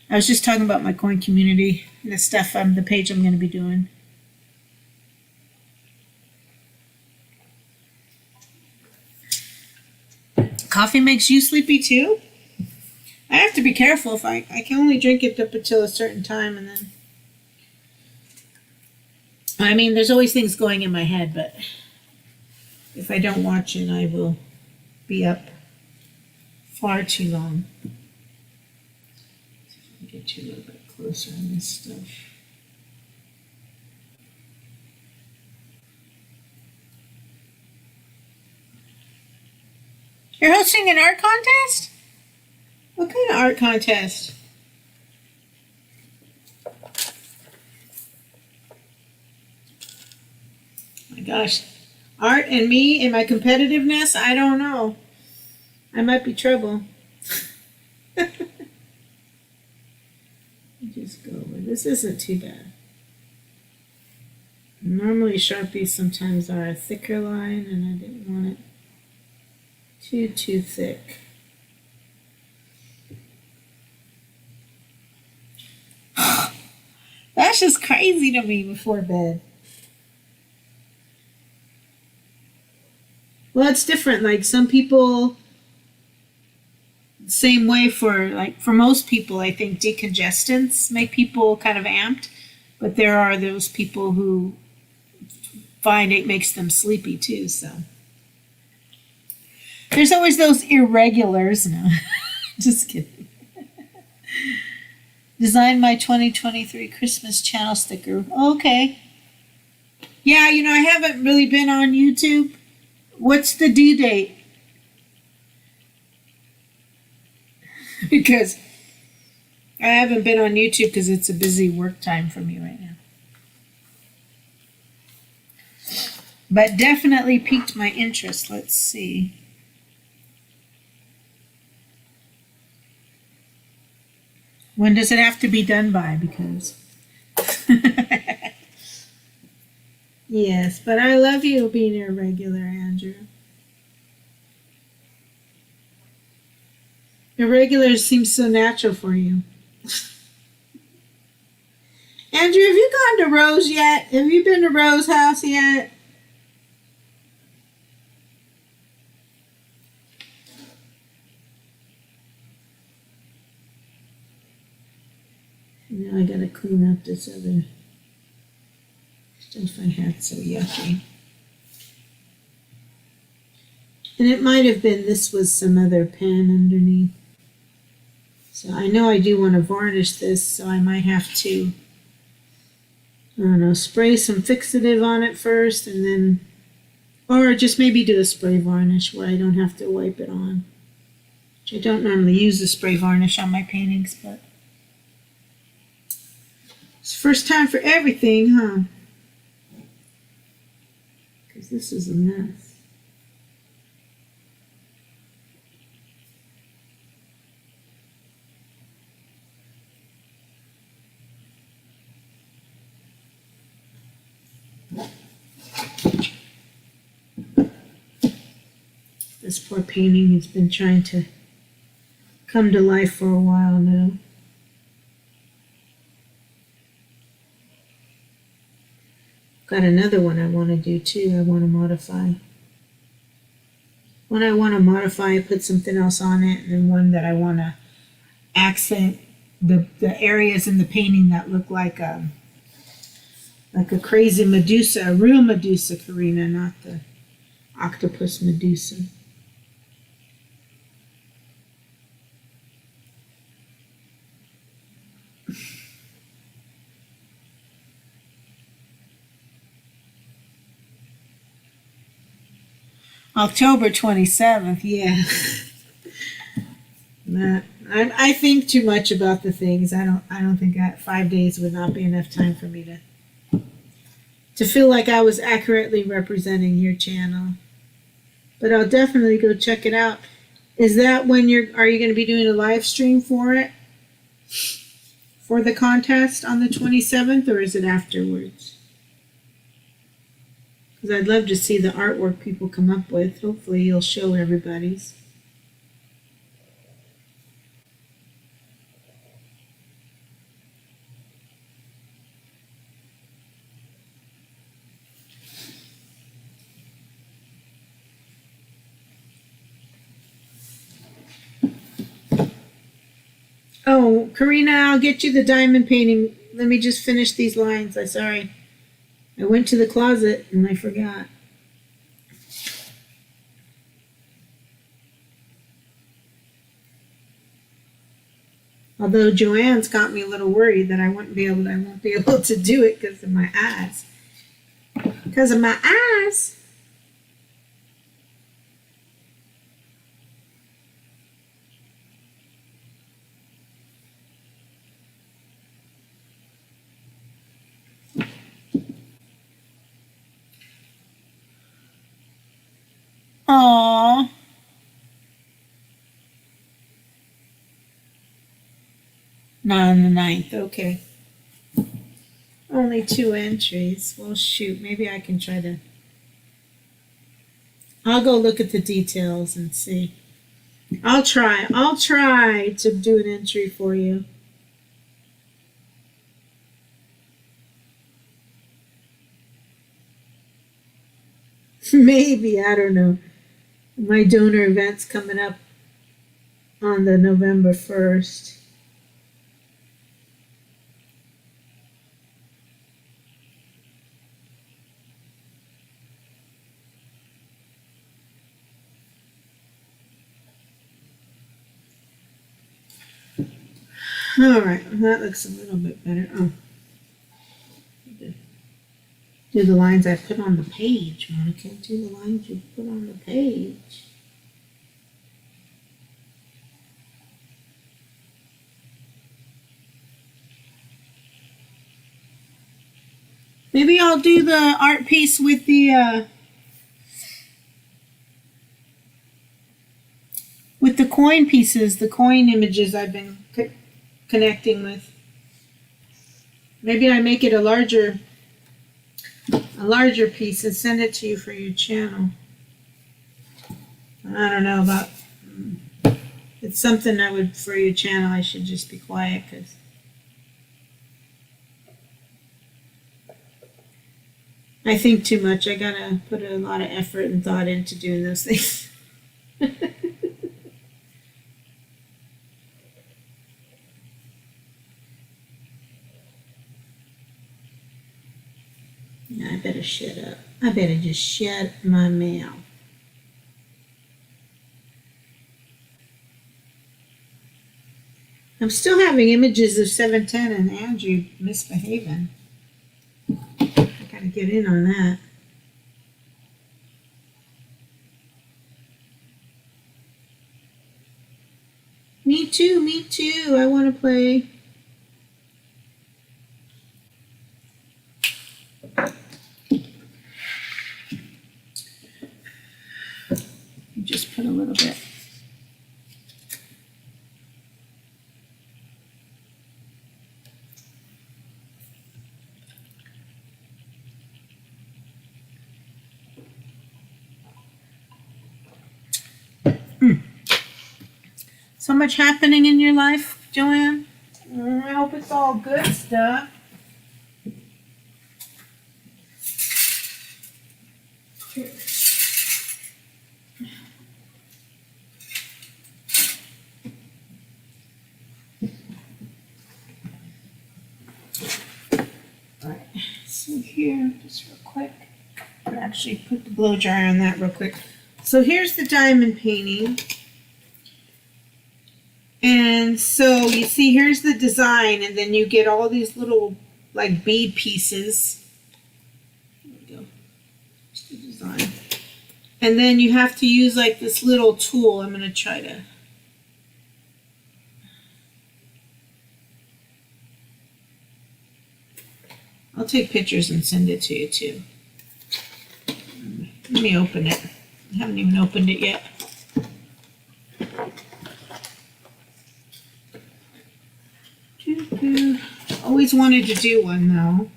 I was just talking about my coin community, the stuff, the page I'm going to be doing. Coffee makes you sleepy too? I have to be careful if I can only drink it up until a certain time, and then, I mean, there's always things going in my head, but if I don't watch it, I will be up far too long. Get you a little bit closer on this stuff. You're hosting an art contest? What kind of art contest? My gosh. Art and me and my competitiveness? I don't know. I might be trouble. Just go over. This isn't too bad. Normally Sharpies sometimes are a thicker line, and I didn't want it too thick. That's just crazy to me before bed. Well, it's different. Like some people, same way for most people, I think decongestants make people kind of amped, but there are those people who find it makes them sleepy too. So there's always those irregulars. No, just kidding. Design my 2023 Christmas channel sticker. Okay. Yeah, I haven't really been on YouTube. What's the due date? Because I haven't been on YouTube because it's a busy work time for me right now. But definitely piqued my interest. Let's see. When does it have to be done by? Because yes, but I love you being irregular, Andrew. Irregular seems so natural for you. Andrew, have you gone to Rose yet? Have you been to Rose's house yet? Now I gotta clean up this other stuff I had so yucky. And it might have been this was some other pen underneath. So I know I do want to varnish this, so I might have to, I don't know, spray some fixative on it first and then, or just maybe do a spray varnish where I don't have to wipe it on. Which I don't normally use the spray varnish on my paintings, but it's the first time for everything, huh? Because this is a mess. This poor painting has been trying to come to life for a while now. Got another one I want to do too. I want to modify. One I want to modify, I put something else on it, and then one that I want to accent the areas in the painting that look like a crazy Medusa, a real Medusa, Karina, not the octopus Medusa. October 27th, yeah. I think too much about the things. I don't think that 5 days would not be enough time for me to feel like I was accurately representing your channel. But I'll definitely go check it out. Is that when are you going to be doing a live stream for it? For the contest on the 27th, or is it afterwards? Because I'd love to see the artwork people come up with. Hopefully you'll show everybody's. Oh, Karina, I'll get you the diamond painting. Let me just finish these lines. I'm sorry. I went to the closet and I forgot. Although Joanne's got me a little worried that I won't be able to do it because of my eyes. Because of my eyes. Aww. Not on the 9th, okay. Only 2 entries. Well, shoot, maybe I can try to. I'll go look at the details and see. I'll try to do an entry for you. Maybe, I don't know. My donor event's coming up on the November 1st. All right, that looks a little bit better. Oh, do the lines I put on the page, Monica. Do the lines you put on the page. Maybe I'll do the art piece with the coin pieces, the coin images I've been connecting with. Maybe I make it a larger piece and send it to you for your channel. I don't know about. It's something I would for your channel. I should just be quiet because. I think too much. I gotta put a lot of effort and thought into doing those things. Yeah, I better shut up. I better just shut my mouth. I'm still having images of 710 and Andrew misbehaving. I gotta get in on that. Me too. I want to play. Just put a little bit. So much happening in your life, Joanne. I hope it's all good stuff. Alright, so here, just real quick. I'll actually put the blow dryer on that real quick. So here's the diamond painting. And so you see, here's the design, and then you get all these little like bead pieces. There we go. Here's the design. And then you have to use like this little tool. I'm going to try to. I'll take pictures and send it to you too. Let me open it. I haven't even opened it yet. Always wanted to do one though.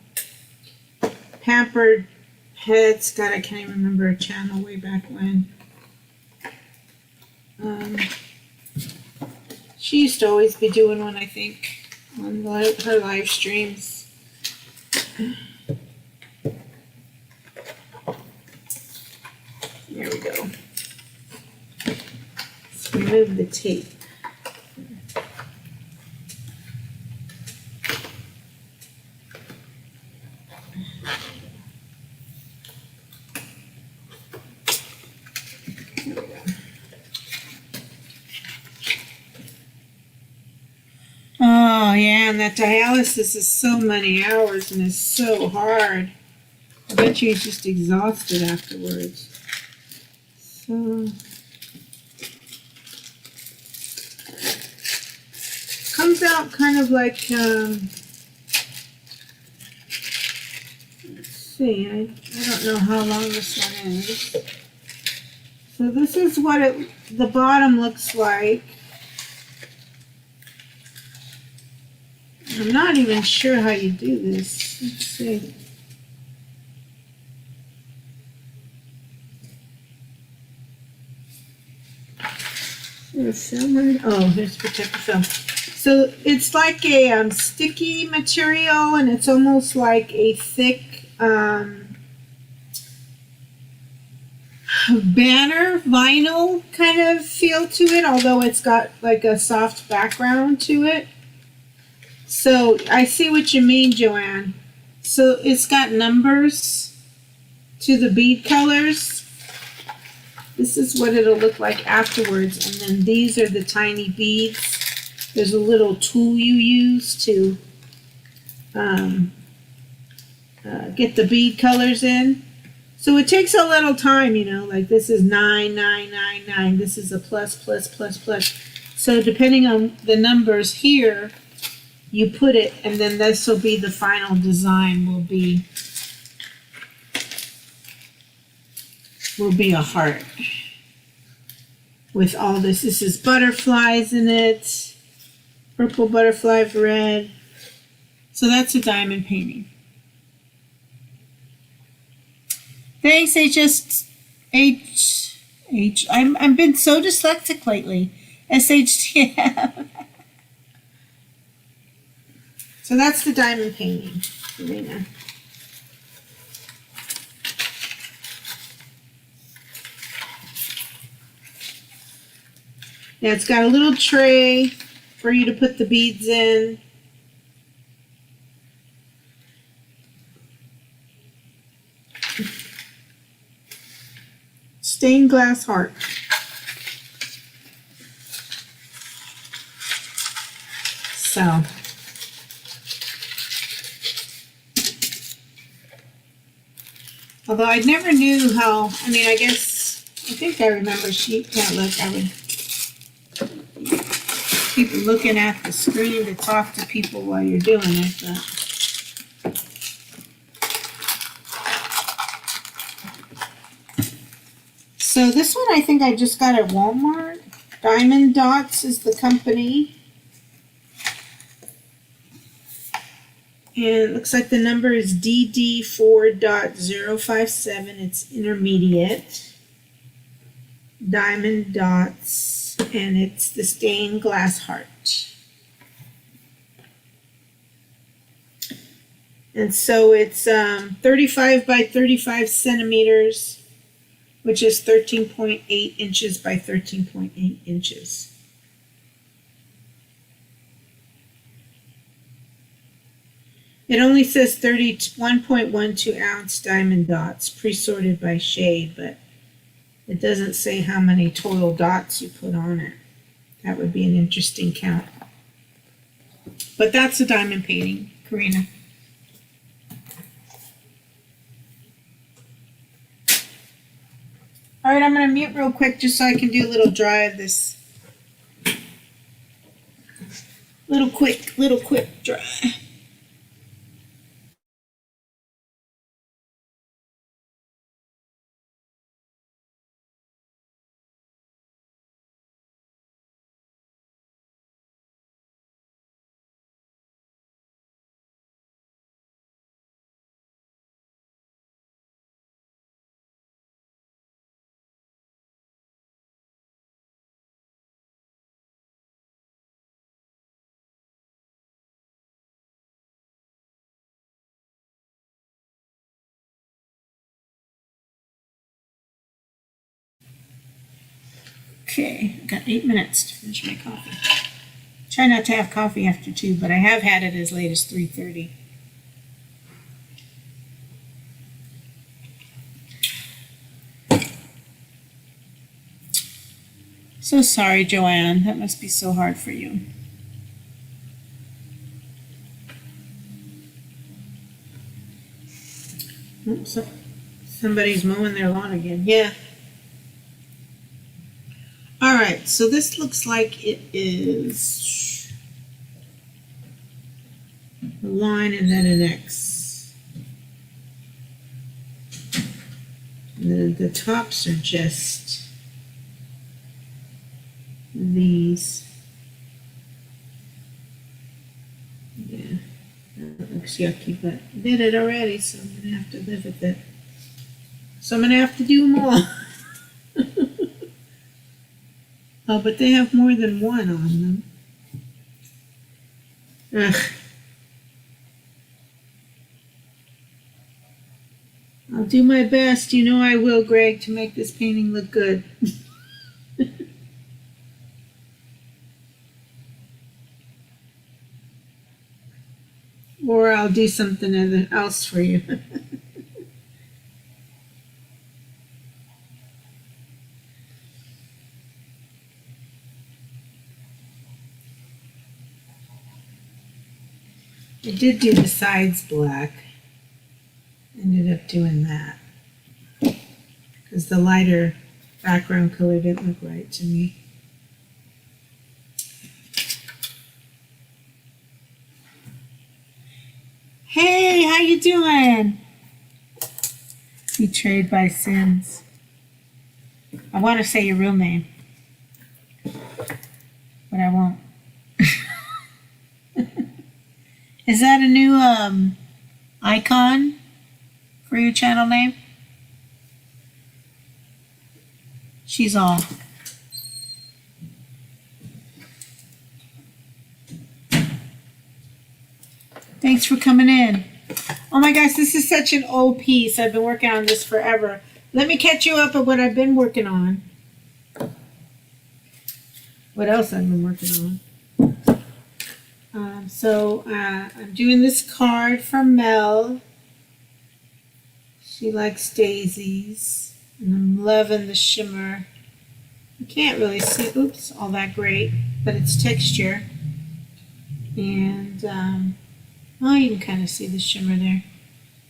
Pampered Pets. God, I can't even remember a channel way back when. She used to always be doing one, I think, on her live streams. There we go. Let's remove the tape. yeah, and that dialysis is so many hours and is so hard. I bet you he's just exhausted afterwards. So, comes out kind of like, let's see, I don't know how long this one is. So this is what the bottom looks like. I'm not even sure how you do this. Let's see. There's film right. Oh, here's protective film. So it's like a sticky material, and it's almost like a thick banner vinyl kind of feel to it, although it's got like a soft background to it. So I see what you mean, Joanne. So it's got numbers to the bead colors. This is what it'll look like afterwards, and then these are the tiny beads. There's a little tool you use to get the bead colors in. So it takes a little time, you know, like this is 9999, this is a plus, plus, plus, plus. So depending on the numbers here, you put it, and then this will be the final design, will be a heart with all this. This is butterflies in it, purple butterfly, red. So that's a diamond painting. Thanks, I've been so dyslexic lately. SHTF. So that's the diamond painting, Serena. Now it's got a little tray for you to put the beads in. Stained glass heart. So, although I never knew how, I mean, I think I remember sheep can't look. I would keep looking at the screen to talk to people while you're doing it, but. So this one I think I just got at Walmart. Diamond Dots is the company. And it looks like the number is DD4.057. It's intermediate. Diamond Dots. And it's the stained glass heart. And so it's 35 by 35 centimeters. Which is 13.8 inches by 13.8 inches. It only says 31.12 ounce diamond dots, pre-sorted by shade, but it doesn't say how many total dots you put on it. That would be an interesting count. But that's a diamond painting, Karina. All right, I'm going to mute real quick just so I can do a little dry of this. Little quick dry. Okay, I've got 8 minutes to finish my coffee. Try not to have coffee after 2, but I have had it as late as 3:30. So sorry, Joanne. That must be so hard for you. Oops, somebody's mowing their lawn again. Yeah. All right, so this looks like it is a line and then an X. The tops are just these. Yeah, that looks yucky, but I did it already, so I'm gonna have to live with it. So I'm gonna have to do them all. Oh, but they have more than one on them. Ugh. I'll do my best, you know I will, Greg, to make this painting look good. Or I'll do something else for you. I did do the sides black. Ended up doing that. Because the lighter background color didn't look right to me. Hey, how you doing? Betrayed by sins. I want to say your real name, but I won't. Is that a new icon for your channel name? She's all. Thanks for coming in. Oh my gosh, this is such an old piece. I've been working on this forever. Let me catch you up on what I've been working on. What else I've been working on. I'm doing this card from Mell. She likes daisies. And I'm loving the shimmer. You can't really see, oops, all that great, but it's texture. And, oh, you can kind of see the shimmer there.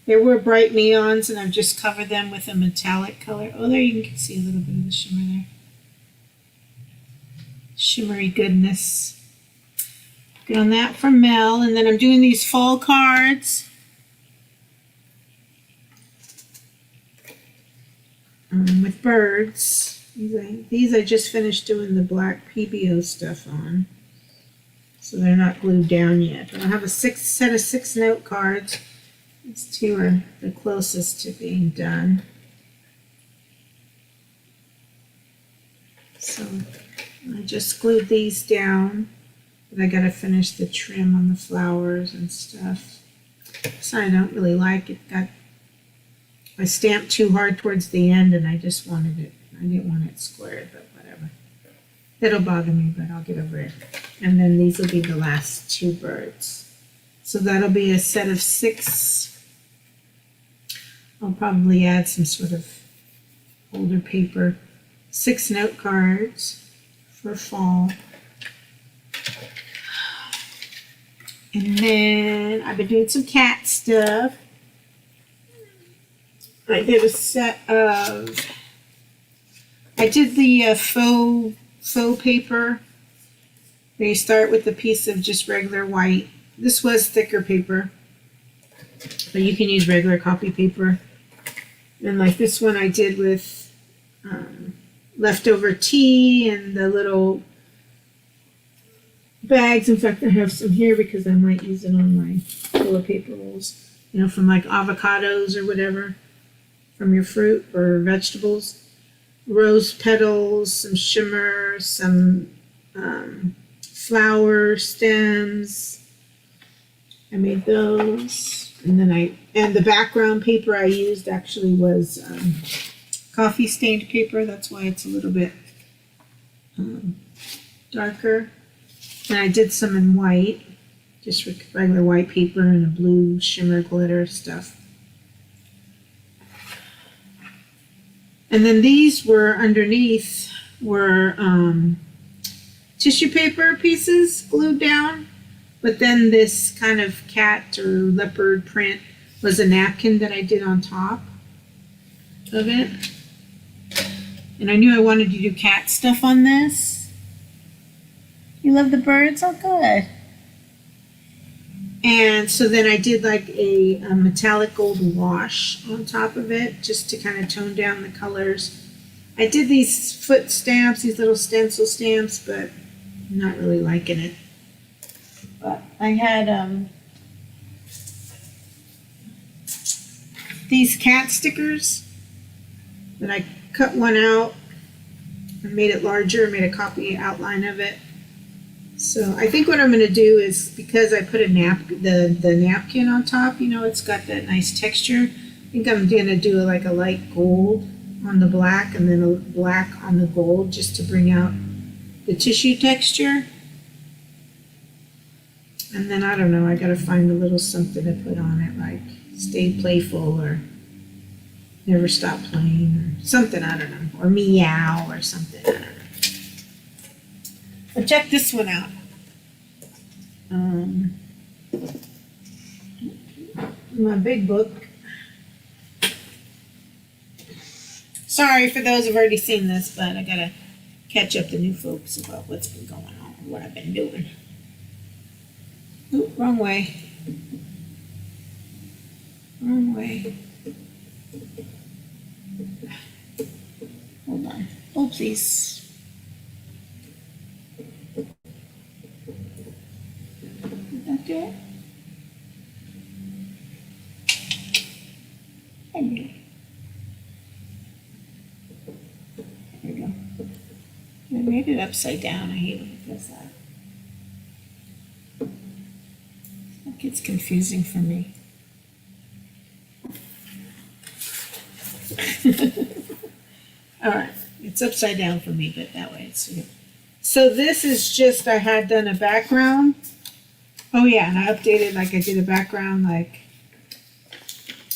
There were bright neons, and I've just covered them with a metallic color. Oh, there you can see a little bit of the shimmer there. Shimmery goodness. Get on that from Mell, and then I'm doing these fall cards. With birds. These I just finished doing the black PBO stuff on. So they're not glued down yet. But I have a set of 6 note cards. These two are the closest to being done. So I just glued these down. But I gotta finish the trim on the flowers and stuff. So I don't really like it. I stamped too hard towards the end and I just wanted it. I didn't want it squared, but whatever. It'll bother me, but I'll get over it. And then these will be the last 2 birds. So that'll be a set of 6. I'll probably add some sort of older paper. 6 note cards for fall. And then I've been doing some cat stuff. I did a set of, I did the faux paper. They start with a piece of just regular white. This was thicker paper, but you can use regular copy paper. And like this one I did with leftover tea and the little bags. In fact, I have some here because I might use it on my toilet paper rolls. You know, from like avocados or whatever. From your fruit or vegetables. Rose petals, some shimmer, some flower stems. I made those. And then the background paper I used actually was coffee stained paper. That's why it's a little bit darker. And I did some in white, just with regular white paper and a blue shimmer glitter stuff. And then these were underneath were tissue paper pieces glued down, but then this kind of cat or leopard print was a napkin that I did on top of it. And I knew I wanted to do cat stuff on this. You love the birds? Oh, good. And so then I did like a metallic gold wash on top of it just to kind of tone down the colors. I did these foot stamps, these little stencil stamps, but I'm not really liking it. But I had these cat stickers that I cut one out and made it larger, made a copy outline of it. So I think what I'm going to do is, because I put a the napkin on top, you know, it's got that nice texture. I think I'm going to do like a light gold on the black and then a black on the gold just to bring out the tissue texture. And then I don't know, I got to find a little something to put on it, like stay playful or never stop playing or something, I don't know, or meow or something, I don't know. But check this one out. My big book. Sorry for those who've already seen this, but I gotta catch up the new folks about what's been going on, what I've been doing. Oop, wrong way. Wrong way. Hold on. Oopsies. Okay. There we go. I made it upside down. I hate when it does that. That gets confusing for me. All right, it's upside down for me, but that way it's good. So this is just, I had done a background. Oh yeah, and I updated, like I did a background, like,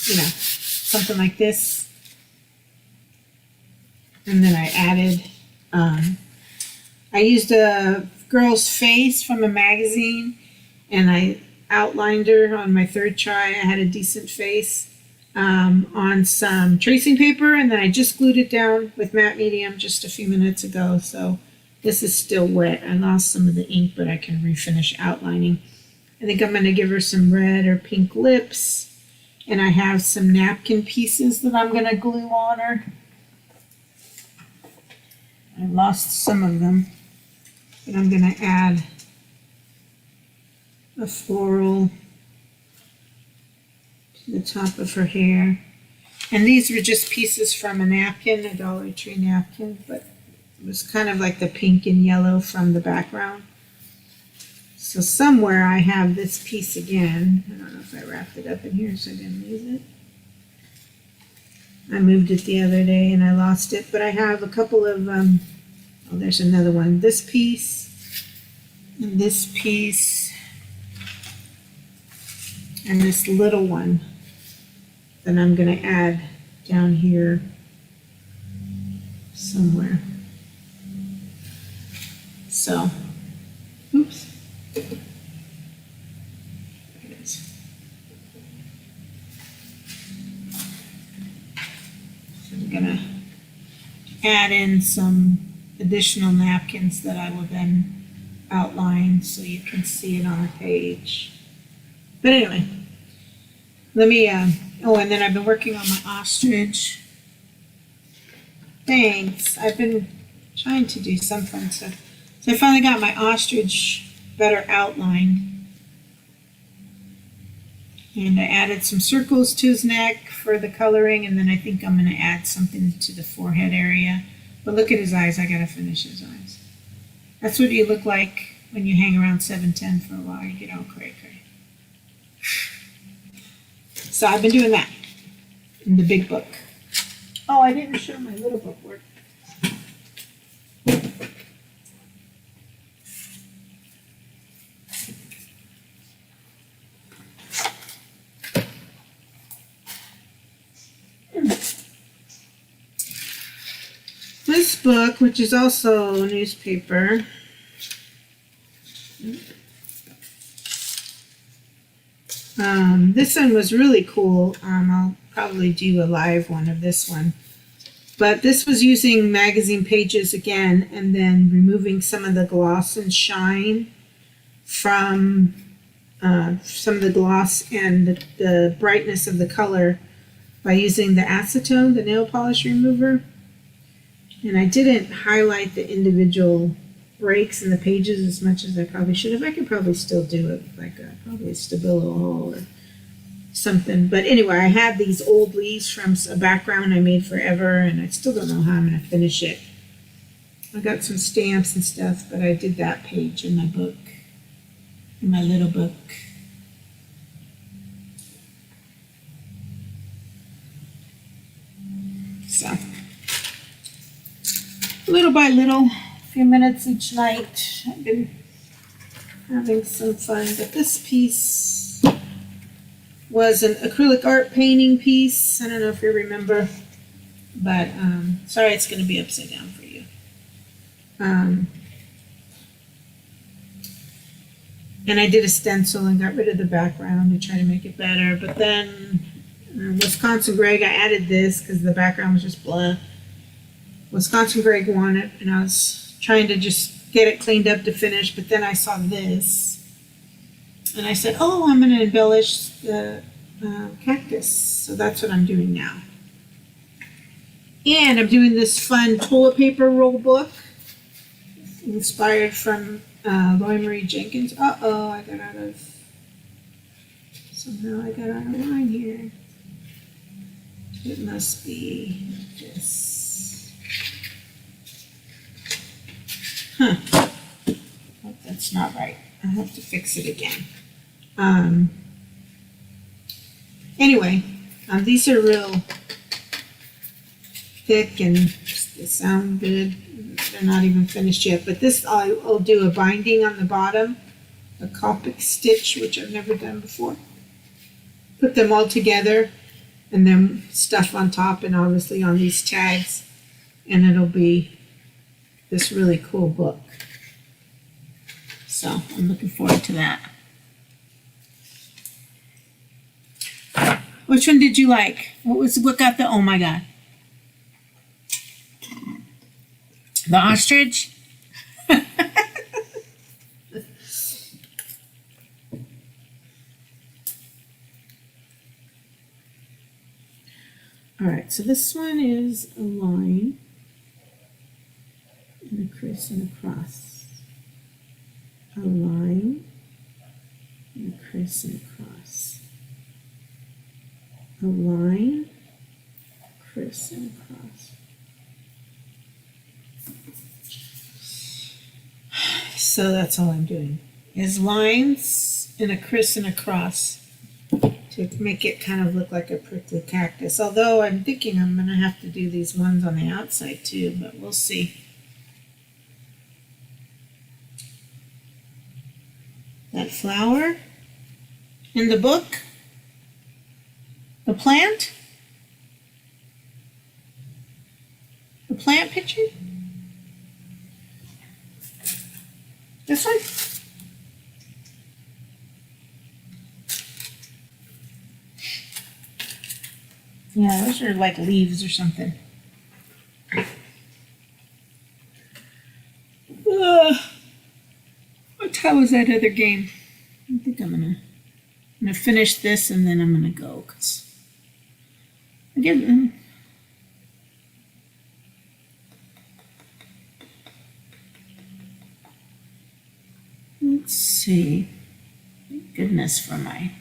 you know, something like this. And then I added, I used a girl's face from a magazine and I outlined her on my third try. I had a decent face on some tracing paper, and then I just glued it down with matte medium just a few minutes ago. So this is still wet. I lost some of the ink, but I can refinish outlining. I think I'm going to give her some red or pink lips, and I have some napkin pieces that I'm going to glue on her. I lost some of them, but I'm going to add a floral to the top of her hair. And these were just pieces from a napkin, a Dollar Tree napkin, but it was kind of like the pink and yellow from the background. So somewhere I have this piece again. I don't know if I wrapped it up in here so I didn't lose it. I moved it the other day and I lost it, but I have a couple of, oh, there's another one. This piece, and this piece, and this little one that I'm going to add down here somewhere. So, oops. There it is. So I'm going to add in some additional napkins that I will then outline so you can see it on the page. But anyway, let me, oh, and then I've been working on my ostrich. Thanks. I've been trying to do some fun stuff. So I finally got my ostrich better outlined. And I added some circles to his neck for the coloring, and then I think I'm going to add something to the forehead area. But look at his eyes. I got to finish his eyes. That's what you look like when you hang around 710 for a while. You get all cray cray. So I've been doing that in the big book. Oh, I didn't show my little book work. This book, which is also a newspaper, This one was really cool. I'll probably do a live one of this one. But this was using magazine pages again and then removing some of the gloss and shine from some of the gloss and the brightness of the color by using the acetone, the nail polish remover. And I didn't highlight the individual breaks in the pages as much as I probably should have. I could probably still do it with like probably a Stabilo or something. But anyway, I have these old leaves from a background I made forever, and I still don't know how I'm going to finish it. I got some stamps and stuff, but I did that page in my book, in my little book. So, little by little, a few minutes each night, I've been having some fun. But this piece was an acrylic art painting piece. I don't know if you remember, but sorry it's going to be upside down for you. And I did a stencil and got rid of the background to try to make it better. But then Wisconsin Greg, I added this because the background was just blah. Wisconsin Greg wanted, and I was trying to just get it cleaned up to finish, but then I saw this. And I said, oh, I'm going to embellish the cactus. So that's what I'm doing now. And I'm doing this fun toilet paper roll book inspired from Lori Marie Jenkins. Uh-oh, somehow I got out of line here. It must be this. Huh. Oh, that's not right. I have to fix it again. Anyway, these are real thick and they sound good. They're not even finished yet, but this I'll do a binding on the bottom, a Copic stitch, which I've never done before. Put them all together and then stuff on top and obviously on these tags, and it'll be this really cool book. So I'm looking forward to that. Which one did you like? What got the, oh my God. The ostrich? All right, so this one is a line and a criss and a cross. A line and a criss and a cross. A line, criss and a cross. So that's all I'm doing, is lines and a criss and a cross to make it kind of look like a prickly cactus. Although I'm thinking I'm going to have to do these ones on the outside too, but we'll see. That flower in the book, the plant picture. This one? Yeah, those are like leaves or something. What time was that other game? I think I'm gonna finish this and then I'm gonna go. 'Cause again, let's see. Thank goodness for my.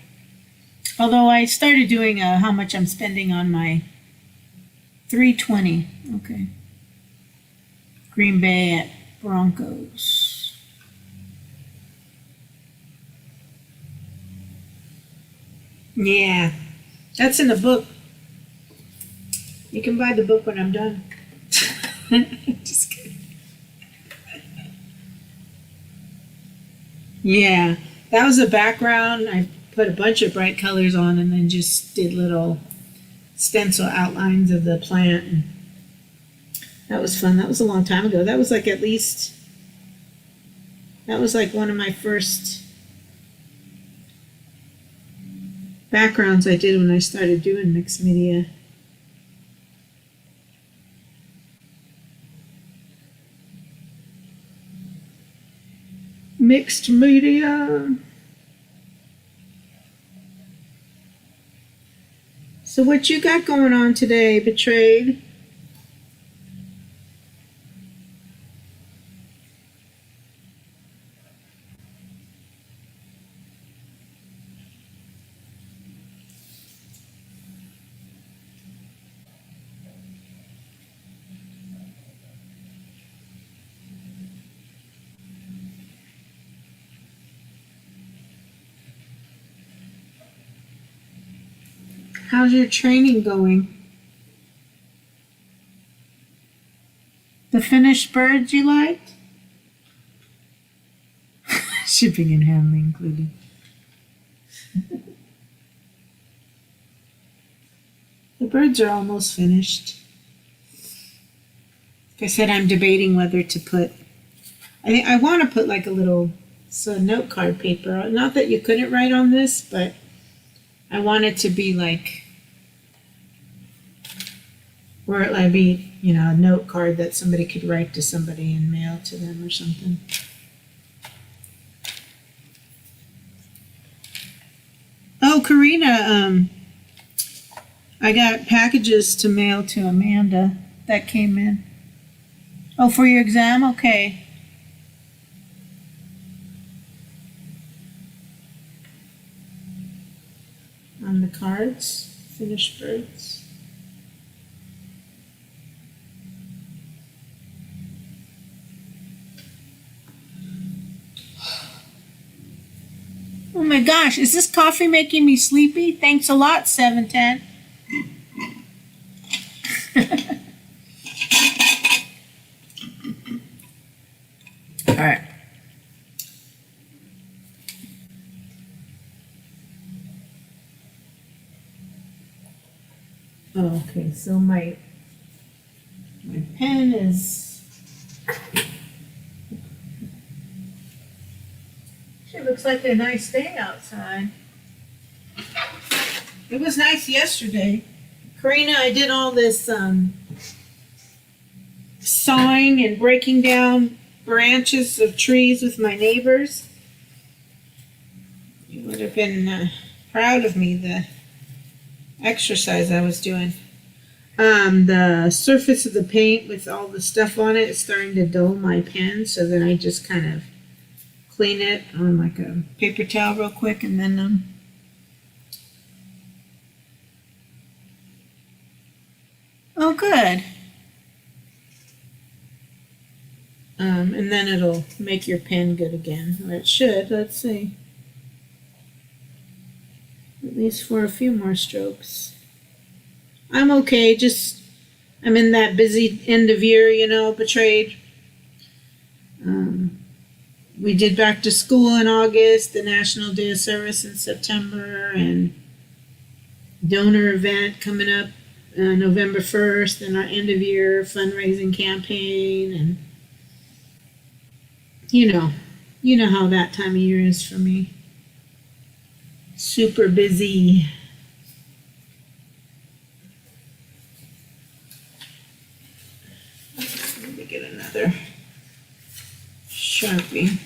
Although I started doing how much I'm spending on my 320. Okay. Green Bay at Broncos. Yeah, that's in the book. You can buy the book when I'm done. Just kidding. Yeah, that was the background. I put a bunch of bright colors on and then just did little stencil outlines of the plant. And that was fun. That was a long time ago. That was like one of my first backgrounds I did when I started doing mixed media. Mixed media. So what you got going on today, Betrayed? How's your training going? The finished birds you liked? Shipping and handling included. The birds are almost finished. Like I said, I'm debating whether to put, I want to put like a little note card paper. Not that you couldn't write on this, but I want it to be like, or it might be, a note card that somebody could write to somebody and mail to them or something. Oh, Karina, I got packages to mail to Amanda that came in. Oh, for your exam? Okay. On the cards, finished birds. Oh my gosh, is this coffee making me sleepy? Thanks a lot, 710. All right. Oh, okay, so my pen is. It looks like a nice day outside. It was nice yesterday. Karina, I did all this sawing and breaking down branches of trees with my neighbors. You would have been proud of me, the exercise I was doing. The surface of the paint with all the stuff on it is starting to dull my pen, so then I just kind of clean it on like a paper towel real quick, and then oh good. And then it'll make your pen good again, or it should. Let's see. At least for a few more strokes. I'm okay, I'm in that busy end of year, Betrayed. We did back to school in August, the National Day of Service in September, and donor event coming up November 1st, and our end of year fundraising campaign, and you know how that time of year is for me. Super busy. Let me get another Sharpie.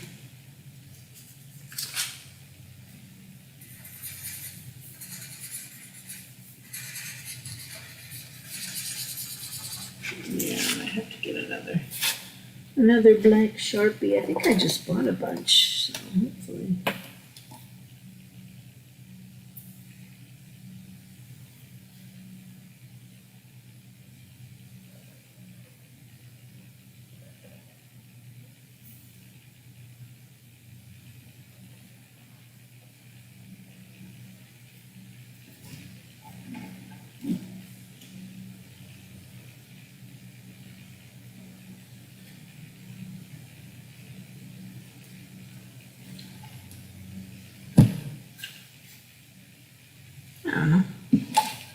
Yeah, I might have to get another black Sharpie. I think I just bought a bunch, so hopefully.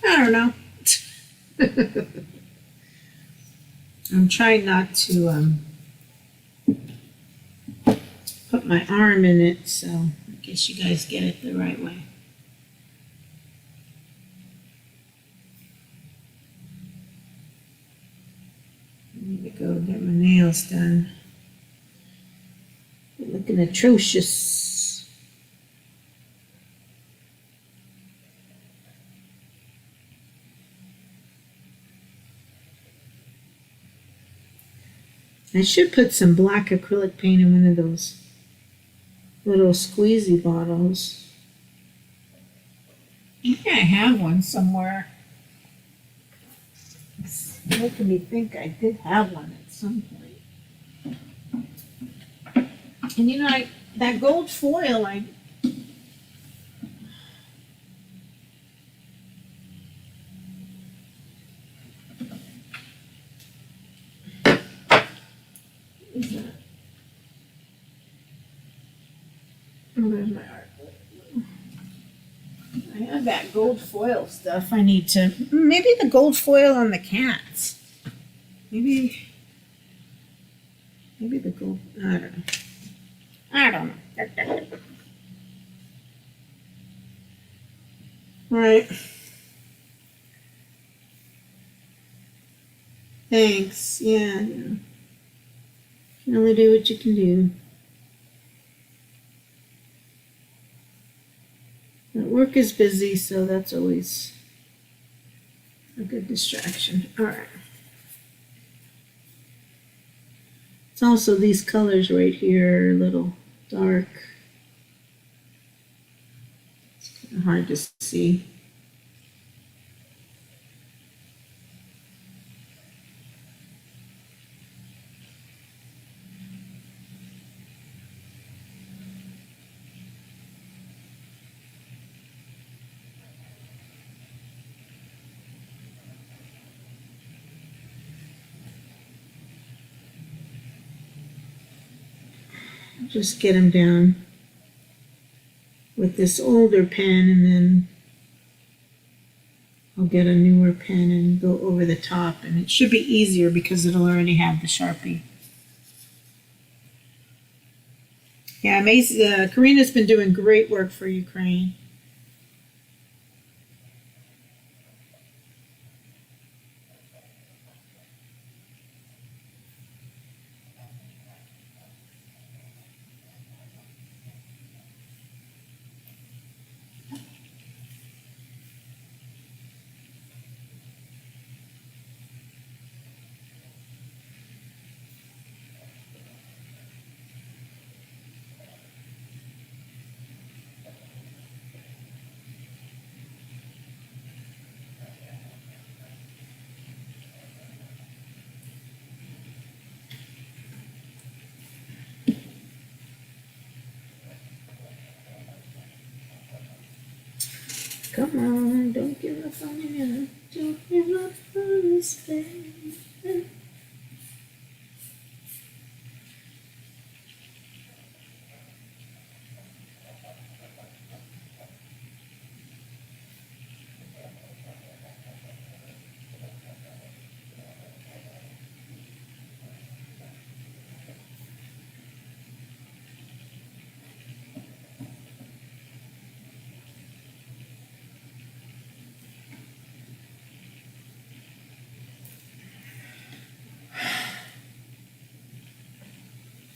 I don't know. I'm trying not to put my arm in it, so I guess you guys get it the right way. go get my nails done. They're looking atrocious. I should put some black acrylic paint in one of those little squeezy bottles. I think I have one somewhere. It's making me think I did have one at some point. And you know, that gold foil, what is that? Oh, there's my art. I have that gold foil stuff. I need to, maybe the gold foil on the cats. Maybe the gold, I don't know. I don't know. All right. Thanks. Yeah, you know. You can only do what you can do. But work is busy, so that's always a good distraction. All right. It's also these colors right here, a little dark. It's kind of hard to see. Just get them down with this older pen, and then I'll get a newer pen and go over the top, and it should be easier because it'll already have the Sharpie. Yeah, Karina's been doing great work for Ukraine. Come on, don't give up on me now. Don't give up on us, baby.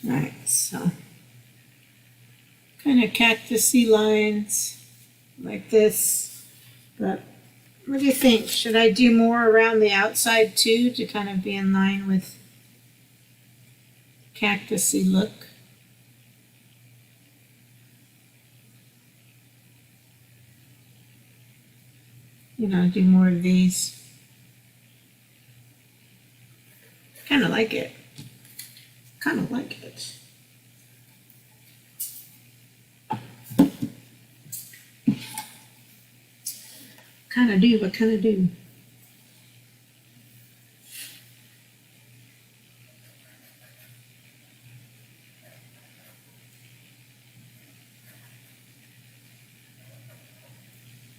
Alright, so kind of cactusy lines like this. But what do you think? Should I do more around the outside too to kind of be in line with cactusy look? You know, do more of these. Kind of like it. Kind of like it. Kind of do, but kind of do.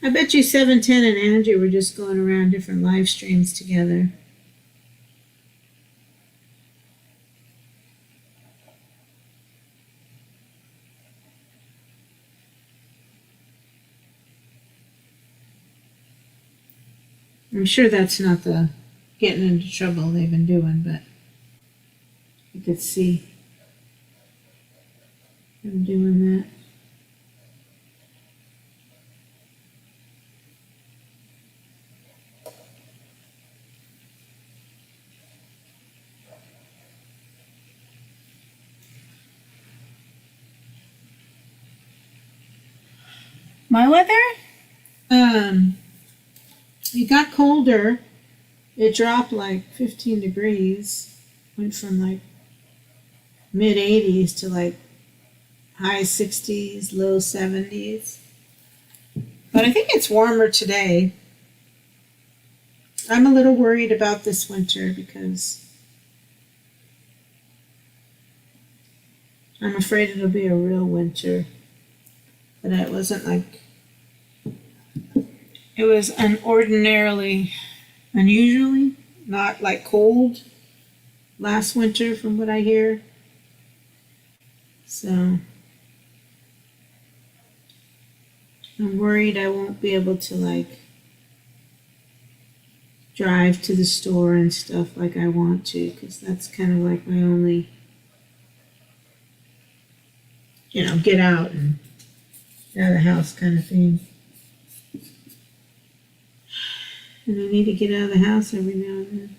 I bet you 710 and Andrew were just going around different live streams together. I'm sure that's not the getting into trouble they've been doing, but You could see him doing that. My weather? It got colder. It dropped like 15 degrees. Went from like mid 80s to like high 60s, low 70s. But I think it's warmer today. I'm a little worried about this winter because I'm afraid it'll be a real winter. But it wasn't like, it was unusually not like cold last winter from what I hear. So I'm worried I won't be able to like drive to the store and stuff like I want to, because that's kind of like my only, get out and out of the house kind of thing. And I need to get out of the house every now and then.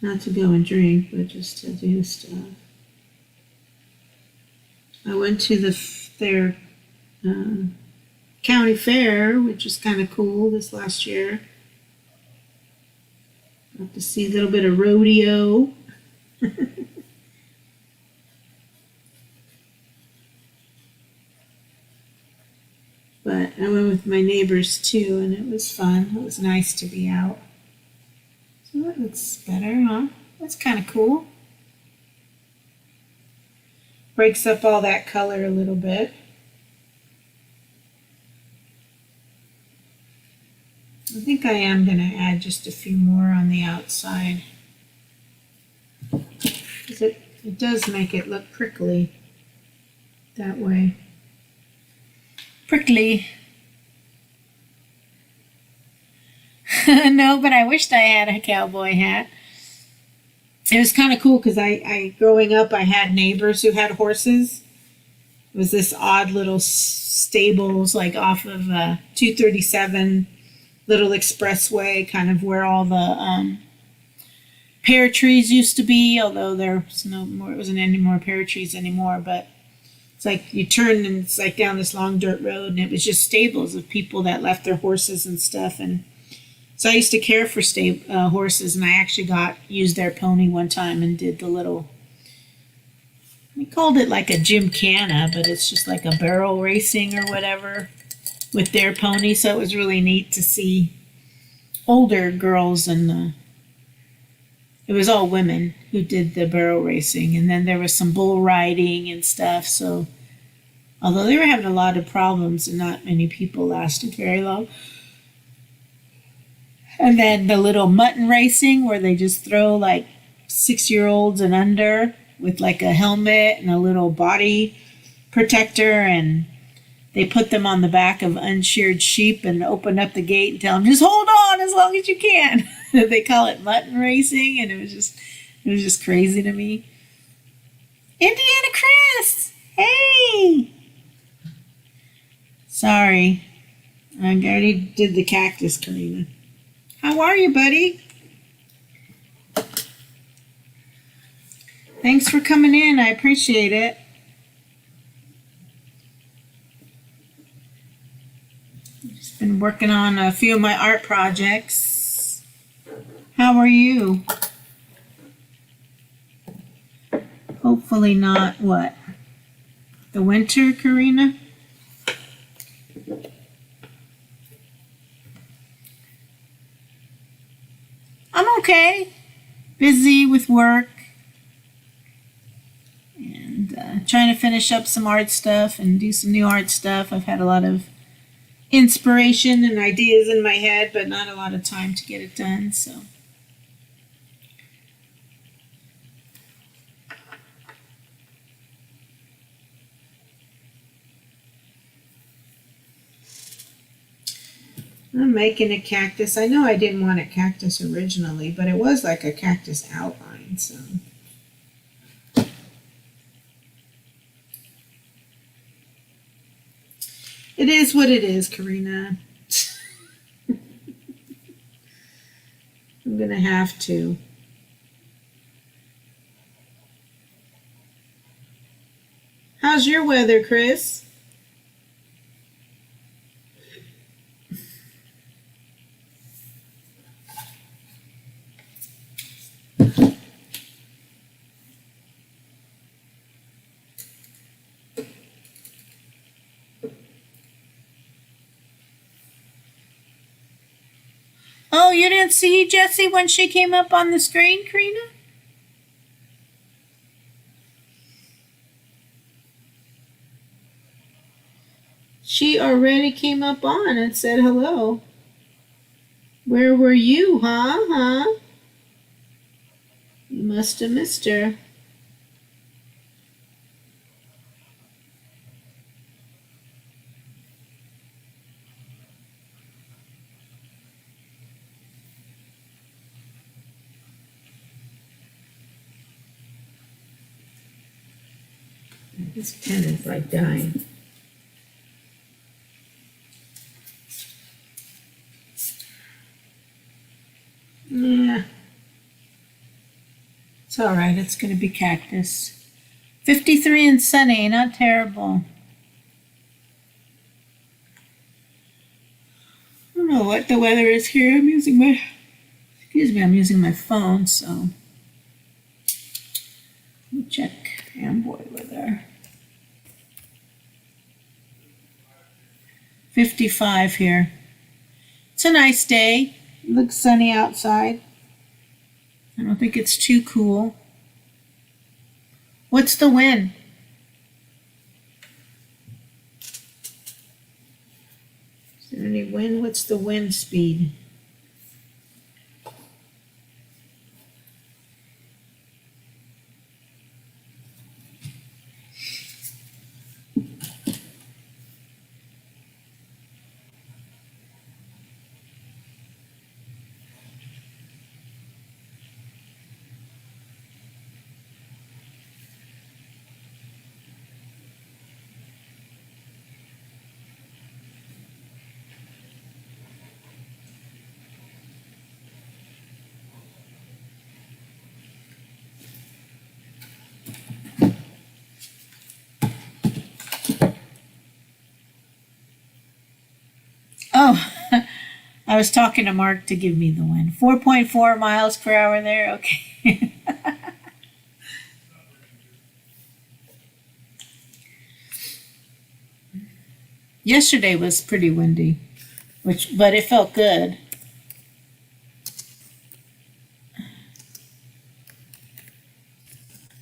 Not to go and drink, but just to do stuff. I went to their county fair, which was kind of cool this last year. Got to see a little bit of rodeo. But I went with my neighbors too, and it was fun. It was nice to be out. So that looks better, huh? That's kind of cool. Breaks up all that color a little bit. I think I am going to add just a few more on the outside. Because it does make it look prickly that way. Prickly. No, but I wished I had a cowboy hat. It was kind of cool because I growing up, I had neighbors who had horses. It was this odd little stables like off of 237 little expressway, kind of where all the pear trees used to be, although there's no more, it wasn't any more pear trees anymore, but it's like you turn and it's like down this long dirt road, and it was just stables of people that left their horses and stuff. And so I used to care for horses, and I actually used their pony one time and did the little, we called it like a gymkhana, but it's just like a barrel racing or whatever with their pony. So it was really neat to see older girls, and it was all women who did the barrel racing. And then there was some bull riding and stuff. So although they were having a lot of problems and not many people lasted very long. And then the little mutton racing where they just throw like 6-year-olds and under with like a helmet and a little body protector, and they put them on the back of unsheared sheep and open up the gate and tell them, just hold on as long as you can. They call it mutton racing, and it was just crazy to me. Indiana Chris! Hey! Sorry. I already did the cactus, Karina. How are you, buddy? Thanks for coming in. I appreciate it. Just been working on a few of my art projects. How are you? Hopefully not what? The winter, Karina? I'm okay. Busy with work and trying to finish up some art stuff and do some new art stuff. I've had a lot of inspiration and ideas in my head, but not a lot of time to get it done. So I'm making a cactus. I know I didn't want a cactus originally, but it was like a cactus outline, so. It is what it is, Karina. I'm gonna have to. How's your weather, Chris? Oh, you didn't see Jessie when she came up on the screen, Karina? She already came up on and said hello. Where were you, huh? You must have missed her. This pen is like dying. Yeah. It's all right. It's going to be cactus. 53 and sunny. Not terrible. I don't know what the weather is here. I'm using my phone, so. Let me check Amboy weather. 55 here. It's a nice day. It looks sunny outside. I don't think it's too cool. What's the wind? Is there any wind? What's the wind speed? Oh, I was talking to Mark to give me the wind. 4.4 miles per hour there. Okay. Yesterday was pretty windy, but it felt good.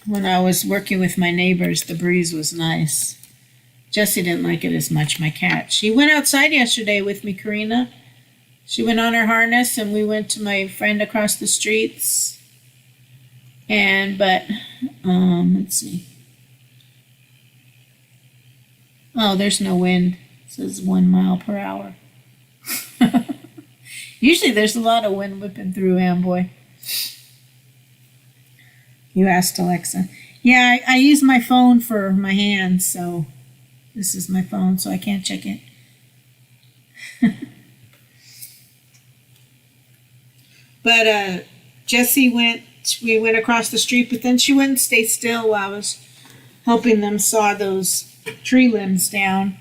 When I was working with my neighbors, the breeze was nice. Jessie didn't like it as much, my cat. She went outside yesterday with me, Karina. She went on her harness and we went to my friend across the streets. Let's see. Oh, there's no wind. It says 1 mile per hour. Usually there's a lot of wind whipping through Amboy. You asked Alexa. Yeah, I use my phone for my hands, so this is my phone, so I can't check it. But we went across the street, but then she wouldn't stay still while I was helping them saw those tree limbs down.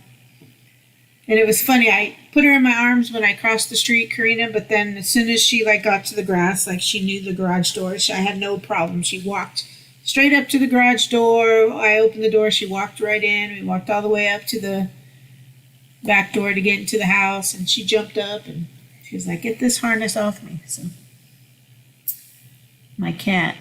And it was funny, I put her in my arms when I crossed the street, Karina, but then as soon as she got to the grass, she knew the garage door, I had no problem. She walked straight up to the garage door. I opened the door, she walked right in. We walked all the way up to the back door to get into the house, and she jumped up and she was like, "Get this harness off me." So my cat.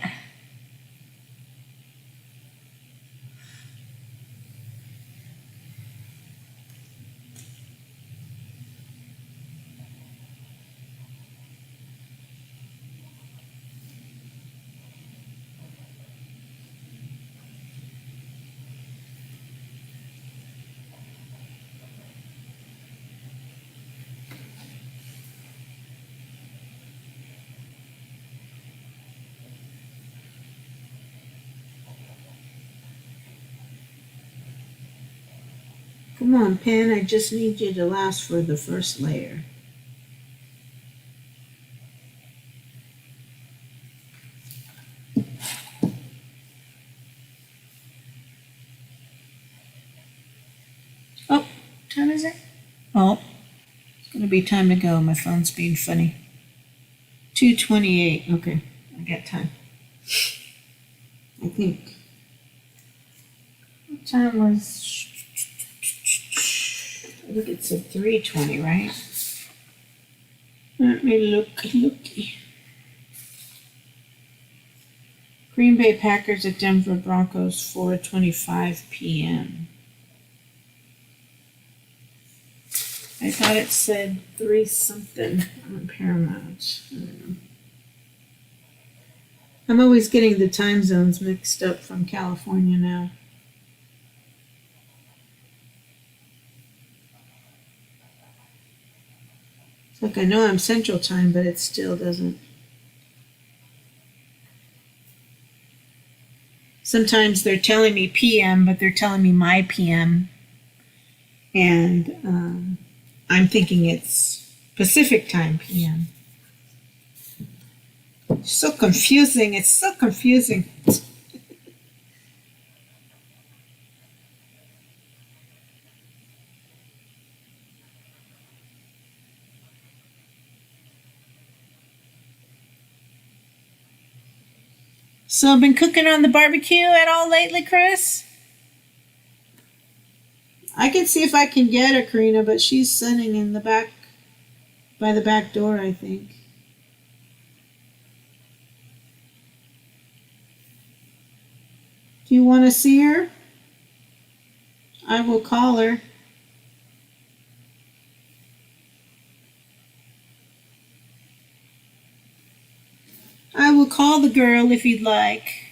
Come on, pen, I just need you to last for the first layer. Oh, what time is it? Oh, it's gonna be time to go. My phone's being funny. 2:28. Okay, I got time. I think. What time was? I think it said 3:20, right? Let me looky. Green Bay Packers at Denver Broncos, 4:25 p.m. I thought it said 3 something on Paramount. I don't know. I'm always getting the time zones mixed up from California now. It's like I know I'm Central Time, but it still doesn't. Sometimes they're telling me PM, but they're telling me my PM. And I'm thinking it's Pacific Time PM. It's so confusing. It's so confusing. So I've been cooking on the barbecue at all lately, Chris? I can see if I can get her, Karina, but she's sitting in the back, by the back door, I think. Do you want to see her? I will call her. I will call the girl if you'd like.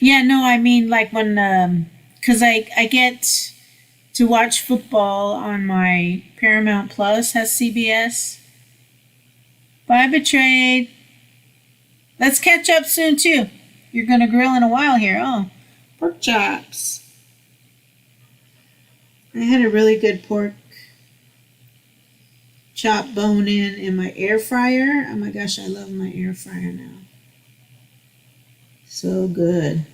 Yeah, no, I mean like when, cause I get to watch football on my Paramount Plus, has CBS. Bye, Betrayed. Let's catch up soon too. You're gonna grill in a while here. Oh, pork chops. I had a really good pork chop bone in my air fryer. Oh my gosh, I love my air fryer now. So good.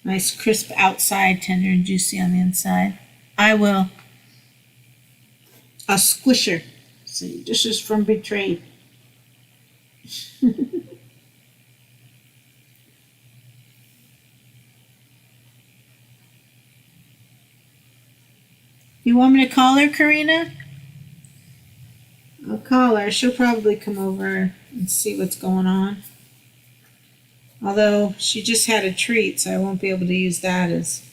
Nice crisp outside, tender and juicy on the inside. I will. A squisher. See, this is from Betrayed. You want me to call her, Karina? I'll call her. She'll probably come over and see what's going on. Although she just had a treat, so I won't be able to use that as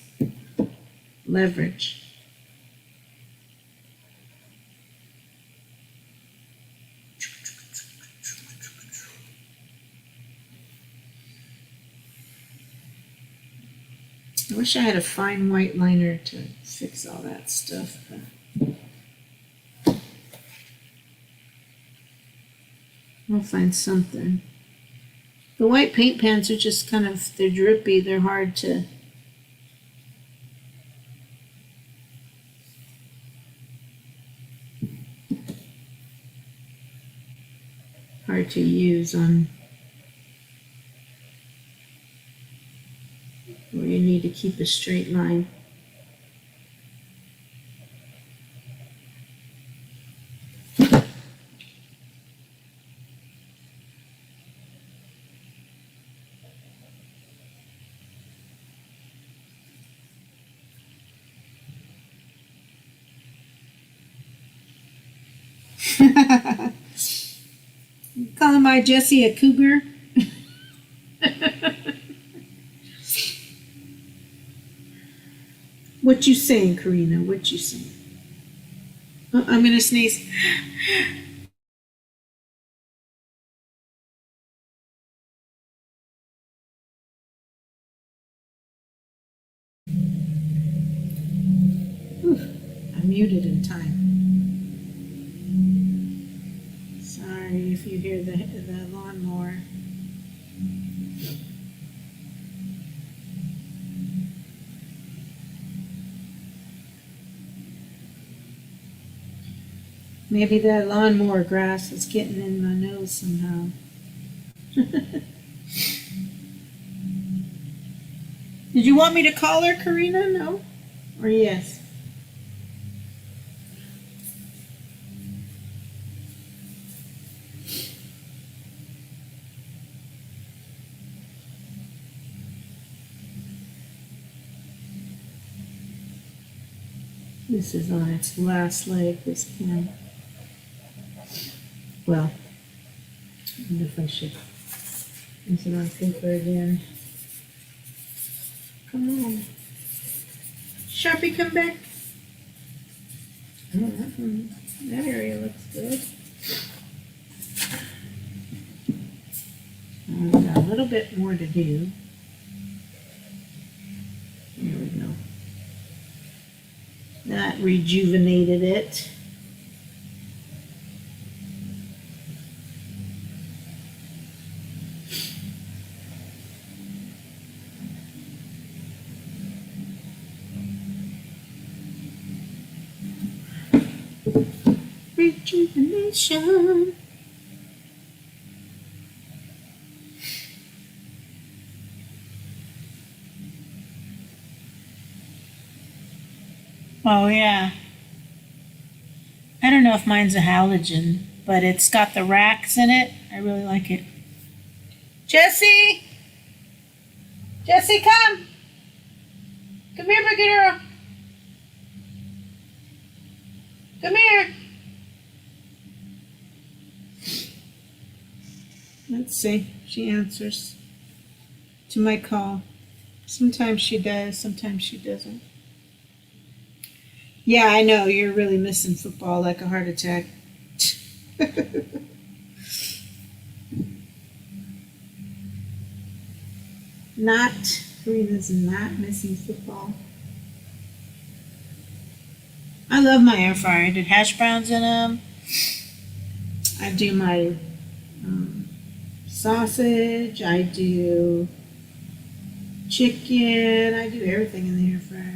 leverage. I wish I had a fine white liner to fix all that stuff. But I'll find something. The white paint pans are just kind of, they're drippy, they're hard to use on where you need to keep a straight line. Calling my Jessie a cougar? What you saying, Karina? What you saying? Oh, I'm gonna sneeze. I muted in time. Sorry if you hear the lawnmower. Maybe that lawnmower grass is getting in my nose somehow. Did you want me to call her, Karina? No? Or yes? This is on its last leg, this pen. Well, I wonder if I should use it on paper again. Come on. Sharpie, come back. Oh, that area looks good. We've got a little bit more to do. There we go. That rejuvenated it. Rejuvenation. Oh yeah. I don't know if mine's a halogen, but it's got the racks in it. I really like it. Jessie! Jessie, come! Come here, big girl. Come here. Let's see. She answers to my call. Sometimes she does, sometimes she doesn't. Yeah, I know. You're really missing football like a heart attack. Karina's not missing football. I love my air fryer. I did hash browns in them. I do my sausage. I do chicken. I do everything in the air fryer.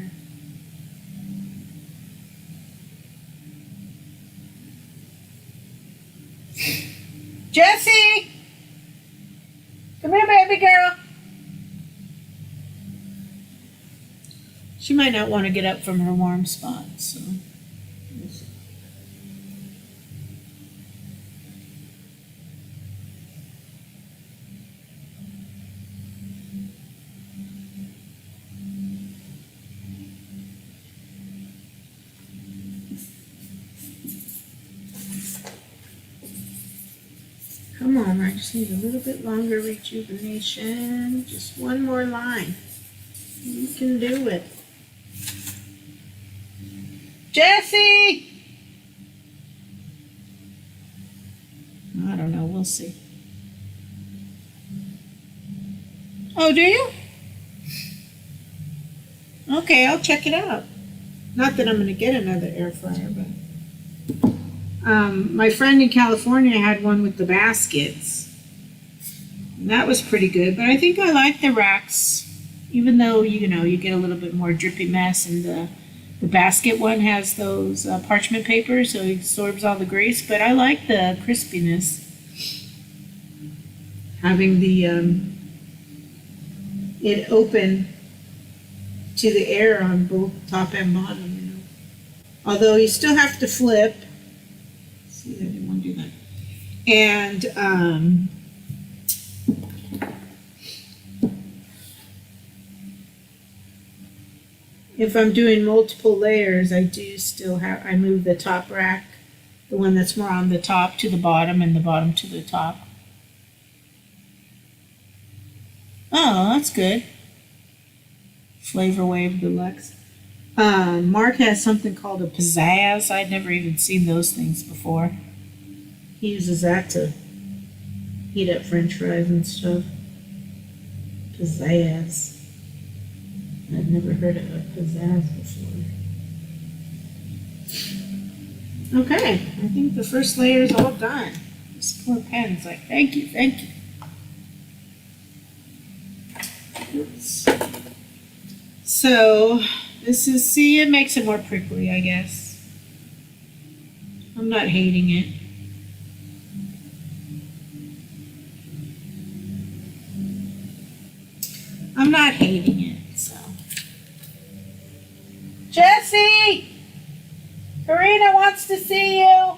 Jessie! Come here, baby girl. She might not want to get up from her warm spot, so. Come on, I just need a little bit longer rejuvenation. Just one more line. You can do it. Jessie! I don't know, we'll see. Oh, do you? Okay, I'll check it out. Not that I'm going to get another air fryer, but my friend in California had one with the baskets. And that was pretty good, but I think I like the racks, even though you get a little bit more drippy mess, and the basket one has those parchment paper, so it absorbs all the grease. But I like the crispiness, having the it open to the air on both top and bottom. Although you still have to flip. See, I didn't want to do that. And if I'm doing multiple layers, I move the top rack, the one that's more on the top, to the bottom, and the bottom to the top. Oh, that's good. Flavor Wave Deluxe. Mark has something called a pizzazz. I'd never even seen those things before. He uses that to heat up French fries and stuff. Pizzazz. I've never heard of a pizzazz before. Okay, I think the first layer is all done. This poor pen's like, thank you, thank you. Oops. So, it makes it more prickly, I guess. I'm not hating it. I'm not hating it, so. Jesse! Karina wants to see you.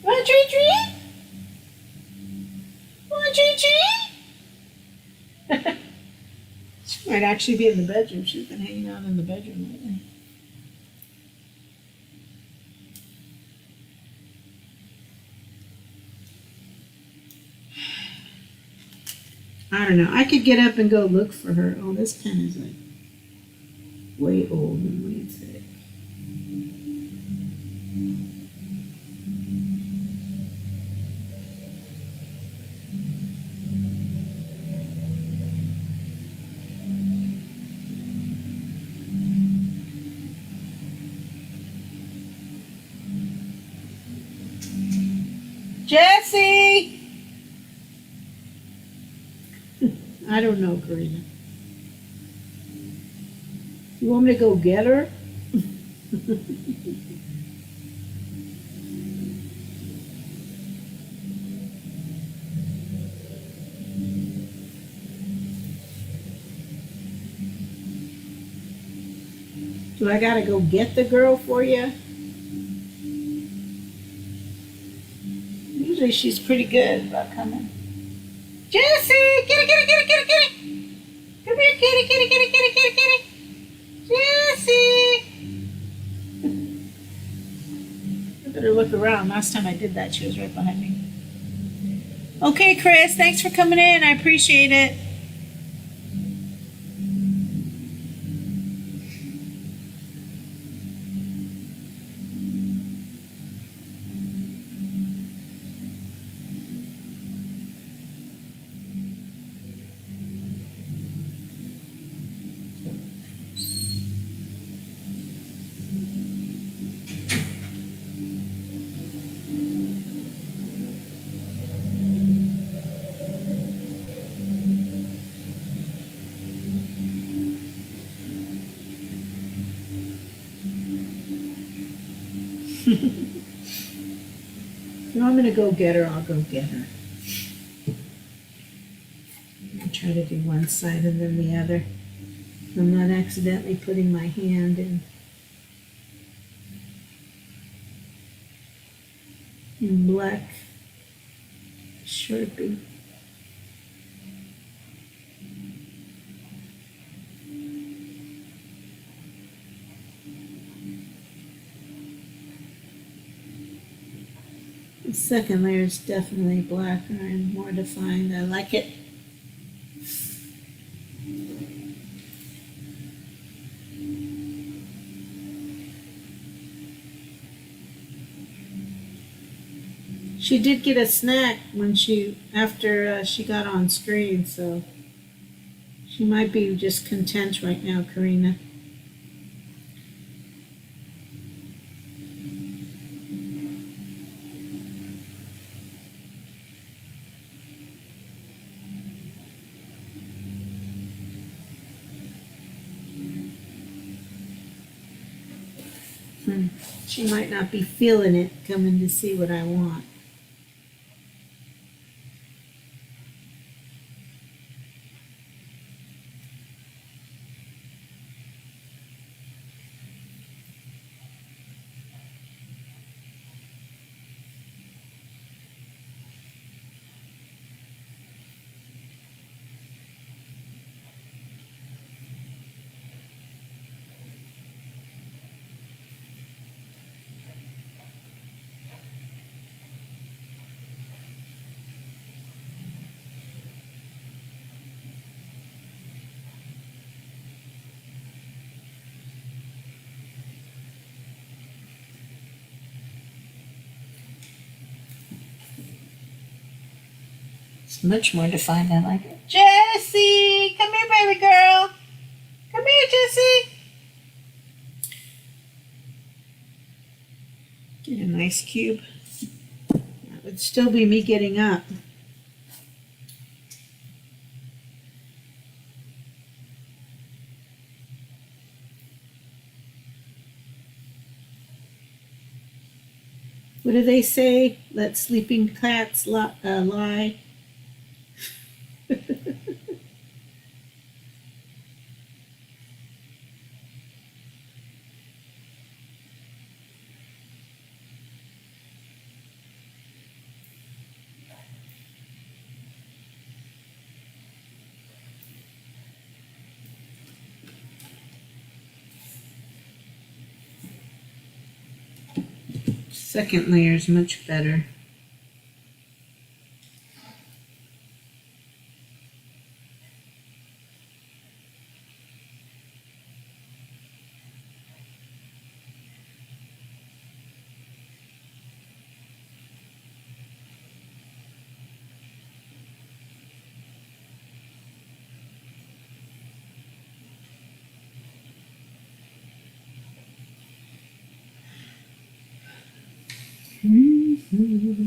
Want treat treat? Want treat treat? She might actually be in the bedroom. She's been hanging out in the bedroom lately. I don't know. I could get up and go look for her. Oh, this pen is like way old and way thick. Jesse! I don't know, Karina. You want me to go get her? Do I gotta go get the girl for you? Usually she's pretty good about coming. Jessie! Kitty, kitty, kitty, kitty, kitty! Come here, kitty, kitty, kitty, kitty, kitty, kitty! Jessie! I better look around. Last time I did that, she was right behind me. Okay, Chris, thanks for coming in. I appreciate it. If you want me to go get her, I'll go get her. I'll try to do one side and then the other. I'm not accidentally putting my hand in black Sharpie. The second layer is definitely blacker and more defined. I like it. She did get a snack after she got on screen, so she might be just content right now, Karina. She might not be feeling it coming to see what I want. It's much more defined. I like it. Jessie! Come here, baby girl! Come here, Jessie! Get a nice cube. That would still be me getting up. What do they say? Let sleeping cats lie. Second layer is much better. Mm-hmm.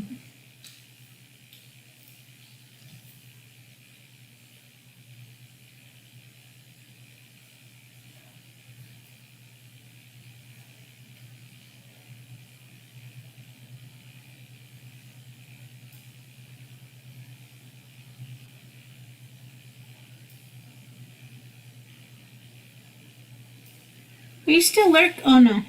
Are you still Oh no.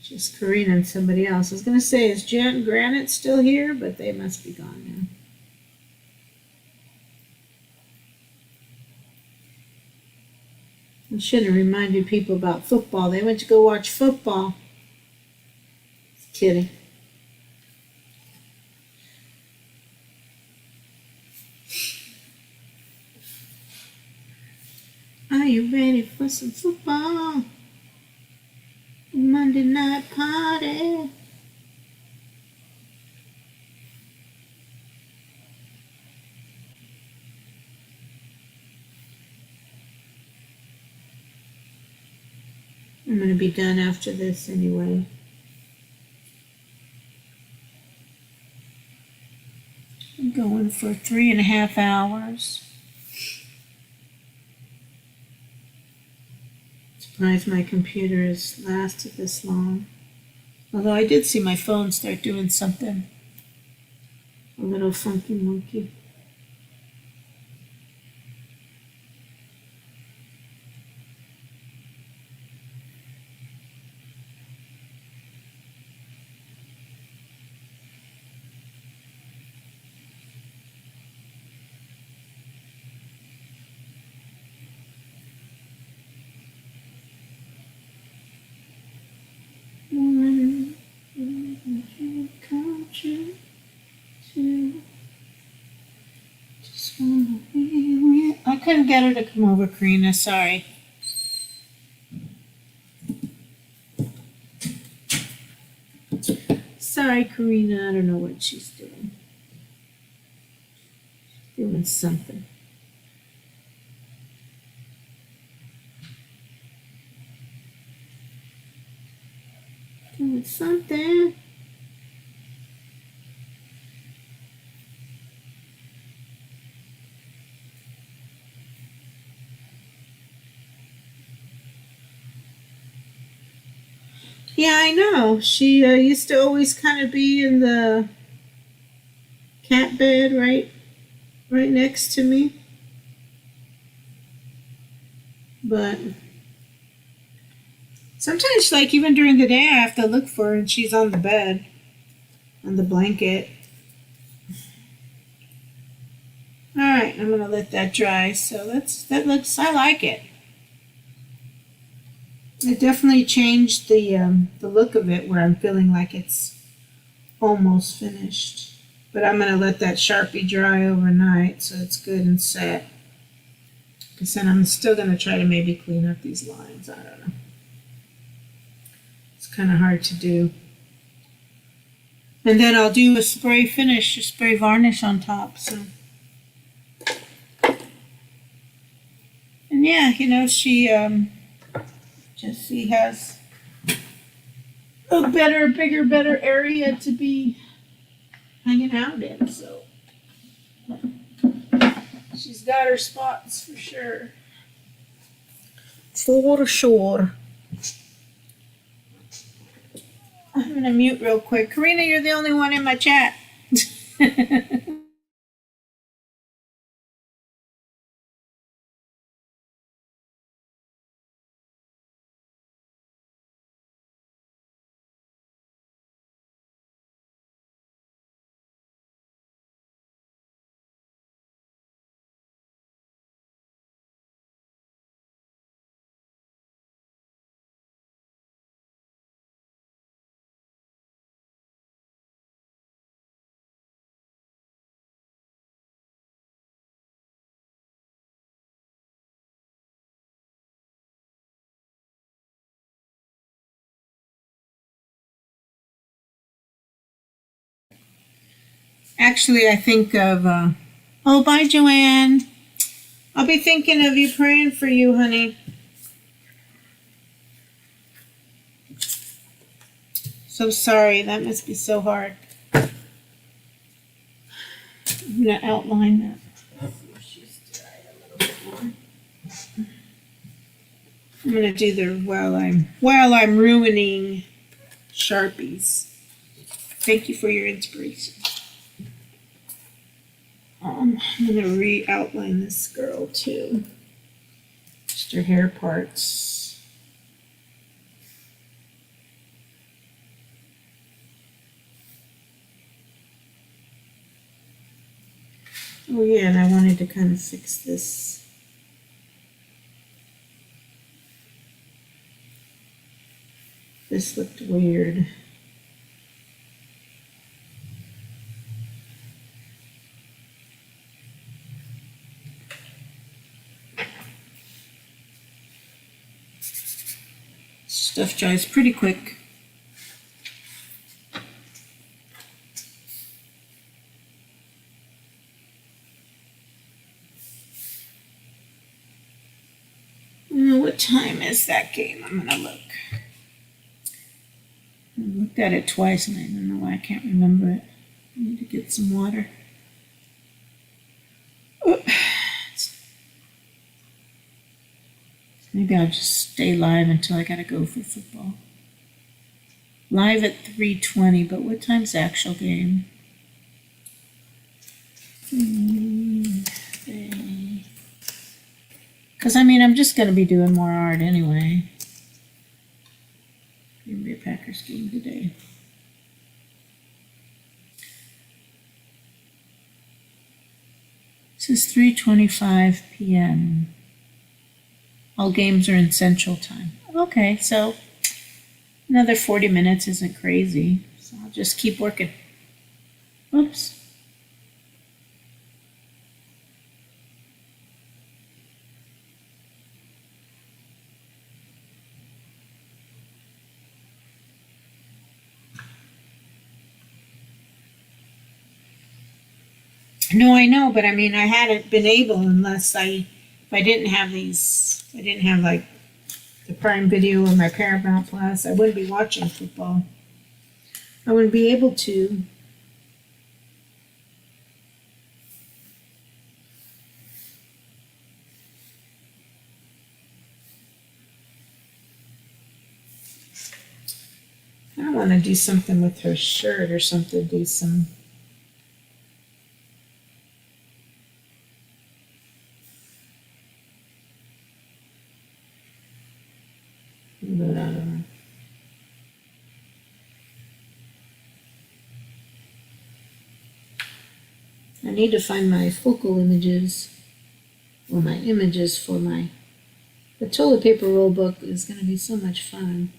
Just Karina and somebody else. I was going to say, is Jen and Granite still here? But they must be gone now. I should have reminded people about football. They went to go watch football. Just kidding. Are you ready for some football? Monday night party. I'm going to be done after this anyway. I'm going for 3.5 hours. Surprised my computer has lasted this long. Although I did see my phone start doing something a little funky monkey. I couldn't get her to come over, Karina. Sorry. Sorry, Karina. I don't know what she's doing. Doing something. Doing something. Yeah, I know. She used to always kind of be in the cat bed right next to me. But sometimes, like, even during the day, I have to look for her and she's on the bed, on the blanket. All right, I'm going to let that dry. So that looks, I like it. It definitely changed the look of it where I'm feeling like it's almost finished. But I'm going to let that Sharpie dry overnight so it's good and set. Because then I'm still going to try to maybe clean up these lines. I don't know. It's kind of hard to do. And then I'll do a spray finish, a spray varnish on top. So. And yeah, you know, she has a bigger area to be hanging out in. So she's got her spots for sure. For sure. I'm gonna mute real quick. Karina, you're the only one in my chat. Actually, I think of, oh, bye, Joanne. I'll be thinking of you, praying for you, honey. So sorry. That must be so hard. I'm going to outline that. I'm going to do the while I'm ruining Sharpies. Thank you for your inspiration. I'm going to re-outline this girl too. Just her hair parts. Oh yeah, and I wanted to kind of fix this. This looked weird. Stuff dries pretty quick. What time is that game? I'm gonna look. I looked at it twice and I don't know why I can't remember it. I need to get some water. Maybe I'll just stay live until I gotta go for football. Live at 3:20, but what time's the actual game? Because I mean, I'm just gonna be doing more art anyway. Green Bay Packers game today. This is 3:25 p.m. All games are in Central Time. Okay, so another 40 minutes isn't crazy. So I'll just keep working. Oops. No, I know, but I mean, I hadn't been able if I didn't have I didn't have like the Prime Video or my Paramount Plus, I wouldn't be watching football. I wouldn't be able to. I want to do something with her shirt or something, do some. But I don't know. I need to find my focal images, or my images for the toilet paper roll book is going to be so much fun.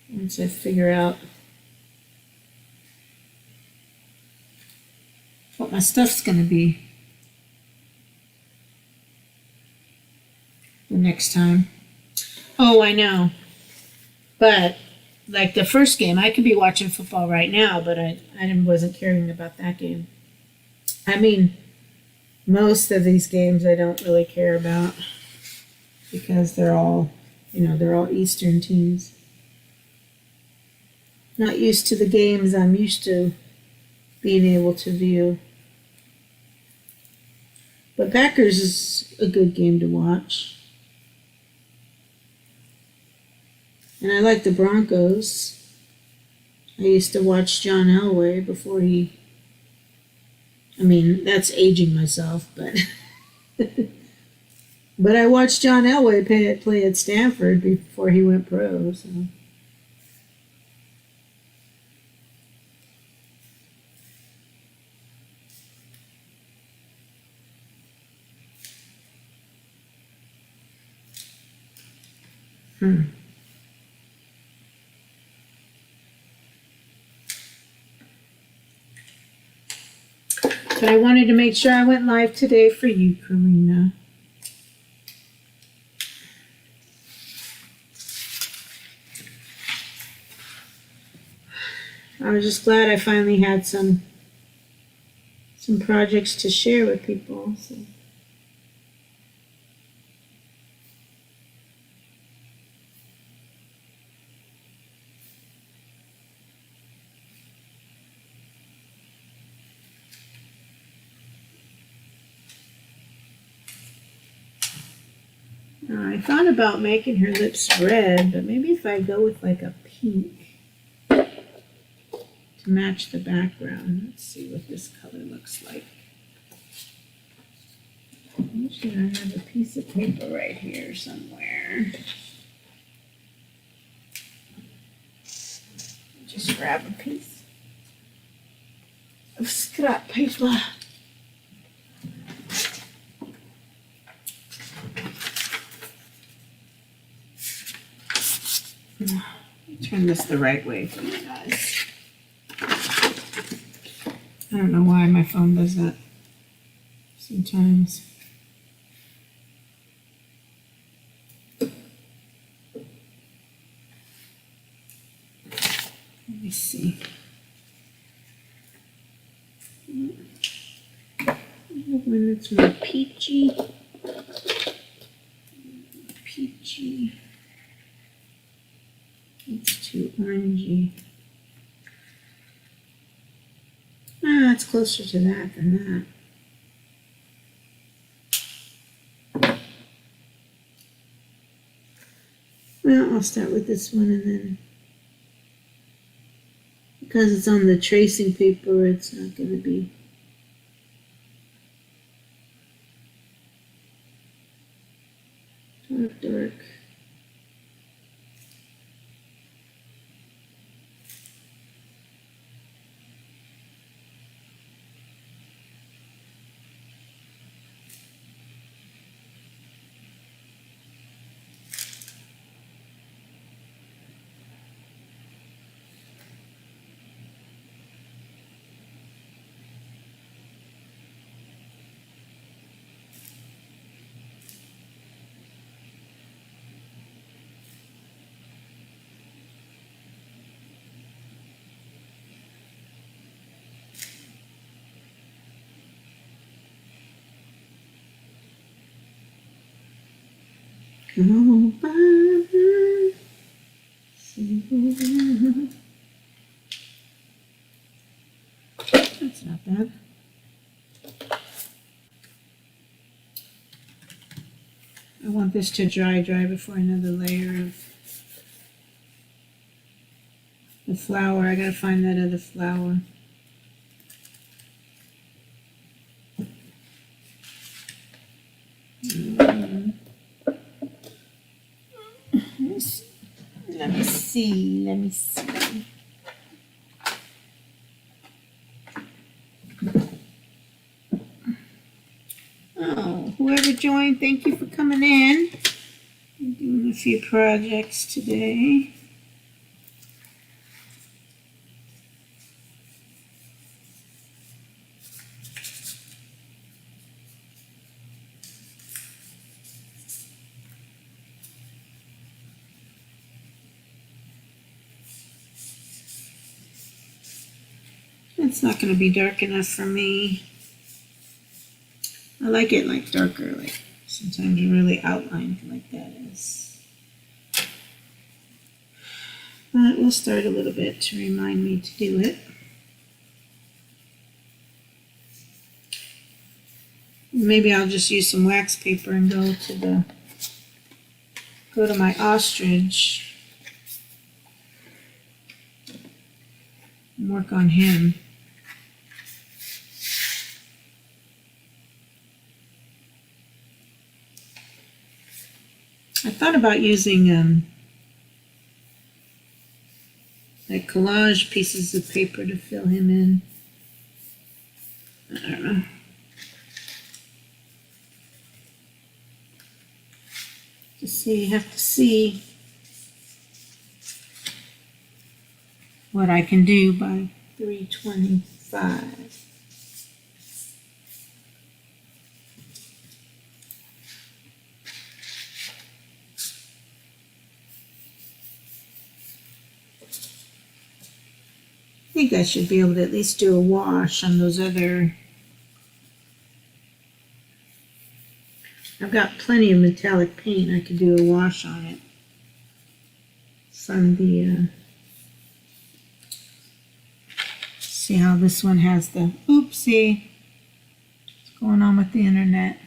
Once I figure out what my stuff's going to be the next time. Oh, I know. But like the first game, I could be watching football right now, but I wasn't caring about that game. I mean, most of these games I don't really care about because they're all Eastern teams. Not used to the games I'm used to being able to view. But Packers is a good game to watch. And I like the Broncos. I used to watch John Elway before he. I mean, that's aging myself, but. But I watched John Elway play at Stanford before he went pro, so. But I wanted to make sure I went live today for you, Karina. I was just glad I finally had some projects to share with people. So. I thought about making her lips red, but maybe if I go with like a pink to match the background. Let's see what this color looks like. Usually I have a piece of paper right here somewhere. Just grab a piece of scrap paper. Turn this the right way for you guys. I don't know why my phone does that sometimes. Let me see. When it's more peachy. It's too orangey. It's closer to that than that. Well, I'll start with this one and then, because it's on the tracing paper, it's not going to be dark. Oh, Baba, that's not bad. I want this to dry before another layer of the flour. I gotta find that other flour. Let me see. Oh, whoever joined, thank you for coming in. I'm doing a few projects today. It's not going to be dark enough for me. I like it like darker, like sometimes really outlined like that is. But we'll start a little bit to remind me to do it. Maybe I'll just use some wax paper and go to my ostrich and work on him. I thought about using like collage pieces of paper to fill him in. I don't know. Have to see what I can do by 325. I think I should be able to at least do a wash on those other. I've got plenty of metallic paint. I could do a wash on it from the, see how this one has the, oopsie, what's going on with the internet?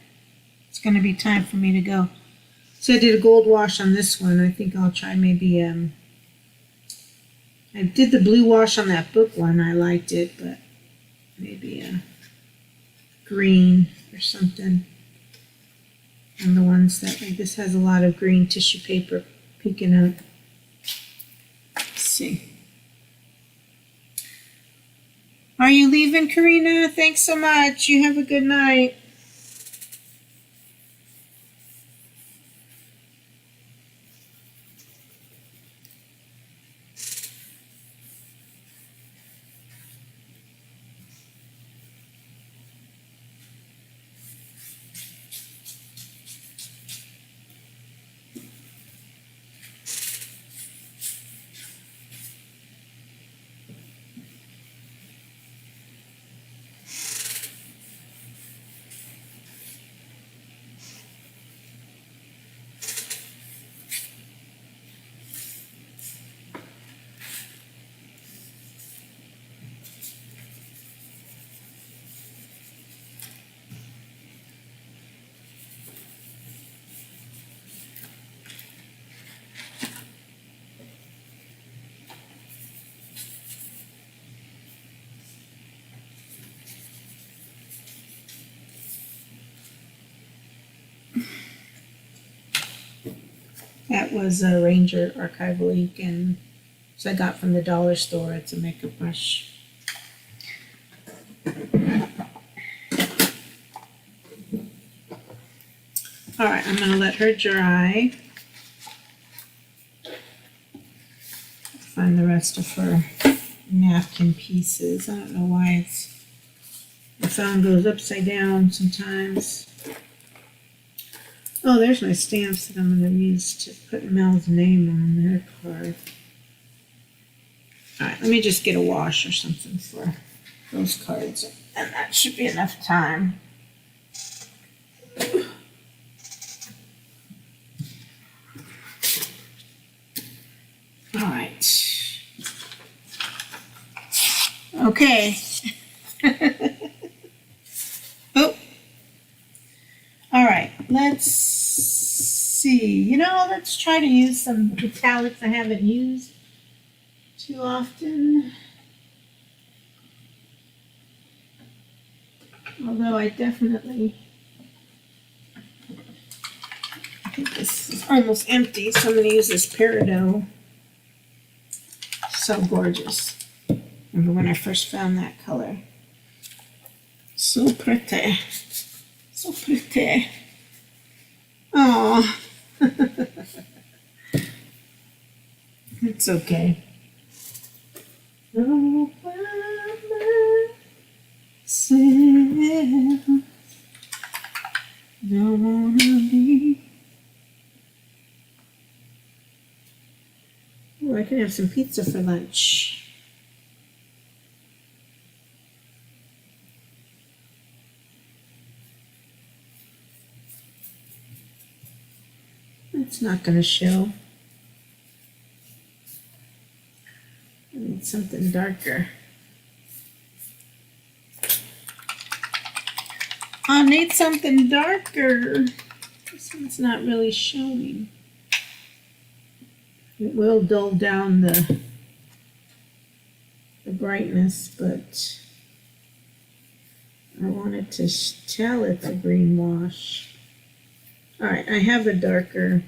It's going to be time for me to go. So I did a gold wash on this one. I think I'll try maybe, I did the blue wash on that book one. I liked it, but maybe a green or something. And the ones that, like this has a lot of green tissue paper peeking out. Let's see. Are you leaving, Karina? Thanks so much. You have a good night. That was a Ranger archival ink, and so I got from the dollar store. It's a makeup brush. All right, I'm gonna let her dry. Find the rest of her napkin pieces. I don't know why the phone goes upside down sometimes. Oh, there's my stamps that I'm going to use to put Mel's name on their card. All right, let me just get a wash or something for those cards, and that should be enough time. All right. Okay. Oh. All right, let's see. Let's try to use some metallics I haven't used too often. Although I think this is almost empty, so I'm going to use this peridot. So gorgeous. Remember when I first found that color? So pretty. So pretty. Oh, it's okay. Oh, don't wanna be. Oh, I can have some pizza for lunch. It's not going to show. I need something darker. I need something darker. This one's not really showing. It will dull down the brightness, but I wanted to tell it's a green wash. All right, I have a darker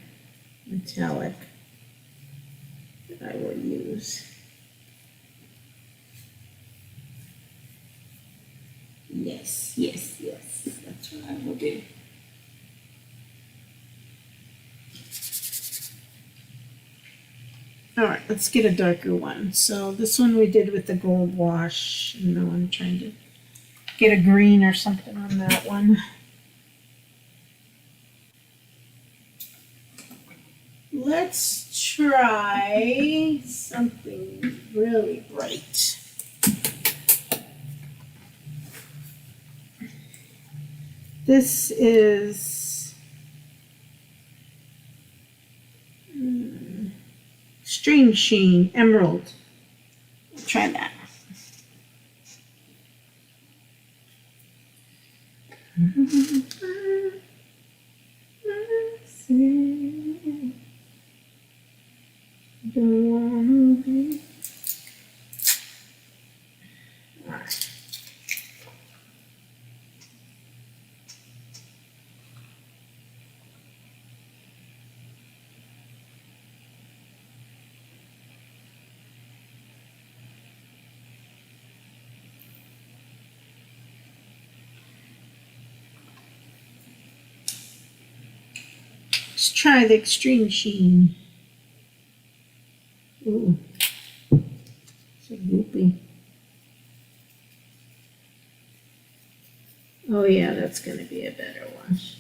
metallic that I will use. Yes, yes, yes, that's what I will do. All right, let's get a darker one. So this one we did with the gold wash. And now I'm trying to get a green or something on that one. Let's try something really bright. This is Strange Sheen Emerald. We'll try that. Don't wanna be. All right. Let's try the Extreme Sheen. Ooh, so goopy. Oh yeah, that's going to be a better wash.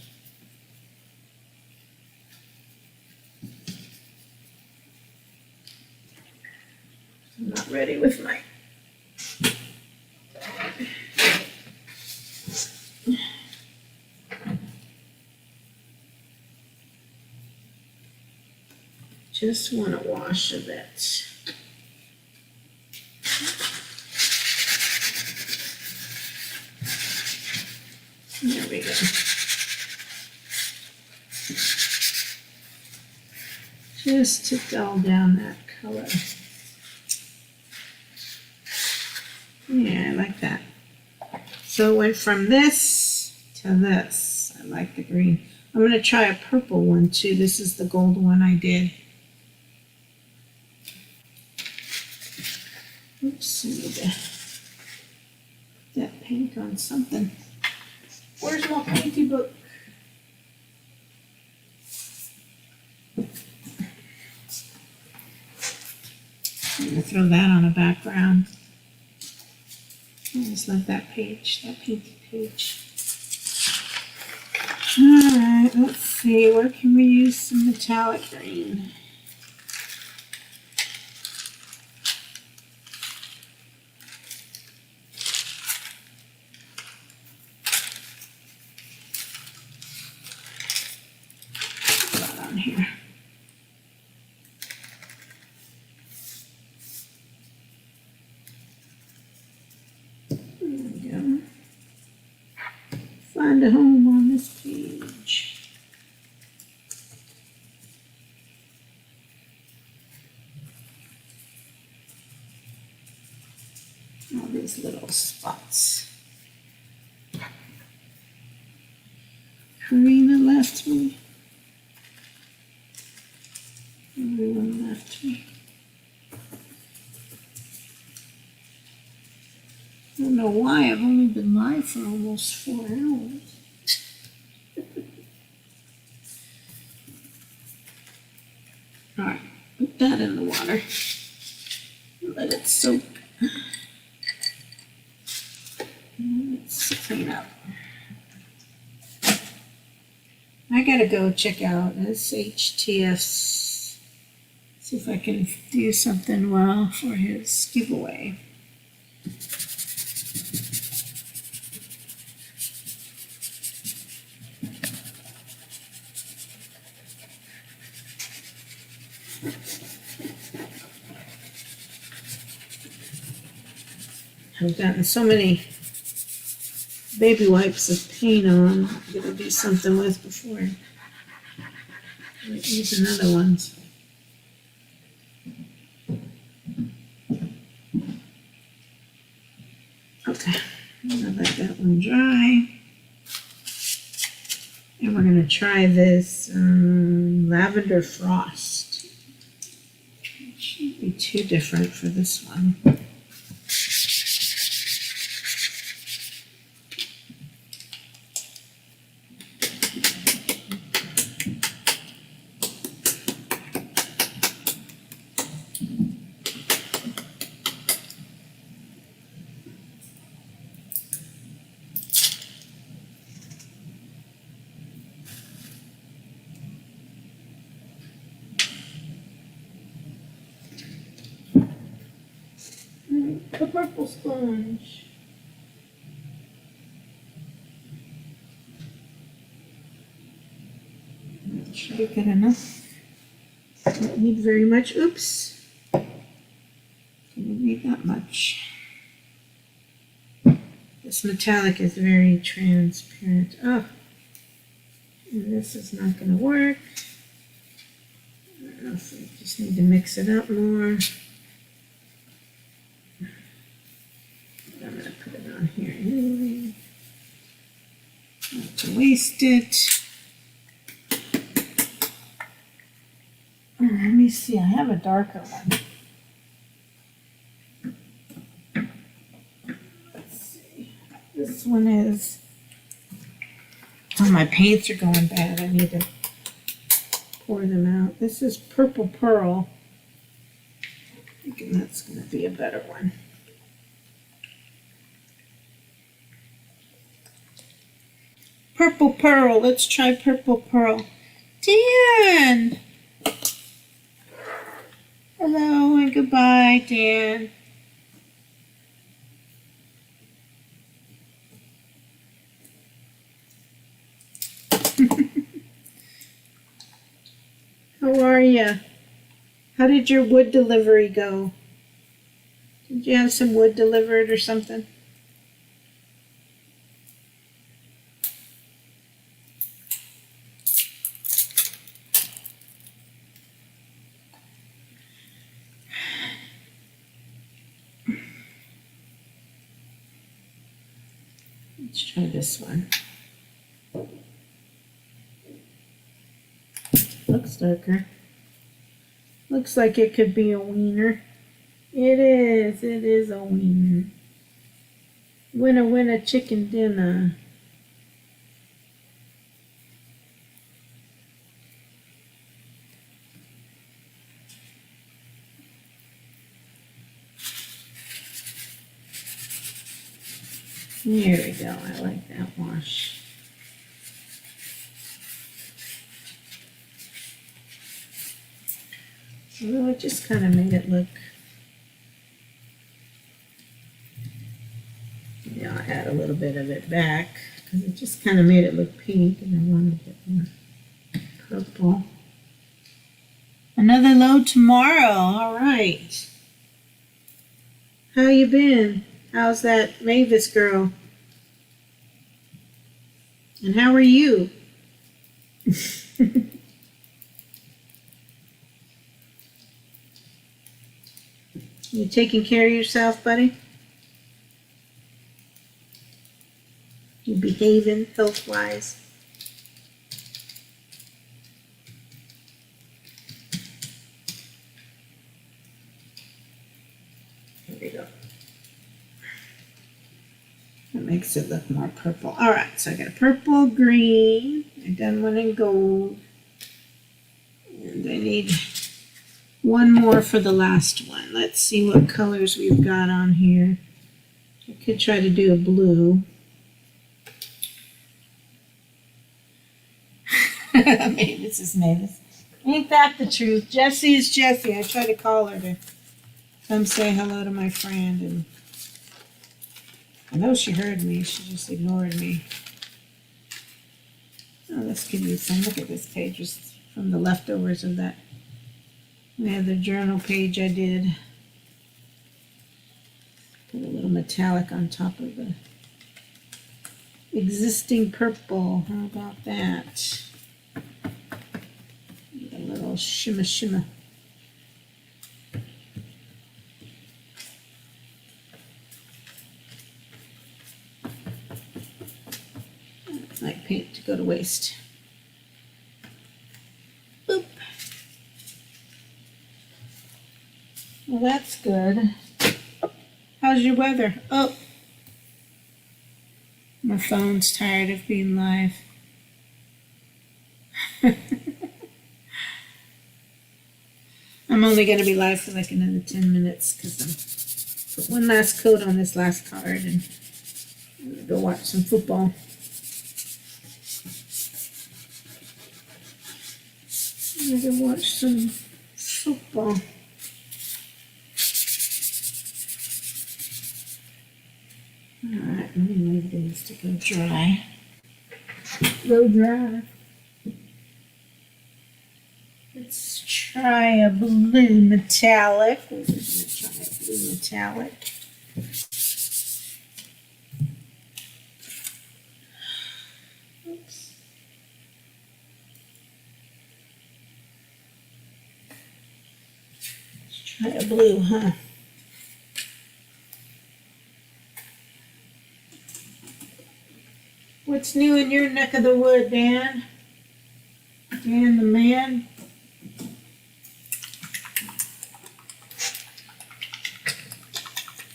I'm not ready with my... Just want to wash a bit. There we go. Just to dull down that color. Yeah, I like that. So it went from this to this. I like the green. I'm going to try a purple one too. This is the gold one I did. Oops, I need to put that paint on something. Where's my painty book? I'm gonna throw that on a background. I just love that page, that painty page. Alright, let's see, where can we use some metallic green? Here. There we go. Find a home on this page. All these little spots. Karina left me. Everyone left me. I don't know why I've only been live for almost 4 hours. Alright, put that in the water. Let it soak. Let's clean up. I gotta go check out SHTF's. See if I can do something well for his giveaway. I've gotten so many baby wipes of paint on. I'm gonna do something with before I use another ones. Okay, I'm gonna let that one dry. And we're gonna try this lavender frost. It shouldn't be too different for this one. The purple sponge. That should be good enough. Don't need very much. Oops. Didn't need that much. This metallic is very transparent. Oh, and this is not going to work. I don't know if we just need to mix it up more. I'm going to put it on here anyway. Not to waste it. Let me see, I have a darker one. Let's see. This one is. Oh, my paints are going bad. I need to pour them out. This is Purple Pearl. I'm thinking that's going to be a better one. Purple Pearl. Let's try Purple Pearl. Dan! Hello and goodbye, Dan. How are you? How did your wood delivery go? Did you have some wood delivered or something? Let's try this one. Looks darker. Looks like it could be a wiener. It is a wiener. Winner, chicken dinner. There we go, I like that wash. Well, it just kind of made it look. Yeah, I'll add a little bit of it back because it just kind of made it look pink and I wanted a bit more purple. Another load tomorrow, all right. How you been? How's that Mavis girl? And how are you? You taking care of yourself, buddy? You behaving health-wise? There we go. That makes it look more purple. All right, so I got a purple, green. I've done one in gold. And I need one more for the last one. Let's see what colors we've got on here. I could try to do a blue. Mavis is Mavis. Ain't that the truth? Jessie is Jessie. I tried to call her to come say hello to my friend, and I know she heard me. She just ignored me. Oh, let's give you some. Look at this page, just from the leftovers of that. We have the journal page I did. Put a little metallic on top of the existing purple. How about that? A little shimmer shimmer. paint to go to waste. Boop. Well, that's good. How's your weather? Oh, my phone's tired of being live. I'm only going to be live for like another 10 minutes because I'm put one last coat on this last card and I'm going to go watch some football. I'm going to watch some football. Alright, let me move these to go dry. Go dry. Let's try a blue metallic. We're going to try a blue metallic. Oops. Let's try a blue, huh? What's new in your neck of the wood, Dan? Dan the man?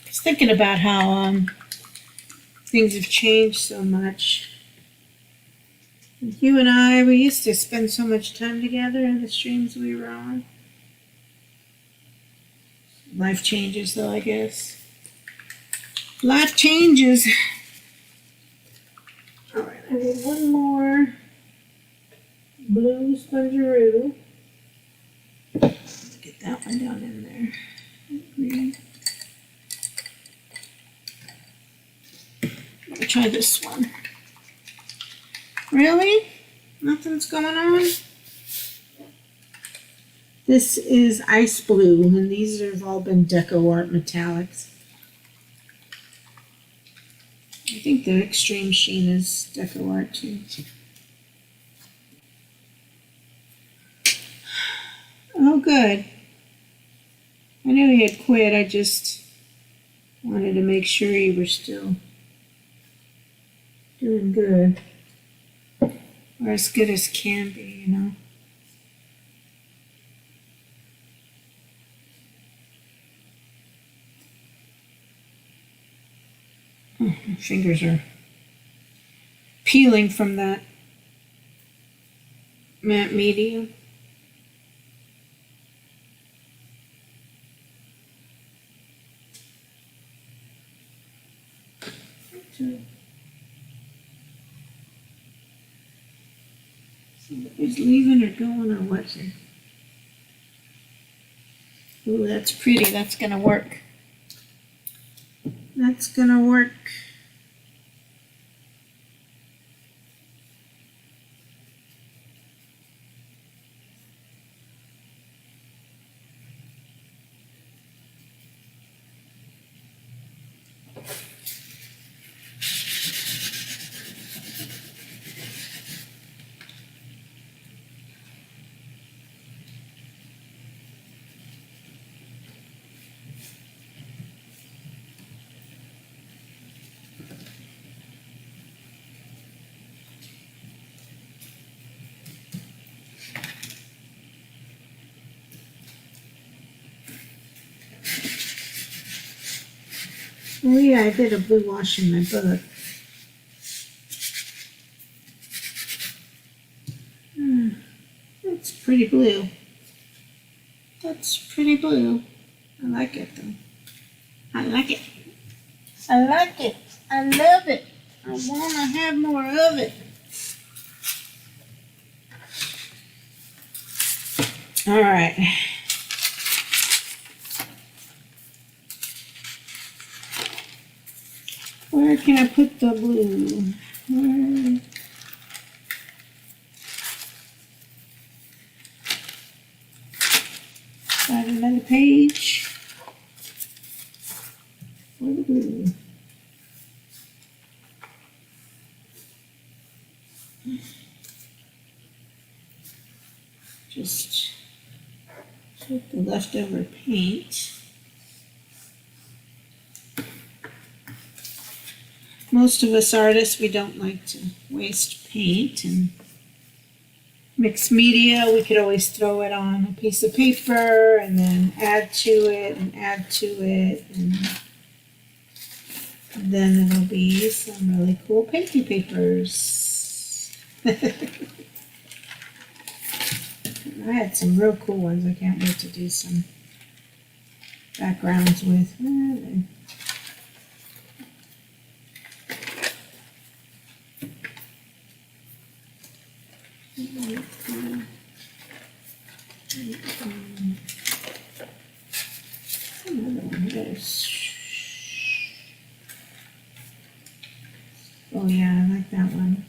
I was thinking about how things have changed so much. You and I, we used to spend so much time together in the streams we were on. Life changes though, I guess. Life changes. Alright, I need one more blue spongeroo. Get that one down in there. Green. I'm gonna try this one. Really? Nothing's going on? This is ice blue, and these have all been Deco Art metallics. I think the extreme sheen is Deco Art too. Oh, good. I knew he had quit. I just wanted to make sure you were still doing good. Or as good as can be, you know. Oh, my fingers are peeling from that matte medium. Somebody's leaving or going or what here? Ooh, that's pretty. That's gonna work. That's gonna work. Oh yeah, I did a blue wash in my book. That's pretty blue. That's pretty blue. I like it though. I like it. I like it. I love it. I want to have more of it. All right. Where can I put the blue? Where? Got another page. Where the blue? Just take the leftover paint. most of us artists, we don't like to waste paint, and mixed media, we could always throw it on a piece of paper and then add to it and add to it, and then it'll be some really cool painty papers. I had some real cool ones. I can't wait to do some backgrounds with. Where are they? Another one. Oh yeah, I like that one.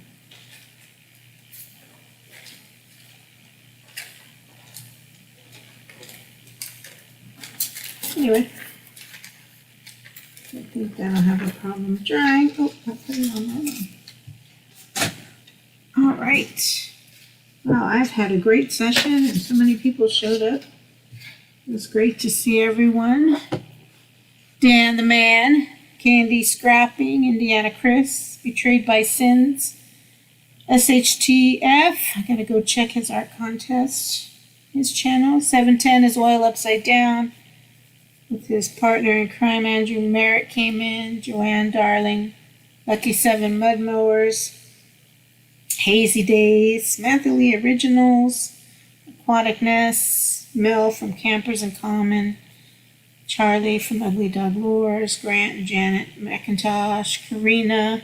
Anyway, I think that'll have a problem drying. Oh, I put it on that one. All right. Well, I've had a great session and so many people showed up. It was great to see everyone. Dan the Man, Candy Scrapping, Indiana Chris, Betrayed by Sins, SHTF. I gotta go check his art contest, his channel. 710 is Oil Upside Down. With his partner in crime, Andrew Merritt came in, Joanne Darling, Lucky 7 Mud Mowers, Hazy Days, Samantha Lee Originals, Aquatic Ness, Mell from Campers in Common, Charlie from Ugly Dog Lures, Grant and Janet McIntosh, Karina,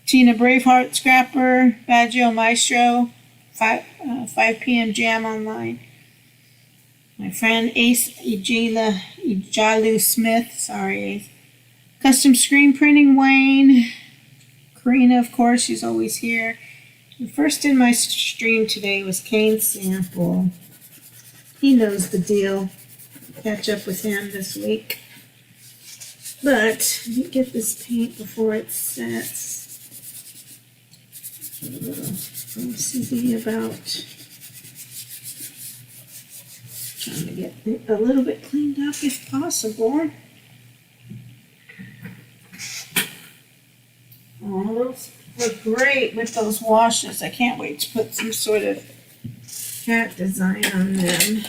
Tina Braveheart Scrapper, Baggio Maestro, 5 p.m. Jam Online. My friend Ace Ijalu Smith, sorry Ace. Custom Screen Printing Wayne. Karina, of course, she's always here. The first in my stream today was Kane Sample. He knows the deal. Catch up with him this week. But let me get this paint before it sets. A little OCD about trying to get it a little bit cleaned up if possible. Oh, those look great with those washes. I can't wait to put some sort of cat design on them.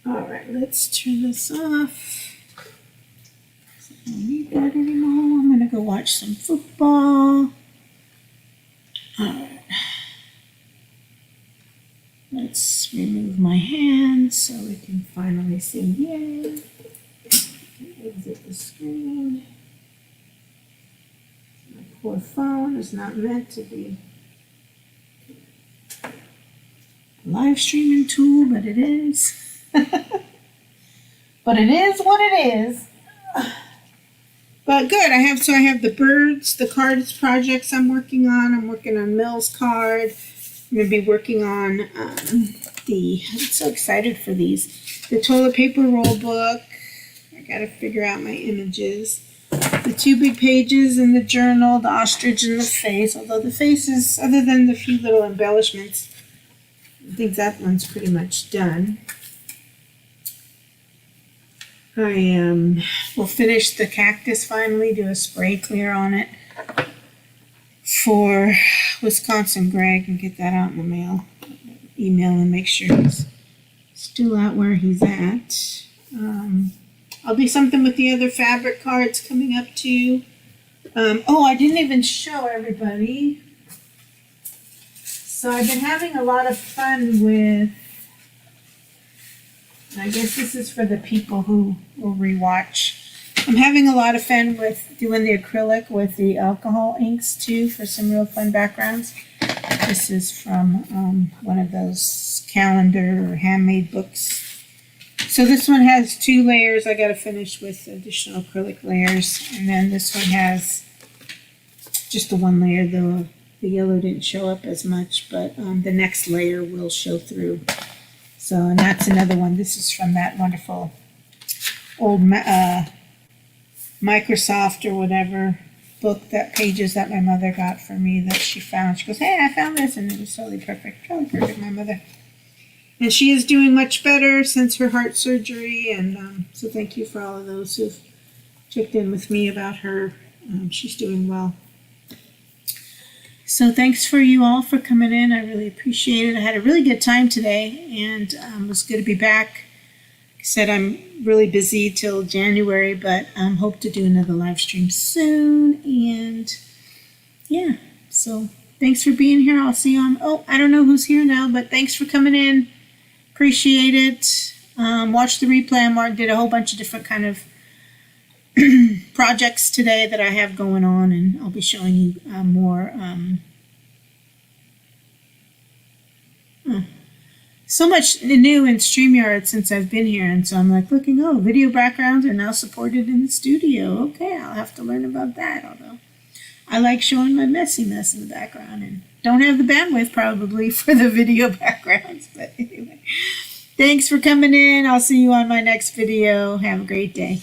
Alright, let's turn this off. I don't need that anymore. I'm gonna go watch some football. Alright. Let's remove my hands so we can finally see. Yay! Exit the screen. My poor phone is not meant to be a live streaming tool, but it is. But it is what it is. But good. I have the birds, the cards projects I'm working on. I'm working on Mell's card. I'm going to be working on I'm so excited for these. The toilet paper roll book. I got to figure out my images. The 2 big pages in the journal, the ostrich and the face. Although the face is, other than the few little embellishments, I think that one's pretty much done. I will finish the cactus finally, do a spray clear on it for Wisconsin Greg and get that out in the mail. Email and make sure he's still out where he's at. I'll do something with the other fabric cards coming up too. Oh, I didn't even show everybody. So I've been having a lot of fun with, I guess this is for the people who will rewatch. I'm having a lot of fun with doing the acrylic with the alcohol inks too for some real fun backgrounds. This is from one of those calendar or handmade books. So this one has 2 layers. I got to finish with additional acrylic layers. And then this one has just the 1 layer. The yellow didn't show up as much, but the next layer will show through. So, and that's another one. This is from that wonderful old Microsoft or whatever book, that pages that my mother got for me that she found. She goes, hey, I found this, and it was totally perfect. Totally perfect, my mother. And she is doing much better since her heart surgery, and so thank you for all of those who've checked in with me about her she's doing well. So thanks for you all for coming in. I really appreciate it. I had a really good time today, and it was good to be back. Like I said, I'm really busy till January, but hope to do another live stream soon. And yeah, so thanks for being here. I'll see you on. Oh, I don't know who's here now, but thanks for coming in. Appreciate it. Watch the replay. Mark did a whole bunch of different kind of projects today that I have going on, and I'll be showing you more. So much new in StreamYard since I've been here, and so I'm like looking, oh, video backgrounds are now supported in the studio. Okay, I'll have to learn about that, although I like showing my messy mess in the background and don't have the bandwidth probably for the video backgrounds, but anyway. Thanks for coming in. I'll see you on my next video. Have a great day.